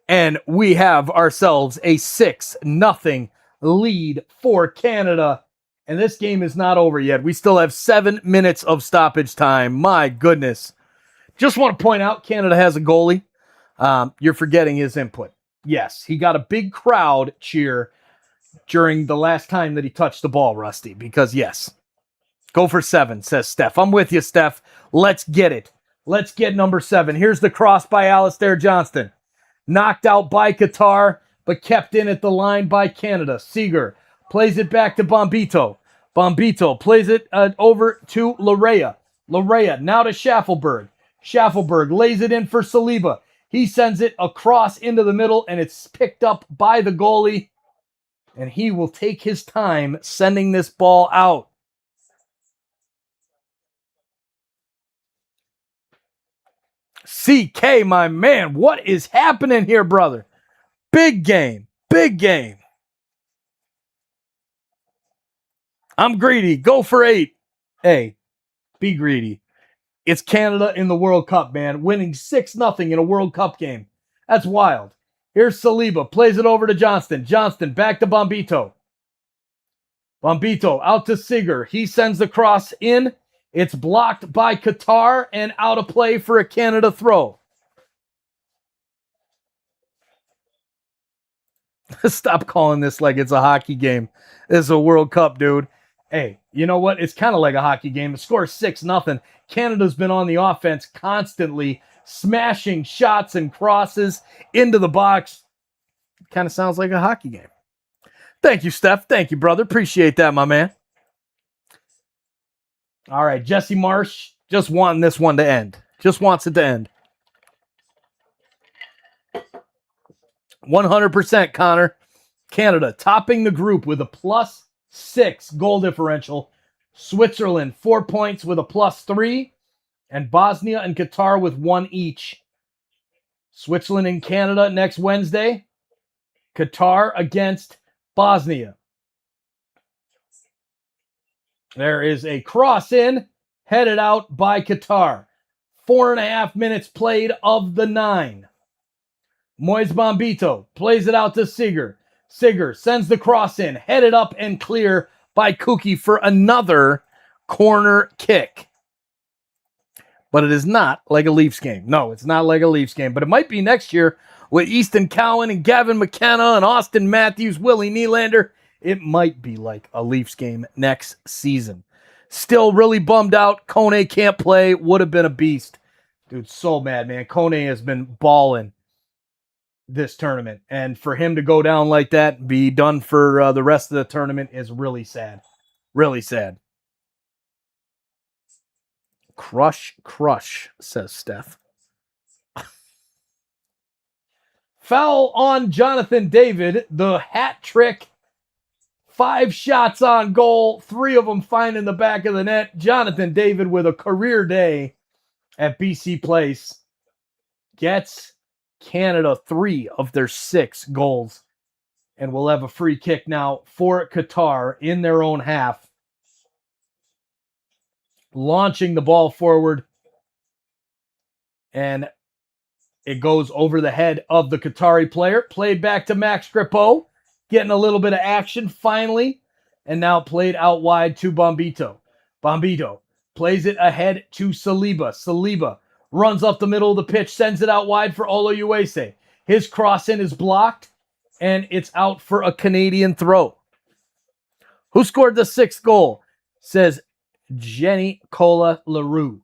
And we have ourselves a 6-0 lead for Canada. And this game is not over yet. We still have 7 minutes of stoppage time. My goodness. Just want to point out, Canada has a goalie. You're forgetting his input. Yes, he got a big crowd cheer during the last time that he touched the ball, Rusty. Because, yes, go for 7, says Steph. I'm with you, Steph. Let's get it. Let's get number 7. Here's the cross by Alistair Johnston. Knocked out by Qatar, but kept in at the line by Canada. Seager plays it back to Bombito. Bombito plays it over to Larea. Larea now to Schaffelberg. Schaffelberg lays it in for Saliba. He sends it across into the middle, and it's picked up by the goalie. And he will take his time sending this ball out. CK, my man, what is happening here, brother? Big game. Big game. I'm greedy. Go for 8. Hey, be greedy. It's Canada in the World Cup, man. Winning 6-0 in a World Cup game. That's wild. Here's Saliba. Plays it over to Johnston. Johnston back to Bombito. Bombito out to Seager. He sends the cross in. It's blocked by Qatar and out of play for a Canada throw. Stop calling this like it's a hockey game. This is a World Cup, dude. Hey, you know what? It's kind of like a hockey game. The score is 6-0. Canada's been on the offense constantly, smashing shots and crosses into the box. Kind of sounds like a hockey game. Thank you, Steph. Thank you, brother. Appreciate that, my man. All right, Jesse Marsh just wanting this one to end. Just wants it to end. 100%, Connor. Canada topping the group with a +6 goal differential. Switzerland 4 points with a +3. And Bosnia and Qatar with 1 each. Switzerland and Canada next Wednesday. Qatar against Bosnia. There is a cross in, headed out by Qatar. 4.5 minutes played of the 9. Moise Bombito plays it out to Seager. Seager sends the cross in, headed up and clear by Kuki for another corner kick. But it is not like a Leafs game. No, it's not like a Leafs game. But it might be next year with Easton Cowan and Gavin McKenna and Austin Matthews, Willie Nylander. It might be like a Leafs game next season. Still really bummed out. Kone can't play. Would have been a beast. Dude, so mad, man. Kone has been balling this tournament. And for him to go down like that, be done for the rest of the tournament is really sad. Really sad. Crush, crush, says Steph. Foul on Jonathan David. The hat trick. 5 shots on goal. 3 of them finding the back of the net. Jonathan David with a career day at BC Place gets Canada 3 of their 6 goals. And we'll have a free kick now for Qatar in their own half. Launching the ball forward. And it goes over the head of the Qatari player. Played back to Max Grippo. Getting a little bit of action finally. And now played out wide to Bombito. Bombito plays it ahead to Saliba. Saliba runs up the middle of the pitch. Sends it out wide for Olo Uese. His cross in is blocked. and it's out for a Canadian throw. Who scored the 6th goal? Says Jenny Cola LaRue.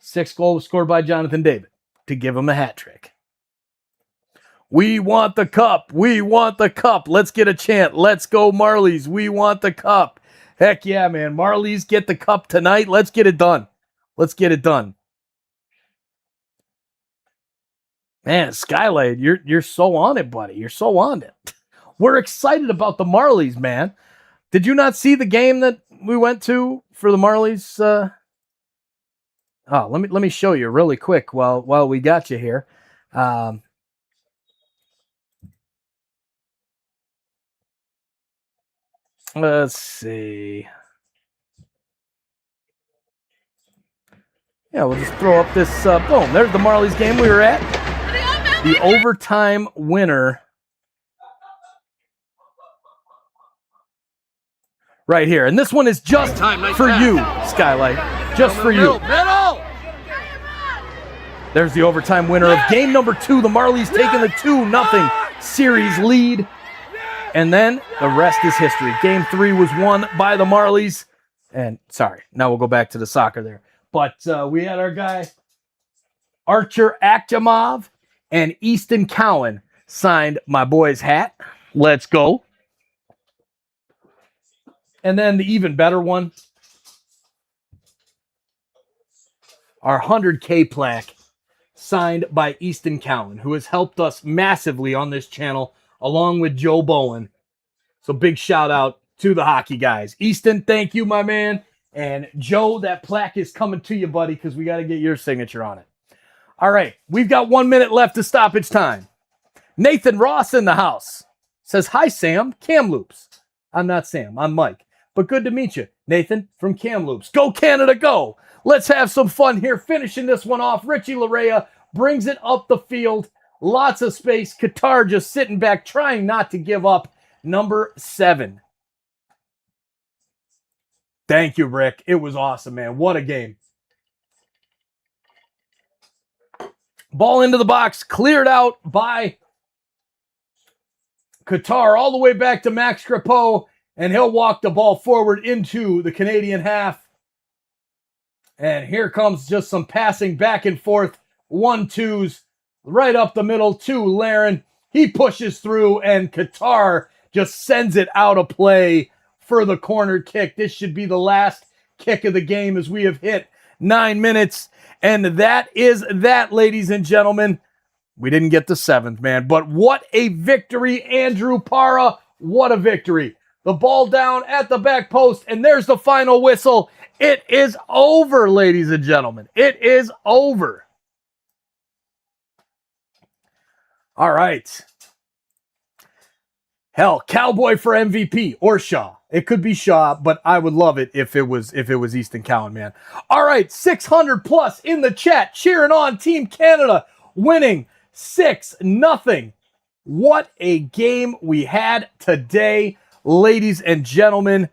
6th goal was scored by Jonathan David to give him a hat trick. We want the cup. We want the cup. Let's get a chant. Let's go Marlies. We want the cup. Heck yeah, man. Marlies get the cup tonight. Let's get it done. Let's get it done. Man, Skylight, you're so on it, buddy. You're so on it. We're excited about the Marlies, man. Did you not see the game that we went to for the Marlies? Let me show you really quick while we got you here. Let's see. Yeah, we'll just throw up this. Boom. There's the Marlies game we were at. The overtime winner. Right here. And this one is just for you, Skylight. Just for you. There's the overtime winner of game number 2. The Marlies taking the 2-0 series lead. And then the rest is history. Game 3 was won by the Marlies. And sorry, now we'll go back to the soccer there. But we had our guy, Archer Akhtamov and Easton Cowan signed my boy's hat. Let's go. And then the even better one, our 100K plaque signed by Easton Cowan, who has helped us massively on this channel, along with Joe Bowen. So big shout out to the hockey guys. Easton, thank you, my man. And Joe, that plaque is coming to you, buddy, because we got to get your signature on it. All right, we've got 1 minute left to stoppage time. Nathan Ross in the house says, hi, Sam, Kamloops. I'm not Sam, I'm Mike. But good to meet you, Nathan from Kamloops. Go Canada, go. Let's have some fun here. Finishing this one off. Richie Larea brings it up the field. Lots of space. Qatar just sitting back, trying not to give up. Number 7. Thank you, Rick. It was awesome, man. What a game. Ball into the box. Cleared out by Qatar all the way back to Max Crepeau. And he'll walk the ball forward into the Canadian half. And here comes just some passing back and forth. 1-2s right up the middle to Laren. He pushes through and Qatar just sends it out of play for the corner kick. This should be the last kick of the game as we have hit 9 minutes. And that is that, ladies and gentlemen. We didn't get the 7th, man. But what a victory, Andrew Para. What a victory. The ball down at the back post, and there's the final whistle. It is over, ladies and gentlemen. It is over. All right. Hell, Cowboy for MVP or Shaw. It could be Shaw, but I would love it if it was Easton Cowan, man. All right, 600 plus in the chat, cheering on Team Canada, winning 6-0. What a game we had today, ladies and gentlemen.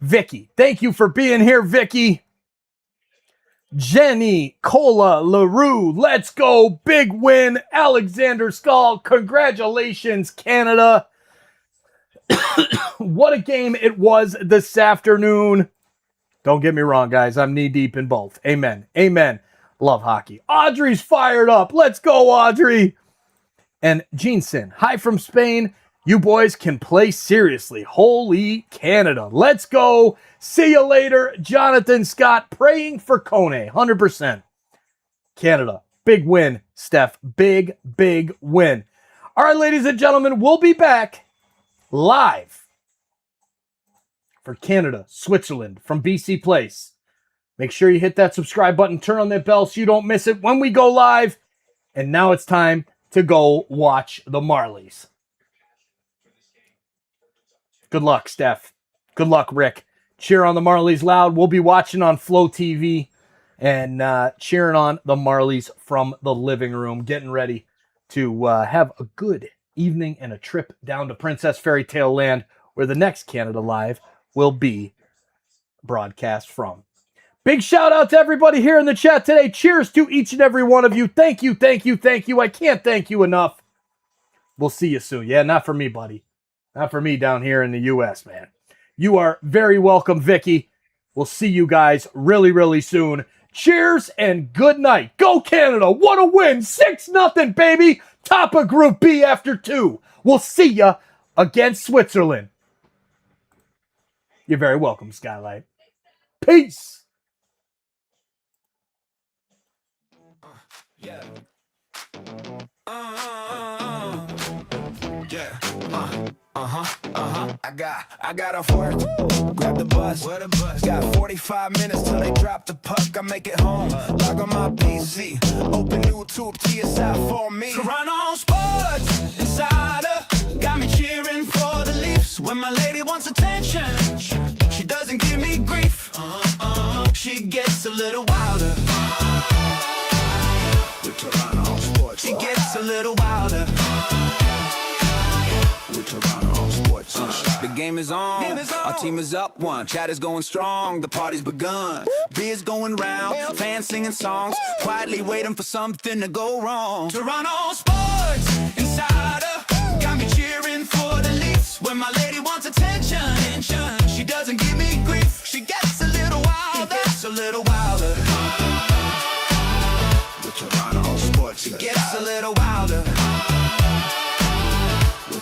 Vicky, thank you for being here, Vicky. Jenny Cola LaRue, let's go. Big win. Alexander Skull, congratulations, Canada. What a game it was this afternoon. Don't get me wrong, guys. I'm knee deep in both. Amen. Amen. Love hockey. Audrey's fired up. Let's go, Audrey. And Gene Sin, hi from Spain. You boys can play seriously. Holy Canada. Let's go. See you later. Jonathan Scott praying for Kone. 100%. Canada. Big win, Steph. Big, big win. All right, ladies and gentlemen, we'll be back live for Canada, Switzerland from BC Place. Make sure you hit that subscribe button, turn on that bell so you don't miss it when we go live. And now it's time to go watch the Marlies. Good luck, Steph. Good luck, Rick. Cheer on the Marlies loud. We'll be watching on Flow TV and cheering on the Marlies from the living room, getting ready to have a good evening and a trip down to Princess Fairy Tale Land, where the next Canada Live will be broadcast from. Big shout out to everybody here in the chat today. Cheers to each and every one of you. Thank you, thank you, thank you. I can't thank you enough. We'll see you soon. Yeah, not for me, buddy. Not for me down here in the U.S., man. You are very welcome, Vicky. We'll see you guys really, really soon. Cheers and good night. Go Canada. What a win. 6-0, baby. Top of Group B after 2. We'll see ya against Switzerland. You're very welcome, Skylight. Peace. Yeah. I got off work, grab the bus. Where the bus? Got 45 minutes till they drop the puck. I make it home, log on my PC, open YouTube, TSI for me. Toronto Sports Insider got me cheering for the Leafs. When my lady wants attention, she doesn't give me grief. She gets a little wilder. With Toronto Sports, she gets a little wilder. With Toronto Sports. The game is on. Our team is up one. Chat is going strong. The party's begun. Beers going round. Fans singing songs. Quietly waiting for something to go wrong. Toronto Sports Insider got me cheering for the Leafs. When my lady wants attention, she doesn't give me grief. She gets a little wilder. Gets a little wilder. With Toronto Sports, she gets a little wilder.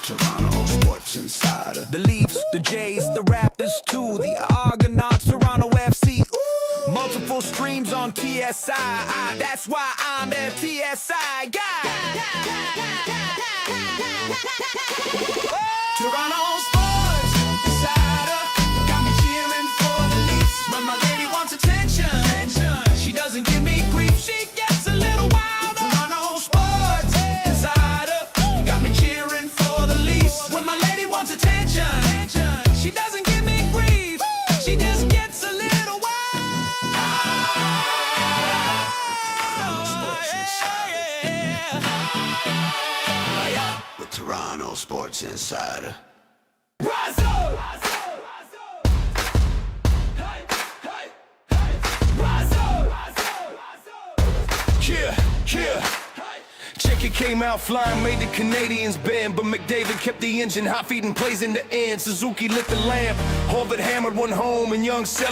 Toronto Sports Insider. The Leafs, the Jays, the Raptors too, the Argonauts, Toronto FC. Ooh. Multiple streams on TSI. That's why I'm their TSI guy. Toronto Sports Insider got me cheering for the Leafs. When my lady wants attention, she doesn't give me grief. She gets a little wild. Toronto Sports Insider got me cheering for the Leafs. When my lady wants attention, she doesn't give me grief. She just gets a little wild. With Toronto Sports Insider. Yeah. Check it came out flying, made the Canadians bend, but McDavid kept the engine hot, feeding plays in the end. Suzuki lit the lamp, Harvard hammered one home, and Young